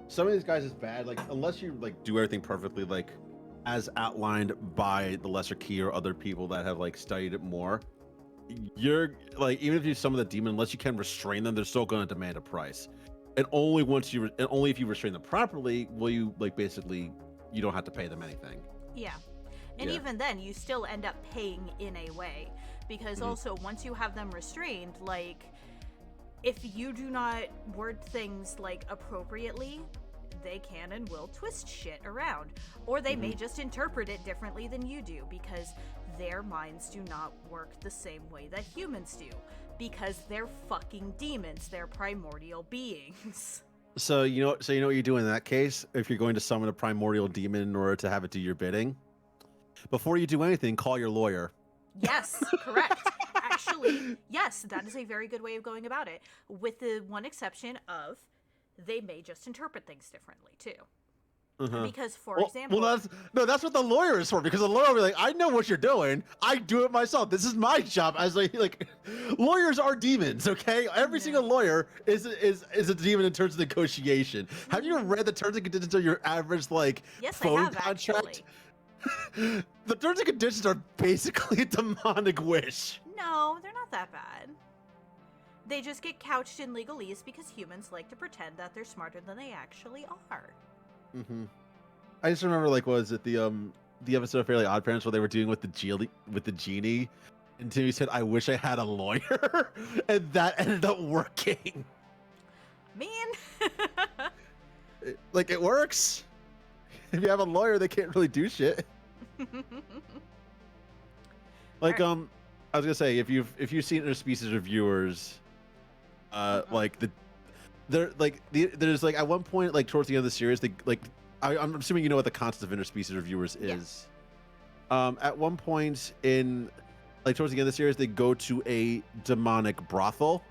some of these guys is bad. Like unless you like do everything perfectly, like as outlined by the lesser key or other people that have like studied it more, you're like, even if you summon the demon, unless you can restrain them, they're still going to demand a price. And only if you restrain them properly will you like basically you don't have to pay them anything. Yeah. And even then, you still end up paying in a way. Because also, once you have them restrained, like, if you do not word things, like, appropriately, they can and will twist shit around. Or they may just interpret it differently than you do, because their minds do not work the same way that humans do. Because they're fucking demons. They're primordial beings. So you know what you do in that case if you're going to summon a primordial demon in order to have it do your bidding? Before you do anything, call your lawyer. Yes, correct. Actually, yes, that is a very good way of going about it. With the one exception of they may just interpret things differently too. Because, for Well, example, that's what the lawyer is for. Because the lawyer will be like, I know what you're doing. I do it myself. This is my job. As like lawyers are demons. Okay, every single lawyer is a demon in terms of negotiation. Have you read the terms and conditions of your average yes, phone I have contract? actually. The terms and conditions are basically a demonic wish. No, they're not that bad. They just get couched in legalese because humans like to pretend that they're smarter than they actually are. I just remember, was it the episode of Fairly Odd Parents where they were dealing with the genie, and Timmy said, "I wish I had a lawyer," and that ended up working. Man, It works. If you have a lawyer, they can't really do shit. I was gonna say, if you've seen interspecies reviewers, there's at one point towards the end of the series, I'm assuming you know what the concept of interspecies reviewers is. At one point in towards the end of the series, they go to a demonic brothel,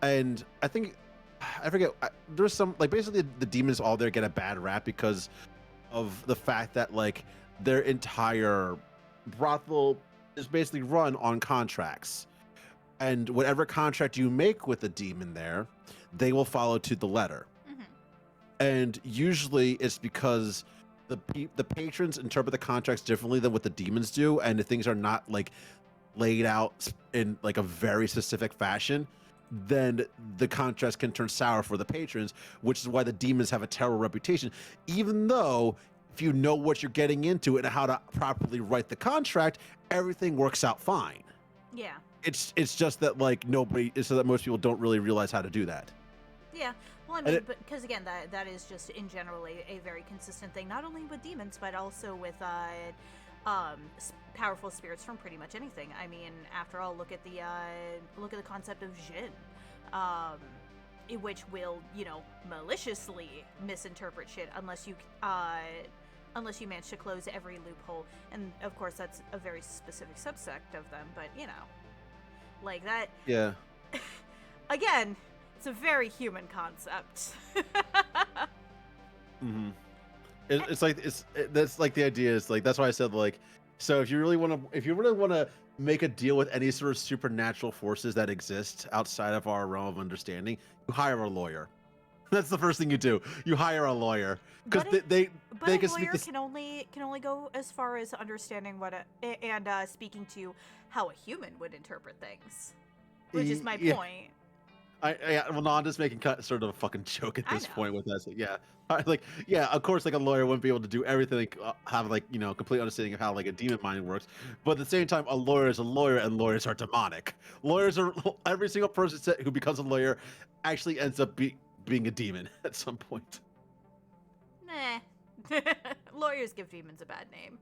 and I forget, there's some basically the demons all there get a bad rap because of the fact that their entire brothel is basically run on contracts, and whatever contract you make with the demon there, they will follow to the letter. And usually it's because the patrons interpret the contracts differently than what the demons do, and if things are not laid out in a very specific fashion, then the contracts can turn sour for the patrons, which is why the demons have a terrible reputation. Even though if you know what you're getting into and how to properly write the contract, everything works out fine. Yeah. It's just that so that most people don't really realize how to do that. Yeah. Well, I mean, because again, that is just in general a very consistent thing, not only with demons, but also with powerful spirits from pretty much anything. I mean, after all, look at the concept of Jinn, which will maliciously misinterpret shit unless you manage to close every loophole. And of course, that's a very specific subsect of them. But that. Yeah. Again. It's a very human concept. That's the idea is that's why I said so if you really want to make a deal with any sort of supernatural forces that exist outside of our realm of understanding, you hire a lawyer. That's the first thing you do. You hire a lawyer because they can speak. But a lawyer can only go as far as understanding and speaking to how a human would interpret things, which is my point. Well, no, I'm just making sort of a fucking joke at this point with that. So, of course, a lawyer wouldn't be able to do everything, have complete understanding of how a demon mind works. But at the same time, a lawyer is a lawyer, and lawyers are demonic. Lawyers are every single person who becomes a lawyer actually ends up being a demon at some point. Nah, lawyers give demons a bad name.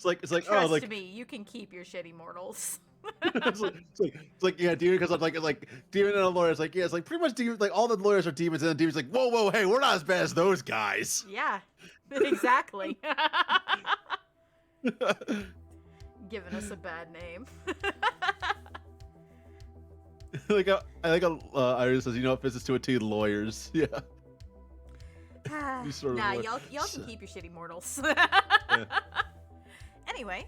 Trust me, you can keep your shitty mortals. Yeah, demon, because I'm demon and a lawyer. It's pretty much demon. All the lawyers are demons, and then demons whoa, hey, we're not as bad as those guys. Yeah, exactly. Giving us a bad name. Iris says, fits to a T, lawyers. Yeah. Y'all can keep your shitty mortals. Yeah. Anyway,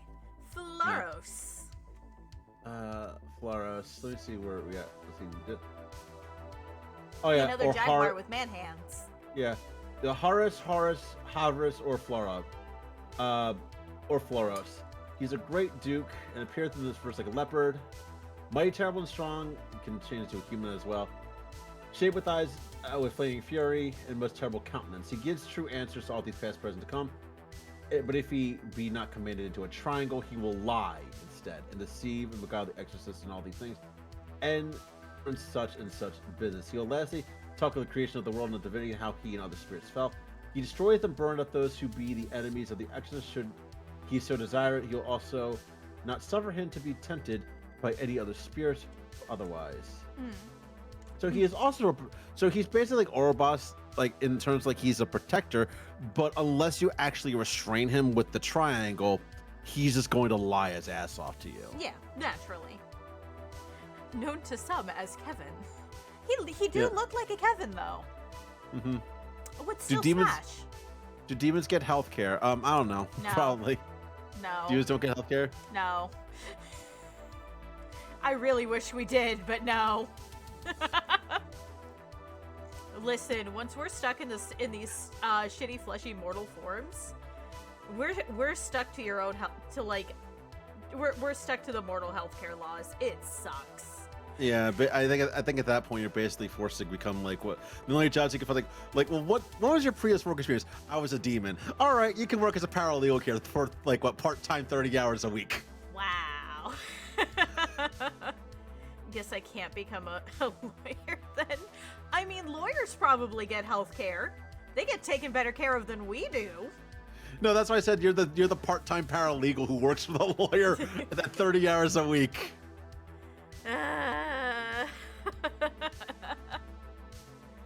Flaros. Flaros. Let me see where we got. Oh yeah, another jaguar with man hands. Yeah, the Horus, Havris, or Flora, or Floros. He's a great duke and appears in this verse like a leopard. Mighty, terrible, and strong. He can change into a human as well. Shaped with eyes with flaming fury and most terrible countenance. He gives true answers to all these past, present, to come. But if he be not commanded into a triangle, he will lie instead and deceive and beguile the exorcist and all these things, and such business. He will lastly talk of the creation of the world and the divinity and how he and other spirits fell. He destroyeth and burneth those who be the enemies of the exorcist. Should he so desire it, he will also not suffer him to be tempted by any other spirit or otherwise. So he is also so he's basically like Ouroboros, in terms he's a protector, but unless you actually restrain him with the triangle, he's just going to lie his ass off to you. Yeah, naturally. Known to some as Kevin. He do look like a Kevin though. Mm-hmm. Would still demons- smash. Do demons get healthcare? I don't know. No. Probably. No. Demons don't get healthcare? No. I really wish we did, but no. Listen, once we're stuck in these shitty fleshy mortal forms, we're stuck to your own we're stuck to the mortal healthcare laws. It sucks. Yeah, but I think at that point you're basically forced to become like what the only jobs you can find like well what was your previous work experience? I was a demon. All right, you can work as a paralegal here for like what part-time 30 hours a week. Wow. Guess I can't become a lawyer then. I mean, lawyers probably get health care. They get taken better care of than we do. No, that's why I said you're the part-time paralegal who works for the lawyer at 30 hours a week.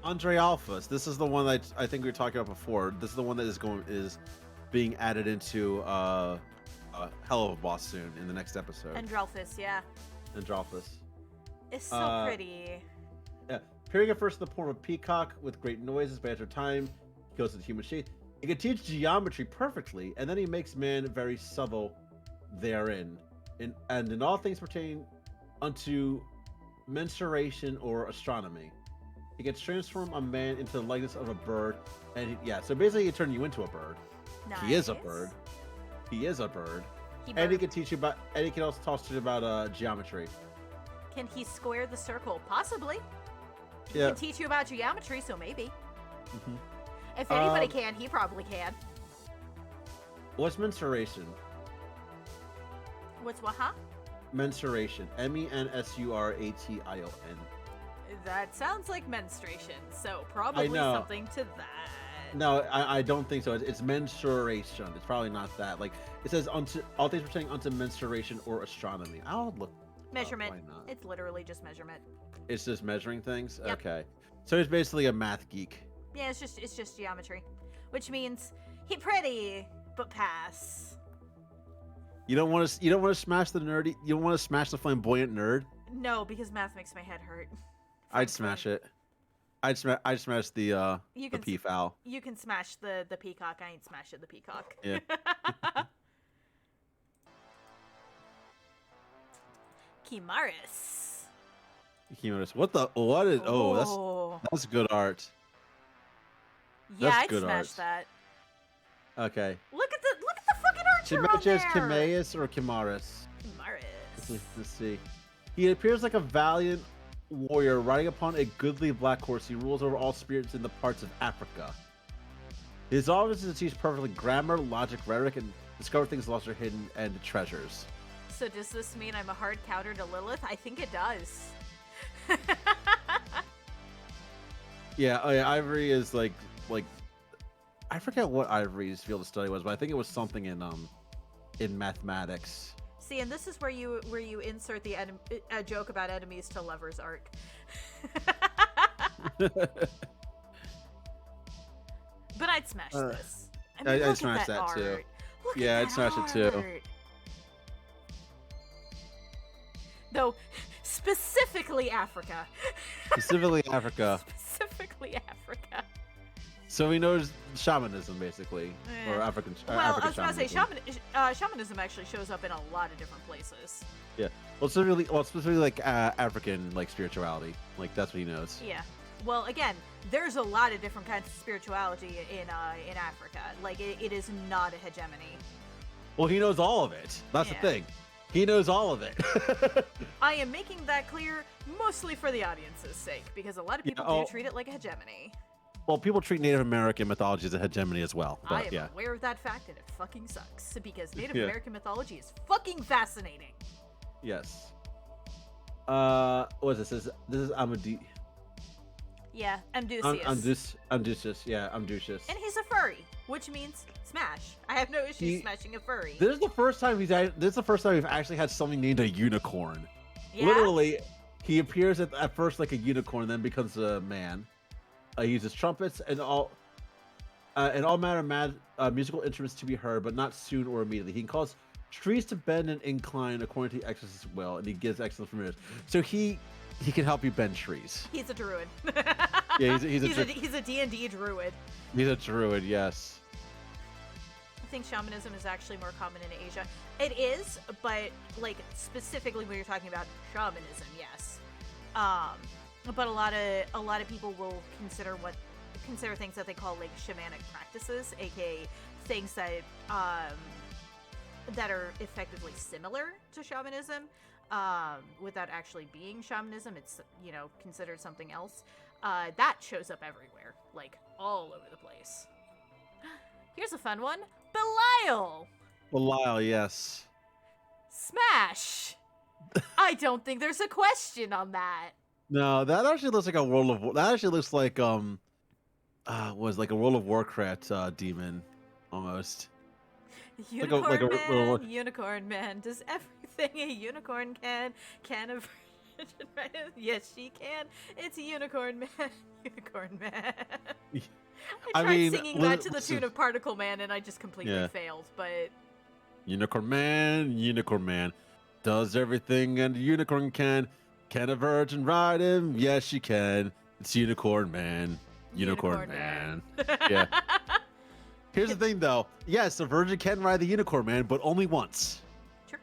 Andre Alphas. This is the one that I think we were talking about before. This is the one that is being added into Hell of a Boss soon in the next episode. Andralphus, yeah. Andralphus. It's so pretty. Yeah. Appearing at first in the form of peacock with great noises, but after time, he goes into human shape. He can teach geometry perfectly, and then he makes man very subtle therein. And in all things pertaining unto mensuration or astronomy. He can transform a man into the likeness of a bird, and so basically he turn you into a bird. Nice. He is a bird. He is a bird. And he can teach you about, and he can also talk to you about geometry. Can he square the circle? Possibly. He Yeah. can teach you about geometry, so maybe. Mm-hmm. If anybody can, he probably can. What's mensuration? What's what, huh? Mensuration. mensuration. That sounds like menstruation, so probably something to that. No, I don't think so. It's mensuration. It's probably not that. Like it says unto all things pertaining unto mensuration or astronomy. I'll look. Measurement. Why not? It's literally just measurement. It's just measuring things. Yep. Okay, so he's basically a math geek. Yeah, it's just geometry, which means he pretty but pass. You don't want to smash the nerdy. You don't want to smash the flamboyant nerd. No, because math makes my head hurt. I'd smash it. I'd smash the peafowl. You can smash the peacock. I ain't smashing the peacock. Yeah. Chimaris. What is? Oh, that's good art. Yeah, that's I'd good smash art. that. Okay. Look at the fucking archer on there. Chimaeus or Chimaris? Chimaris. Let's see. He appears like a valiant warrior riding upon a goodly black horse. He rules over all spirits in the parts of Africa. His office is to teach perfectly grammar, logic, rhetoric, and discover things lost or hidden and treasures. So does this mean I'm a hard counter to Lilith? I think it does. Yeah, Ivory is like I forget what Ivory's field of study was, but I think it was something in mathematics. See, and this is where you insert a joke about enemies to lovers arc. But I'd smash this. I mean, I'd look smash at that that too. art. Look Yeah, at I'd that smash it too. art. Though, specifically Africa. Specifically Africa. Specifically Africa. So he knows shamanism, basically, or African. Well, African I was about to say, shamanism. shamanism actually shows up in a lot of different places. Yeah. Well, specifically like African like spirituality. Like that's what he knows. Yeah. Well, again, there's a lot of different kinds of spirituality in Africa. Like it is not a hegemony. Well, he knows all of it. That's Yeah. the thing. He knows all of it. I am making that clear mostly for the audience's sake, because a lot of people do treat it like a hegemony. Well, people treat Native American mythology as a hegemony as well. But, I am yeah. aware of that fact, and it fucking sucks, because Native Yeah. American mythology is fucking fascinating. Yes. What is this? This is Amadi. Yeah, Amdusius. Amdusius. Yeah, Amdusius. And he's a furry, which means smash. I have no issue smashing a furry. This is the first time we've actually had something named a unicorn. Yeah? Literally, he appears at first like a unicorn, then becomes a man. He uses trumpets and all musical instruments to be heard, but not soon or immediately. He can cause trees to bend and incline according to the exorcist's will, and he gives excellent familiars. So he can help you bend trees. He's a druid. Yeah, he's a he's a D&D druid. he's a druid. Yes. I think shamanism is actually more common in Asia. It is, but like specifically when you're talking about shamanism, yes. But a lot of people will consider things that they call like shamanic practices, aka things that that are effectively similar to shamanism, without actually being shamanism. It's, you know, considered something else. That shows up everywhere, like all over the place. Here's a fun one. Belial! Belial, yes. Smash! I don't think there's a question on that. No, that actually looks like a World of. That actually looks like was like a World of Warcraft demon, almost. Unicorn like a man, little- unicorn man. Does everything a unicorn can a virgin ride? Yes, she can. It's a unicorn man, unicorn man. I tried singing that to the tune of Particle Man, and I just completely failed. But unicorn man, does everything and a unicorn can. Can a virgin ride him? Yes, she can. It's unicorn man, unicorn man. Yeah. Here's the thing, though. Yes, the virgin can ride the unicorn man, but only once. True.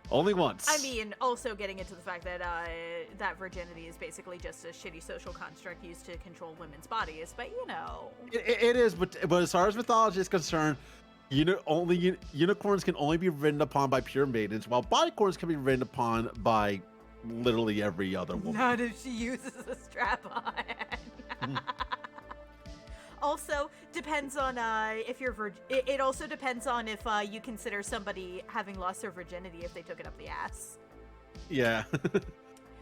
Only once. I mean, also getting into the fact that that virginity is basically just a shitty social construct used to control women's bodies, but you know. It is, but as far as mythology is concerned, unicorns can only be ridden upon by pure maidens, while bicorns can be ridden upon by literally every other woman. Not if she uses a strap-on. Also, depends on if you're it also depends on if you consider somebody having lost their virginity if they took it up the ass. Yeah.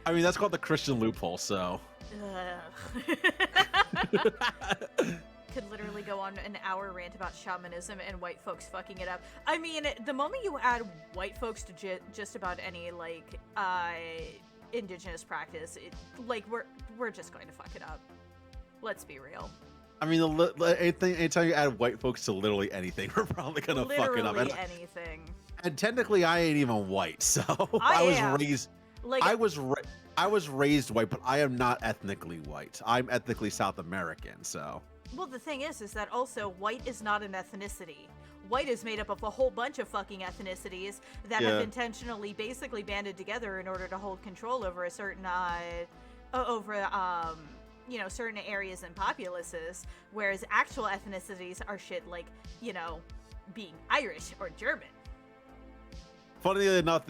I mean, that's called the Christian loophole, so. Could literally go on an hour rant about shamanism and white folks fucking it up. I mean, the moment you add white folks to just about any, like, indigenous practice, like, we're just going to fuck it up. Let's be real. I mean, anytime you add white folks to literally anything, we're probably gonna fuck it up. Literally anything. And technically, I ain't even white, so I was raised white, but I am not ethnically white. I'm ethnically South American, so. Well, the thing is that also white is not an ethnicity. White is made up of a whole bunch of fucking ethnicities that have intentionally basically banded together in order to hold control over a certain, you know, certain areas and populaces, whereas actual ethnicities are shit like, you know, being Irish or German. Funny enough,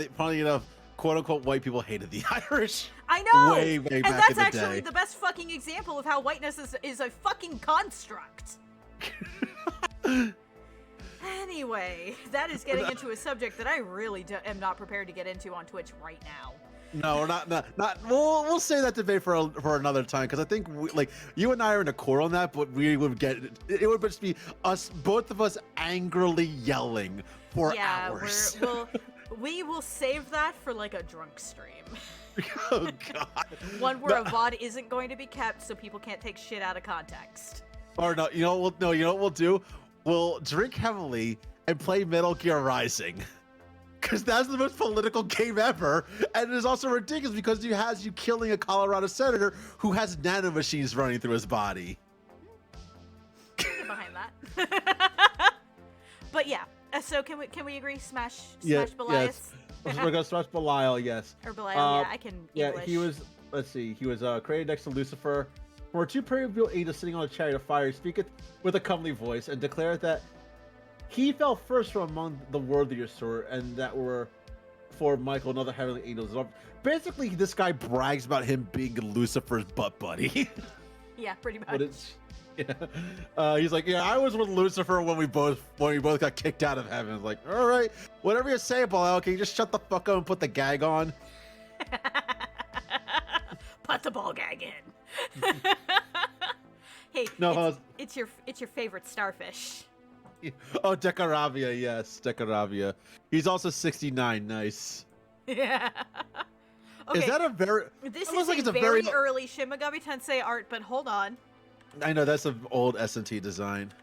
quote unquote white people hated the Irish. I know! Way and back in that's the actually day. the best fucking example of how whiteness is a fucking construct. Anyway, that is getting into a subject that I really am not prepared to get into on Twitch right now. No, we're not. We'll save that debate for another time, because I think you and I are in accord on that, but we would it would just be both of us angrily yelling for hours. We will save that for like a drunk stream. Oh God. One where a VOD isn't going to be kept, so people can't take shit out of context. Or no, you know what we'll do? We'll drink heavily and play Metal Gear Rising. Because that's the most political game ever, and it is also ridiculous because it has you killing a Colorado senator who has nanomachines running through his body. Get behind that. But yeah, so can we agree? Smash Belial? Yes. We're gonna smash Belial, yes. Or Belial, yeah, I can English. Yeah, he was. Let's see, he was created next to Lucifer. For two pre-revealed angels sitting on a chariot of fire, he speaketh with a comely voice and declareth that he fell first from among the worthier sort, and that were for Michael and other heavenly angels. Basically, this guy brags about him being Lucifer's butt buddy. Yeah, pretty much. He's like, yeah, I was with Lucifer when we both got kicked out of heaven. It's like, all right, whatever you say, Belial, can you just shut the fuck up and put the gag on? Put the ball gag in. Hey, no, it's your favorite starfish. Oh, Decaravia, yes, Decaravia. He's also 69. Nice. Yeah. Okay. Is that a very? This is like a very early Shin Megami Tensei art, but hold on. I know that's an old S&T design.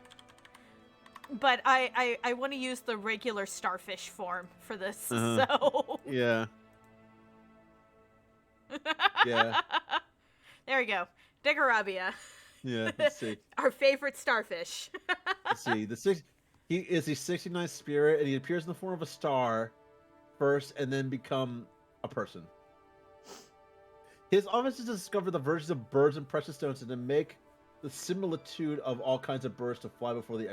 But I want to use the regular starfish form for this, so. Yeah. Yeah. There we go. Degarabia. Yeah, let's see. Our favorite starfish. Let's see. He is a 69th spirit, and he appears in the form of a star first, and then become a person. His office is to discover the virtues of birds and precious stones, and to make the similitude of all kinds of birds to fly before the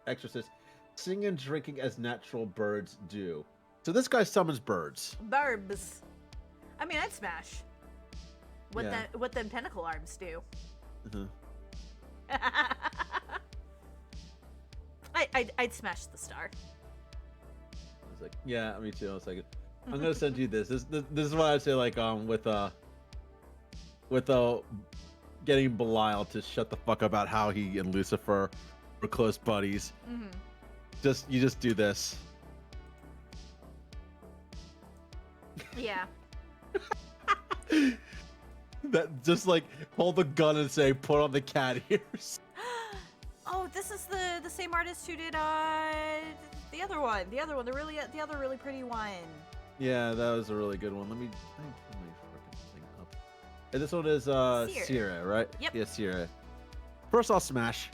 exorcist, singing and drinking as natural birds do. So this guy summons birds. Barbas. I mean, I'd smash. What them pentacle arms do. I'd smash the star. I was like, yeah, me too. I was like, I'm gonna send you this. This is what I'd say. Like, with getting Belial to shut the fuck up about how he and Lucifer were close buddies. You just do this. Yeah. That just like hold the gun and say, put on the cat ears. Oh, this is the same artist who did the other one, the other really pretty one. Yeah, that was a really good one. Let me put my freaking thing up. And this one is Sierra, right? Yep. Yeah, Sierra. First, I'll smash.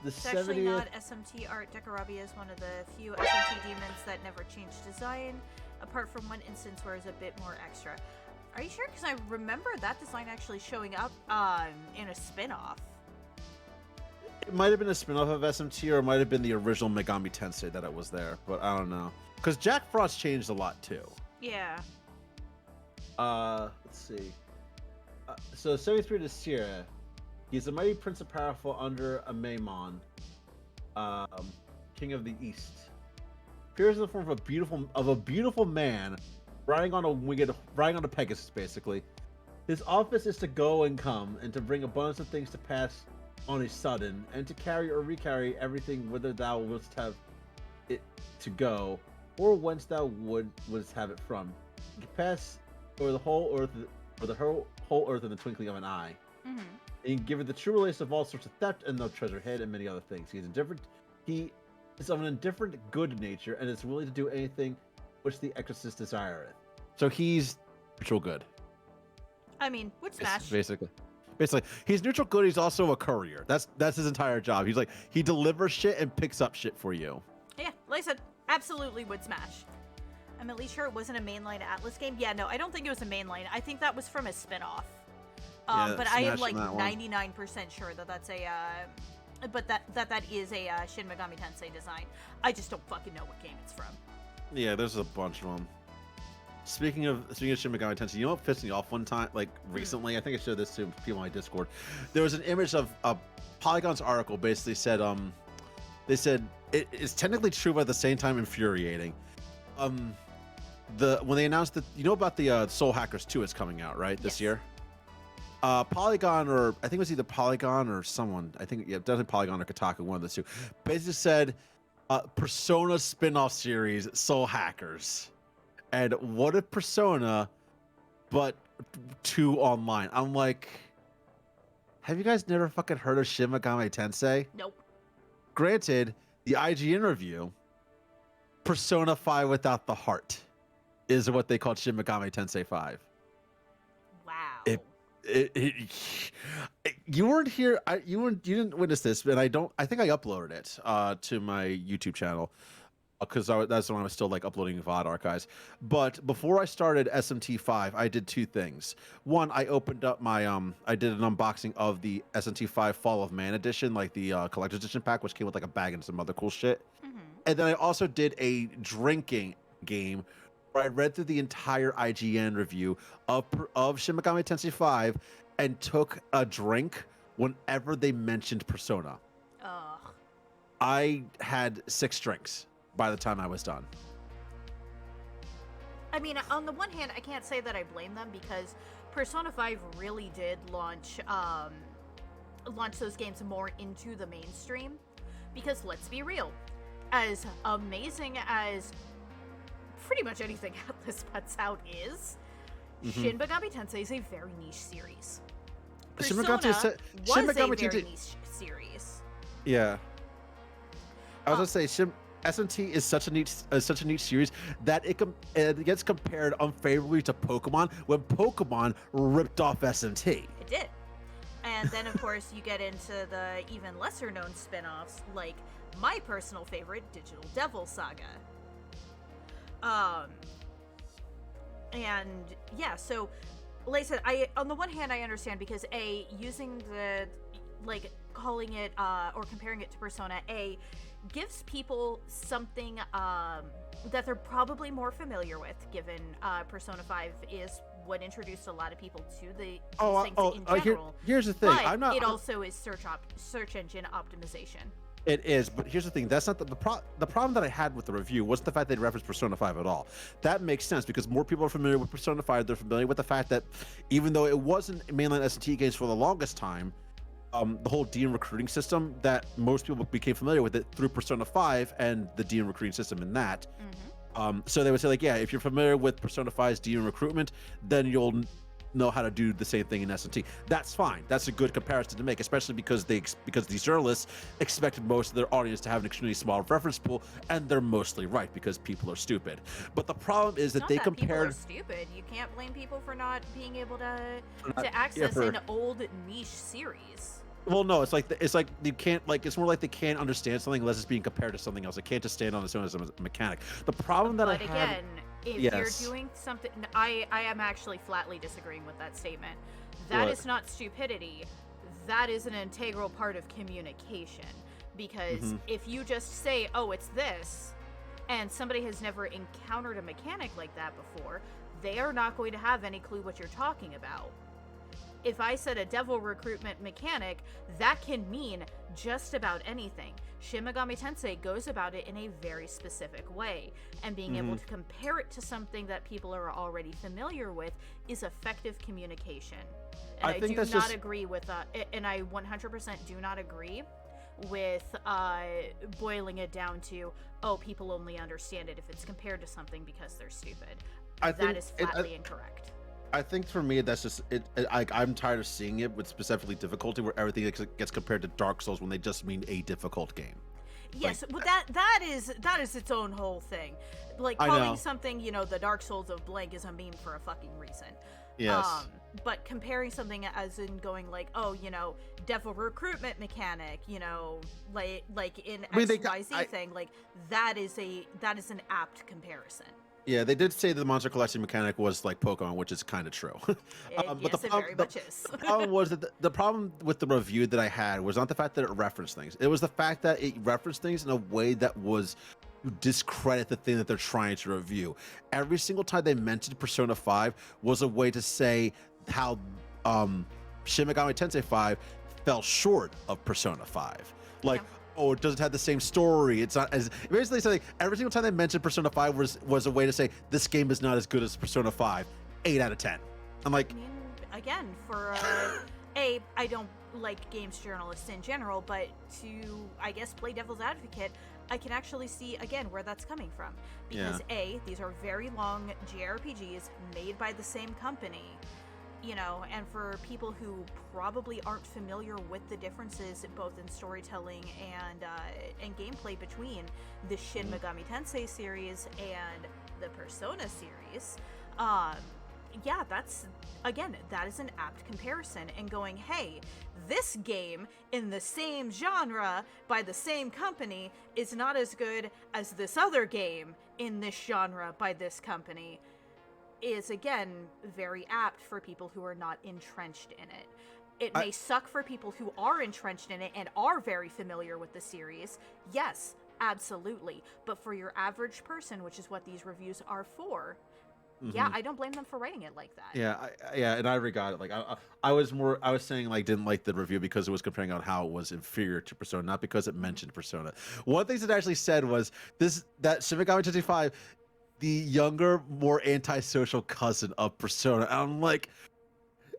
It's actually not SMT art. Degarabia is one of the few SMT demons that never changed design, apart from one instance where it's a bit more extra. Are you sure? Because I remember that design actually showing up in a spin-off. It might have been a spin-off of SMT, or it might have been the original Megami Tensei that it was there, but I don't know. Because Jack Frost changed a lot too. Yeah. Let's see. So 73 to Sierra. He's a mighty prince of powerful under Amon, king of the east. Appears in the form of a beautiful man riding on a Pegasus, basically. His office is to go and come, and to bring abundance of things to pass on a sudden, and to carry or recarry everything whither thou wouldst have it to go, or whence thou wouldst have it from. He can pass over the whole earth, in the twinkling of an eye. Mm-hmm. And give it the true relation of all sorts of theft and the treasure hid and many other things. He is of an indifferent good nature, and is willing to do anything which the exorcist desireth. So he's neutral good. I mean, would smash. Basically, he's neutral good. He's also a courier. That's his entire job. He's like, he delivers shit and picks up shit for you. Yeah, like I said, absolutely would smash. I'm at least sure it wasn't a mainline Atlas game. Yeah, no, I don't think it was a mainline. I think that was from a spin-off. But I am like 99% sure that that's a, that is a Shin Megami Tensei design. I just don't fucking know what game it's from. Yeah, there's a bunch of them. Speaking of Shin Megami Tensei, you know what pissed me off one time, like recently? I think I showed this to people on my Discord. There was an image of Polygon's article. Basically said, they said it is technically true, but at the same time infuriating. When they announced that, you know about the Soul Hackers 2 is coming out, right, this year? Polygon, or I think it was either Polygon or someone, I think, yeah, definitely Polygon or Kotaku, one of the two, basically said Persona spin-off series, Soul Hackers. And what if Persona, but 2 online? I'm like, have you guys never fucking heard of Shin Megami Tensei? Nope. Granted, the IGN review, Persona 5 without the heart, is what they called Shin Megami Tensei 5. Wow. You weren't here. You didn't witness this, and I think I uploaded it to my YouTube channel because that's when I was still like uploading VOD archives. But before I started SMT5, I did 2 things. One, I opened up my I did an unboxing of the SMT5 Fall of Man edition, like the collector's edition pack, which came with like a bag and some other cool shit. Mm-hmm. And then I also did a drinking game where I read through the entire IGN review of Shin Megami Tensei 5 and took a drink whenever they mentioned Persona. Ugh. I had 6 drinks by the time I was done. I mean, on the one hand, I can't say that I blame them because Persona 5 really did launch those games more into the mainstream. Because let's be real, as amazing as pretty much anything Atlas puts out is, Shin Megami Tensei is a very niche series. Persona was a very niche series. Yeah. I was gonna say S&T is such a neat series that it gets compared unfavorably to Pokemon when Pokemon ripped off S&T. It did. And then, of course, you get into the even lesser-known spin-offs, like my personal favorite, Digital Devil Saga. And yeah, so like I said, on the one hand I understand because using the calling it or comparing it to Persona gives people something that they're probably more familiar with, given Persona 5 is what introduced a lot of people to these things in general. Here's the thing. But it also is search engine optimization. It is, but here's the thing. That's not the problem that I had with the review wasn't the fact they referenced Persona 5 at all. That makes sense because more people are familiar with Persona 5. They're familiar with the fact that even though it wasn't mainline S&T games for the longest time, the whole DM recruiting system, that most people became familiar with it through Persona 5 and the DM recruiting system in that. Mm-hmm. So they would say, like, yeah, if you're familiar with Persona 5's DM recruitment, then you'll know how to do the same thing in S&T. That's fine. That's a good comparison to make, especially because these journalists expected most of their audience to have an extremely small reference pool, and they're mostly right because people are stupid. But the problem is that people are stupid. You can't blame people for not being able to access an old niche series. Well, no, it's like you can't, like, it's more like they can't understand something unless it's being compared to something else. It can't just stand on its own as a mechanic. The problem that but again, if you're doing something, I am actually flatly disagreeing with that statement. That is not stupidity. That is an integral part of communication. Because if you just say, oh, it's this, and somebody has never encountered a mechanic like that before, they are not going to have any clue what you're talking about. If I said a devil recruitment mechanic, that can mean just about anything. Shin Megami Tensei goes about it in a very specific way, and being able to compare it to something that people are already familiar with is effective communication. And I do not agree with and I 100% do not agree with boiling it down to, oh, people only understand it if it's compared to something because they're stupid. That is flatly incorrect. I think for me, that's just it. I'm tired of seeing it with specifically difficulty, where everything gets compared to Dark Souls when they just mean a difficult game. Yes, but that is its own whole thing. Like calling something, the Dark Souls of blank is a meme for a fucking reason. Yes. But comparing something as in going like, oh, devil recruitment mechanic, like in XYZ thing, like that is an apt comparison. Yeah, they did say that the monster collection mechanic was like Pokemon, which is kind of true. But it very much is. The problem was that the problem with the review that I had was not the fact that it referenced things. It was the fact that it referenced things in a way that was to discredit the thing that they're trying to review. Every single time they mentioned Persona 5 was a way to say how Shin Megami Tensei 5 fell short of Persona 5. Like, oh, it doesn't have the same story. It's not as basically saying every single time they mentioned Persona 5 was a way to say this game is not as good as Persona 5. 8 out of 10. I'm like, I mean, again, for I don't like games journalists in general, but to, I guess, play devil's advocate, I can actually see again where that's coming from. Because these are very long JRPGs made by the same company. And for people who probably aren't familiar with the differences both in storytelling and gameplay between the Shin Megami Tensei series and the Persona series, that is an apt comparison. And going, hey, this game in the same genre by the same company is not as good as this other game in this genre by this company, is again very apt for people who are not entrenched in it. It may suck for people who are entrenched in it and are very familiar with the series. Yes, absolutely. But for your average person, which is what these reviews are for, I don't blame them for writing it like that. Yeah, and I regard it like I was saying like didn't like the review because it was comparing on how it was inferior to Persona, not because it mentioned Persona. One thing it actually said was that Shin Megami Tensei 5, the younger, more antisocial cousin of Persona. And I'm like,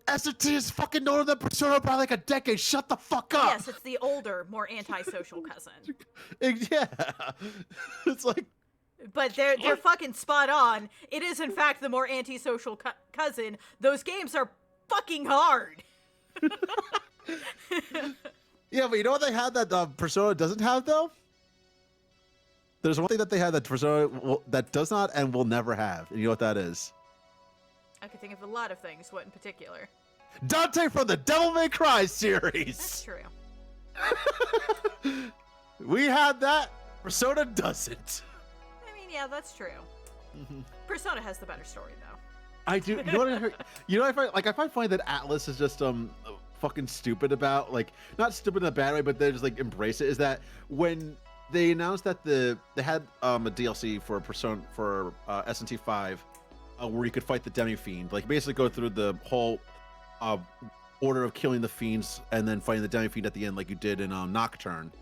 S&T is fucking older than Persona by like a decade. Shut the fuck up. Yes, it's the older, more antisocial cousin. Yeah. It's like... But they're fucking spot on. It is, in fact, the more antisocial cousin. Those games are fucking hard. Yeah, but you know what they have that Persona doesn't have, though? There's one thing that they have that Persona that does not and will never have. And you know what that is? I could think of a lot of things. What in particular? Dante from the Devil May Cry series. That's true. We had that. Persona doesn't. I mean, yeah, that's true. Persona has the better story, though. I do. You know what I heard? You know, I find funny that Atlas is just fucking stupid about, like, not stupid in a bad way, but they just like embrace it. Is that when they announced that they had a DLC for Persona for SNT 5, where you could fight the Demi Fiend, like basically go through the whole order of killing the fiends and then fighting the Demi Fiend at the end, like you did in Nocturne.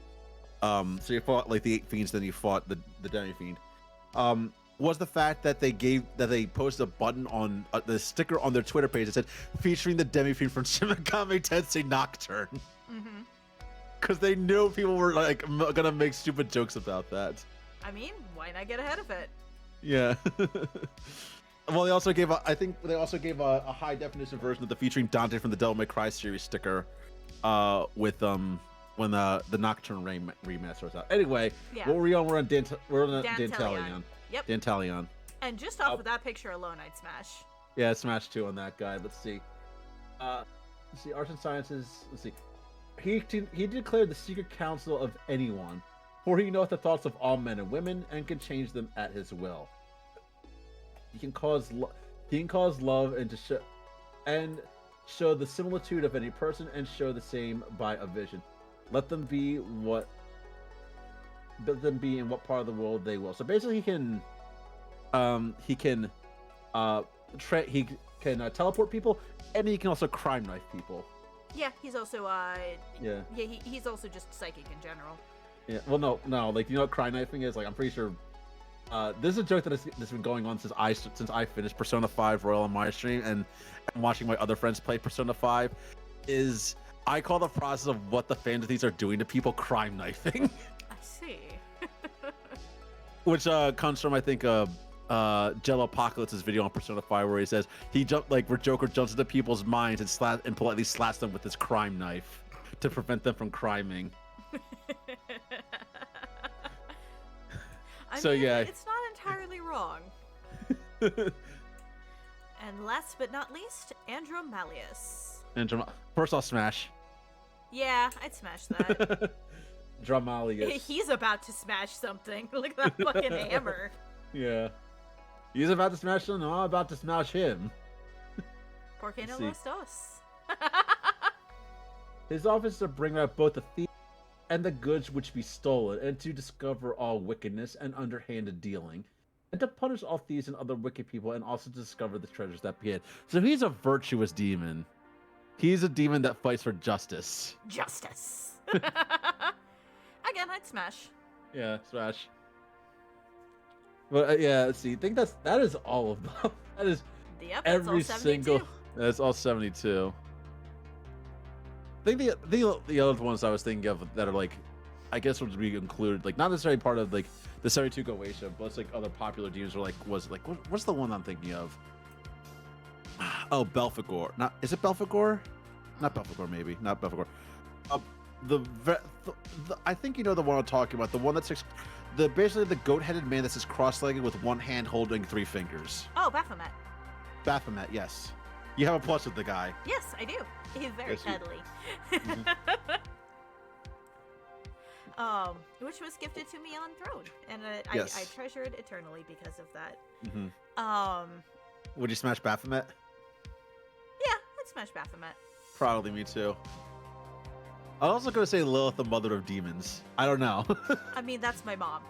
So you fought like the 8 fiends, then you fought the Demi Fiend. Was the fact that they posted a button on the sticker on their Twitter page that said featuring the Demi Fiend from Shin Megami Tensei Nocturne. Because they knew people were like gonna make stupid jokes about that. I mean, why not get ahead of it? Yeah. Well, they also gave a high definition version of the featuring Dante from the Devil May Cry series sticker, with when the Nocturne remaster was out. Anyway, Yeah. what were we on? We're on Dantalion. Yep. Dantalion. And just off of that picture alone, I'd smash. Yeah, smash 2 on that guy. Let's see. Let's see. Arts and Sciences. Let's see. He declared the secret counsel of anyone, for he knoweth the thoughts of all men and women, and can change them at his will. He can cause love and show the similitude of any person, and show the same by a vision. Let them be in what part of the world they will. So basically, he can teleport people, and he can also crime knife people. Yeah, he's also Yeah. he's also just psychic in general. Yeah. Well, no. Like, you know what crime knifing is? Like, I'm pretty sure. This is a joke that's been going on since I finished Persona 5 Royal on my stream and watching my other friends play Persona 5. Is I call the process of what the fans of these are doing to people crime knifing. I see. Which comes from, I think, Jello Apocalypse's video on Persona 5, where he says where Joker jumps into people's minds and politely slaps them with his crime knife to prevent them from criming. I So, mean, yeah. it's not entirely wrong. And last but not least, Andromalius. First, I'll smash. Yeah, I'd smash that. Dramalius. He's about to smash something. Look at that fucking hammer. Yeah. He's about to smash him. No, I'm about to smash him. Porque no See. los dos. His office is to bring out both the thief and the goods which be stolen, and to discover all wickedness and underhanded dealing, and to punish all thieves and other wicked people, and also to discover the treasures that be hid. So he's a virtuous demon. He's a demon that fights for justice. Justice. Again, I'd smash. Yeah, smash. But yeah, let's see. I think that is all of them. That is Yep, that's all every 72. single. That's all 72. I think the other ones I was thinking of that are like, I guess would be included, like not necessarily part of like the 72 Goetia, but it's like other popular demons are like what's the one I'm thinking of? Oh, Belphegor. Is it Belphegor? Not Belphegor, maybe. Not Belphegor. I think you know the one I'm talking about. The one that's basically the goat-headed man that's just cross-legged with one hand holding 3 fingers. Oh, Baphomet. Baphomet, yes. You have a plus with the guy. Yes, I do. He's very Yes, you- cuddly. Which was gifted to me on Throne, and Yes. I treasure it eternally because of that. Mm-hmm. Would you smash Baphomet? Yeah, I'd smash Baphomet. Probably me too. I'm also gonna say Lilith, the mother of demons. I don't know. I mean, that's my mom.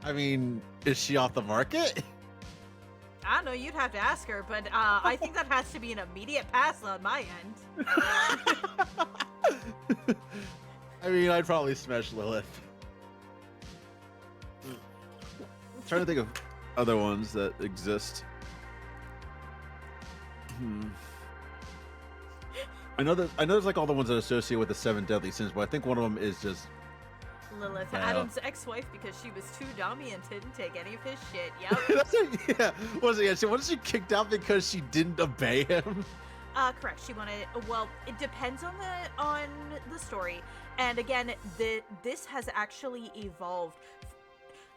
I mean, is she off the market? I don't know, you'd have to ask her, but I think that has to be an immediate pass on my end. I mean, I'd probably smash Lilith. I'm trying to think of other ones that exist. I know there's like all the ones that are associated with the 7 deadly sins, but I think one of them is just Lilith, Bale. Adam's ex-wife, because she was too dummy and didn't take any of his shit. Yep. That's it, yeah. Was it? Yeah. So wasn't she kicked out because she didn't obey him? Correct. She wanted. Well, it depends on the story, and again, this has actually evolved.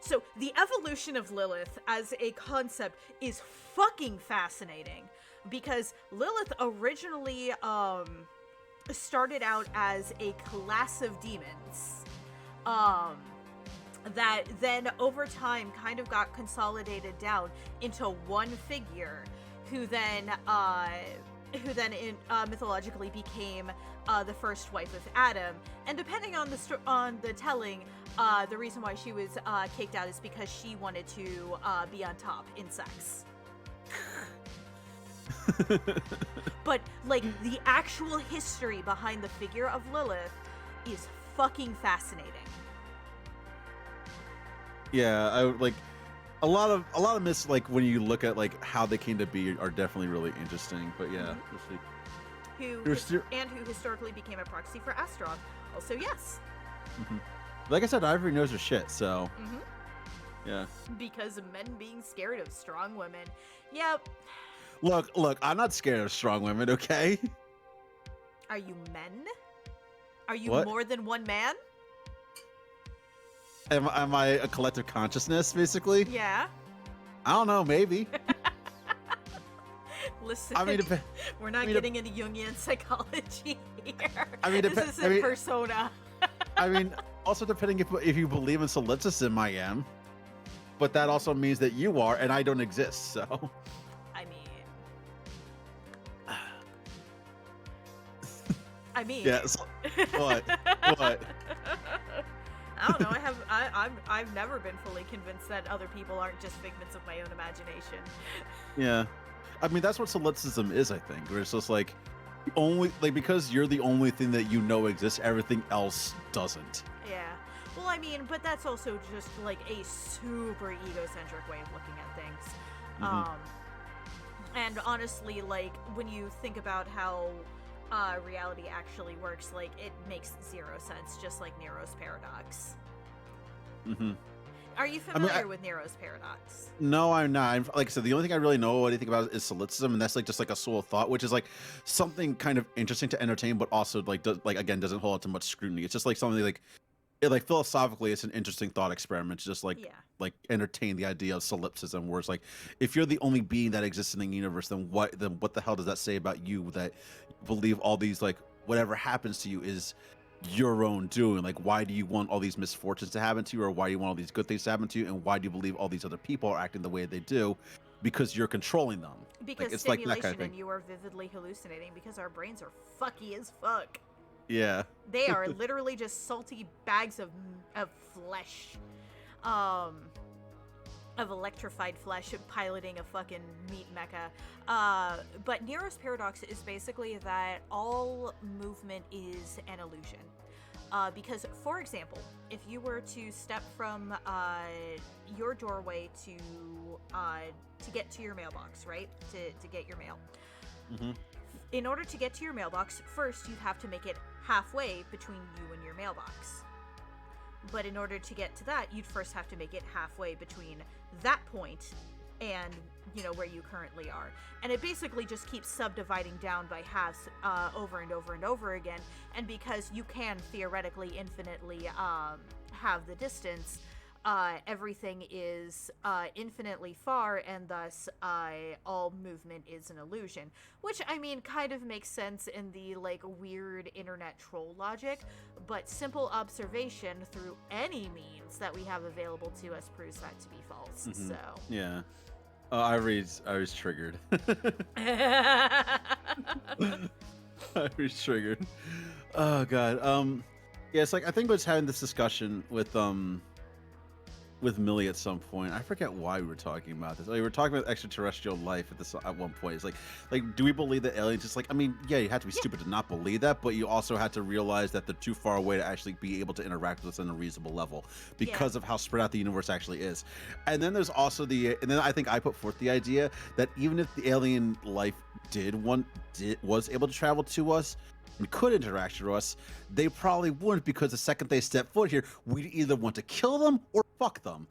So the evolution of Lilith as a concept is fucking fascinating, because Lilith originally started out as a class of demons, that then over time kind of got consolidated down into one figure, who then mythologically became the first wife of Adam. And depending on the telling, the reason why she was kicked out is because she wanted to be on top in sex. But like the actual history behind the figure of Lilith is fucking fascinating. Yeah, I like a lot of myths, like when you look at like how they came to be, are definitely really interesting. But yeah, who historically became a proxy for Astaroth. Also, yes. Like I said, Ivory knows her shit, so yeah. Because of men being scared of strong women. Yep. Look, I'm not scared of strong women, okay? Are you men? Are you What? more than one man? Am I a collective consciousness, basically? Yeah. I don't know, maybe. Listen, I mean, we're not getting into Jungian psychology here. I mean, this isn't Persona. I mean, also depending if you believe in solipsism, I am. But that also means that you are, and I don't exist, so. I mean. Yes. What? What? I don't know. I've never been fully convinced that other people aren't just figments of my own imagination. Yeah. I mean, that's what solipsism is, I think. Where it's just like, because you're the only thing that you know exists, everything else doesn't. Yeah. Well, I mean, but that's also just like a super egocentric way of looking at things. And honestly, like when you think about how reality actually works, like it makes zero sense, just like Nero's paradox. Are you familiar with Nero's paradox? No, I'm not. Like I said, the only thing I really know anything about is solipsism, and that's like just like a soul of thought, which is like something kind of interesting to entertain, but also like again doesn't hold up to much scrutiny. It's just like something like philosophically, it's an interesting thought experiment to just like entertain the idea of solipsism, where it's like, if you're the only being that exists in the universe, then what the hell does that say about you, that you believe all these, like, whatever happens to you is your own doing? Like, why do you want all these misfortunes to happen to you, or why do you want all these good things to happen to you, and why do you believe all these other people are acting the way they do? Because you're controlling them. Because like, it's stimulation like that kind of thing. and you are vividly hallucinating, because our brains are fucky as fuck. Yeah. They are literally just salty bags of flesh. Of electrified flesh piloting a fucking meat mecha. But Nero's paradox is basically that all movement is an illusion. Because, for example, if you were to step from your doorway to get to your mailbox, right? To get your mail. In order to get to your mailbox, first you'd have to make it halfway between you and your mailbox. But in order to get to that, you'd first have to make it halfway between that point and, you know, where you currently are. And it basically just keeps subdividing down by halves over and over and over again. And because you can theoretically infinitely have the distance, everything is infinitely far, and thus all movement is an illusion. Which, I mean, kind of makes sense in the, like, weird internet troll logic, but simple observation through any means that we have available to us proves that to be false. So Yeah. I was triggered. I was triggered. Oh god. Yeah, it's like, I think I was having this discussion with Millie at some point. I forget why we were talking about this. Like, we were talking about extraterrestrial life at one point. It's like, do we believe that aliens? Just like, I mean, yeah, you have to be stupid to not believe that, but you also have to realize that they're too far away to actually be able to interact with us on a reasonable level because of how spread out the universe actually is. And then there's also and then I think I put forth the idea that even if the alien life was able to travel to us and could interact with us, they probably wouldn't, because the second they step foot here, we'd either want to kill them or fuck them.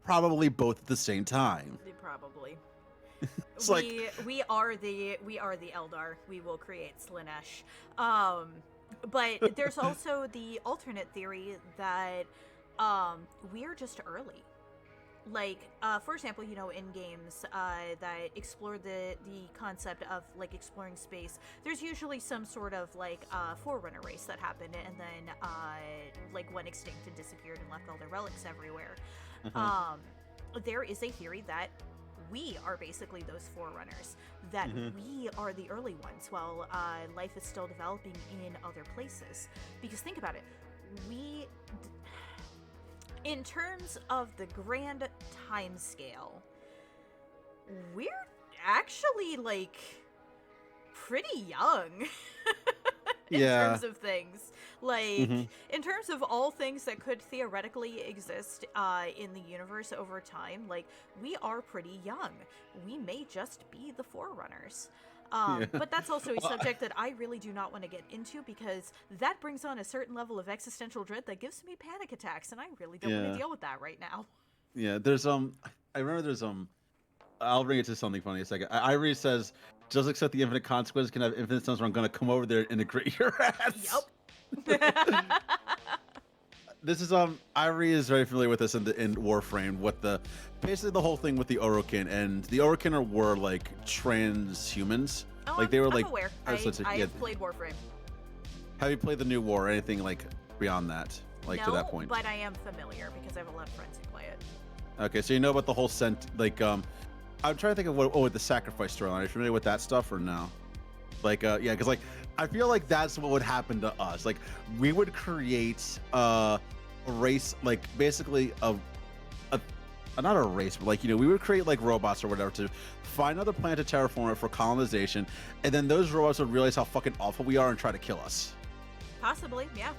Probably both at the same time. probably. It's like we are the Eldar. We will create Slanesh. But there's also the alternate theory that we're just early. Like, for example, you know, in games that explore the concept of, like, exploring space, there's usually some sort of, like, forerunner race that happened and then, like, went extinct and disappeared and left all their relics everywhere. There is a theory that we are basically those forerunners, that we are the early ones while life is still developing in other places. Because think about it, in terms of the grand time scale, we're actually, like, pretty young in terms of things. Like, in terms of all things that could theoretically exist in the universe over time, like, we are pretty young. We may just be the Forerunners. But that's also a subject that I really do not want to get into, because that brings on a certain level of existential dread that gives me panic attacks, and I really don't want to deal with that right now. Yeah, there's I remember there's I'll bring it to something funny in a second. Irie says, just accept the infinite consequences can have infinite sons, or I'm gonna come over there and integrate your ass. Yep. This is Irie is very familiar with this in Warframe, with basically the whole thing with the Orokin, and the Orokin were like transhumans. Oh, like they were I'm like aware. I have played Warframe. Have you played the new war or anything like beyond that? Like no, to that point? But I am familiar because I have a lot of friends who play it. Okay, so you know about the whole I'm trying to think of what the sacrifice storyline. Are you familiar with that stuff or no? Like yeah, because like I feel like that's what would happen to us. Like we would create a race, like basically a not a race, but like, you know, we would create like robots or whatever to find another planet to terraform it for colonization, and then those robots would realize how fucking awful we are and try to kill us. Possibly, yeah.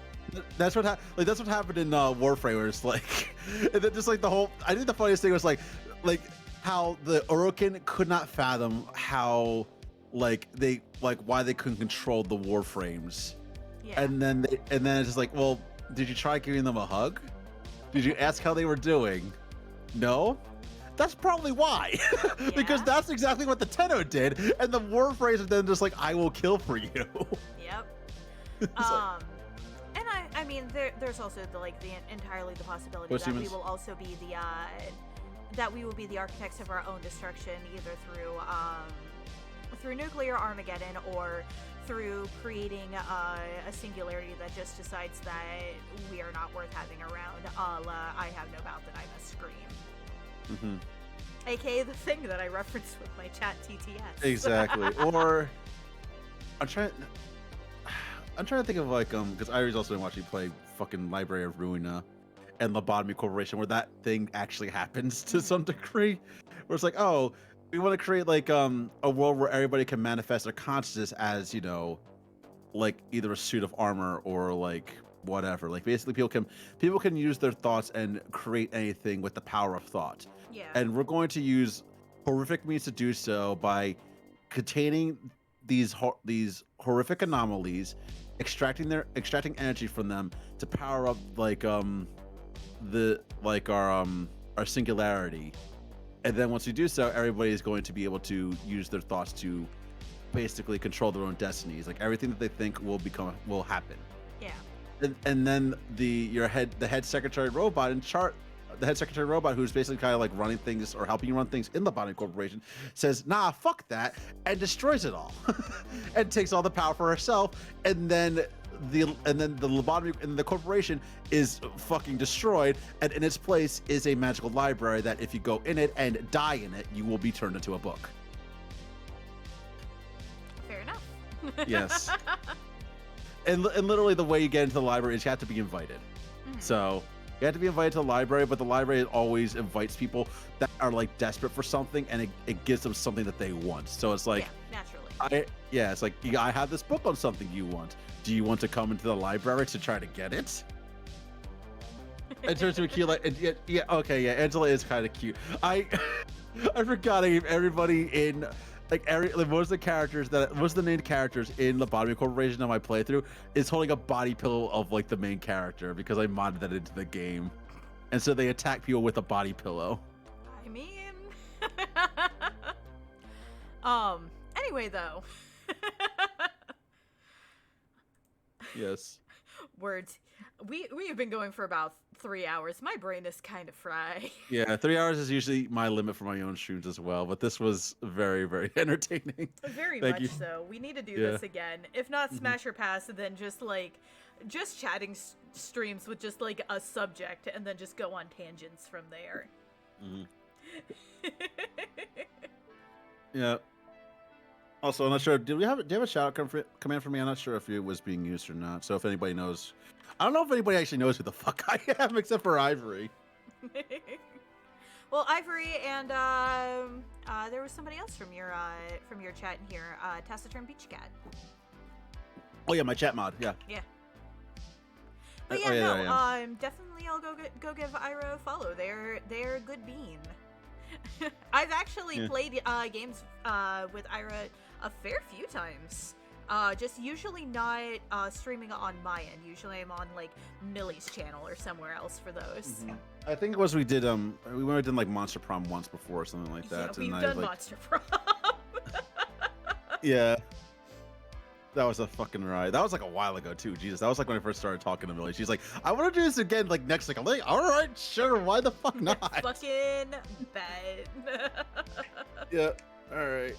That's what that's what happened in Warframe, where it's like, and then just like the whole. I think the funniest thing was like how the Orokin could not fathom how why they couldn't control the Warframes, and then it's just like, well, did you try giving them a hug? Did you ask how they were doing? No. That's probably why, because that's exactly what the Tenno did, and the Warframes are then just like, I will kill for you. Yep. And I mean, there's also entirely the possibility that we will also be we will be the architects of our own destruction, either through nuclear Armageddon or through creating a singularity that just decides that we are not worth having around, a la I have no mouth and I must scream. AKA the thing that I referenced with my chat TTS. Exactly. Or I'm trying to think of because Irie's also been watching play fucking Library of Ruina and Lobotomy Corporation, where that thing actually happens to some degree, where it's like, oh, we want to create like a world where everybody can manifest their consciousness as, you know, like either a suit of armor or like whatever. Like basically people can use their thoughts and create anything with the power of thought. Yeah. And we're going to use horrific means to do so by containing these horrific anomalies, extracting energy from them to power up our singularity. And then once we do so, everybody is going to be able to use their thoughts to basically control their own destinies. Like everything that they think will happen. Yeah. And then the head secretary robot the head secretary robot, who's basically kind of like running things or helping you run things in the Lobotomy Corporation, says, nah, fuck that, and destroys it all. And takes all the power for herself, and then the lobotomy and the corporation is fucking destroyed, and in its place is a magical library that if you go in it and die in it, you will be turned into a book. Fair enough. Yes. And literally the way you get into the library is you have to be invited. So you have to be invited to the library, but the library always invites people that are like desperate for something, and it gives them something that they want. So it's like, naturally. It's like, I have this book on something you want. Do you want to come into the library to try to get it? It turns to a cute, like, Angela is kind of cute. I forgot I gave everybody in most of the named characters in the Lobotomy Corporation on my playthrough is holding a body pillow of like the main character, because I modded that into the game, and so they attack people with a body pillow. I mean, Anyway, though. Yes. Words. We have been going for about 3 hours. My brain is kind of fried. Yeah, 3 hours is usually my limit for my own streams as well, but this was very, very entertaining. Very Thank much you. so. We need to do Yeah. this again. If not Smash or Pass, then just chatting streams with just like a subject and then just go on tangents from there. Mhm. Yeah. Also, I'm not sure. Do you have a shout out command for me? I'm not sure if it was being used or not. So if anybody knows, I don't know if anybody actually knows who the fuck I am except for Ivory. Well, Ivory and there was somebody else from your chat in here, Taciturn Beach Cat. Oh yeah, my chat mod. Yeah. Yeah. But yeah, definitely I'll go give Airah a follow. They're a good bean. I've actually played games with Airah a fair few times. Just usually not streaming on my end. Usually I'm on like Millie's channel or somewhere else for those. Mm-hmm. I think it was we did we did like Monster Prom once before or something like that. Yeah, we've and done Monster Prom. Yeah. That was a fucking ride. That was like a while ago too. Jesus, that was like when I first started talking to Millie. She's like, I want to do this again like next week. I'm like, all right, sure. Why the fuck not? Fucking bed. Yeah. All right.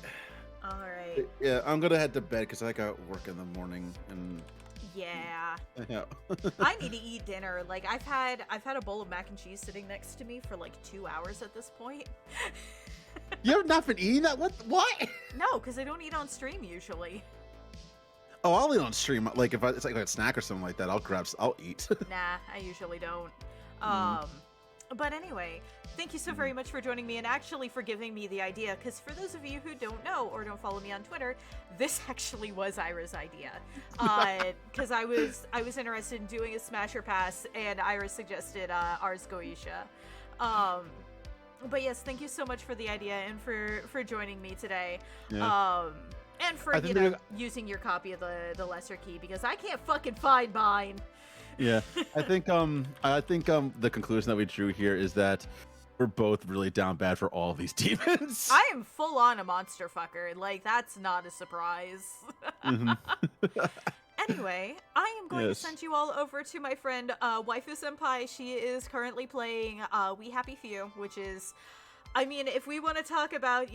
All right. Yeah, I'm gonna head to bed because I got work in the morning and. Yeah. Yeah. I need to eat dinner. Like I've had a bowl of mac and cheese sitting next to me for like 2 hours at this point. You have not been eating that? What? No, because I don't eat on stream usually. Oh, I'll eat on stream. Like if it's like a snack or something like that, I'll eat. Nah, I usually don't. But anyway, thank you so very much for joining me and actually for giving me the idea. Because for those of you who don't know or don't follow me on Twitter, this actually was Airah's idea. Because I was interested in doing a Smash or Pass, and Airah suggested Ars Goetia. But yes, thank you so much for the idea and for joining me today. Yeah. And for using your copy of the Lesser Key because I can't fucking find mine. Yeah, I think the conclusion that we drew here is that we're both really down bad for all of these demons. I am full on a monster fucker. Like that's not a surprise. Mm-hmm. Anyway, I am going to send you all over to my friend Waifu Senpai. She is currently playing We Happy Few, which is, I mean, if we want to talk about,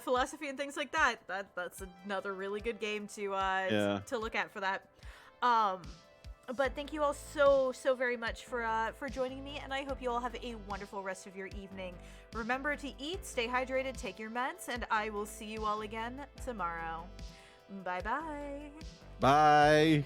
philosophy and things like that, that's another really good game to look at for that. But thank you all so very much for joining me, and I hope you all have a wonderful rest of your evening. Remember to eat, stay hydrated, take your meds, and I will see you all again tomorrow. Bye-bye. Bye.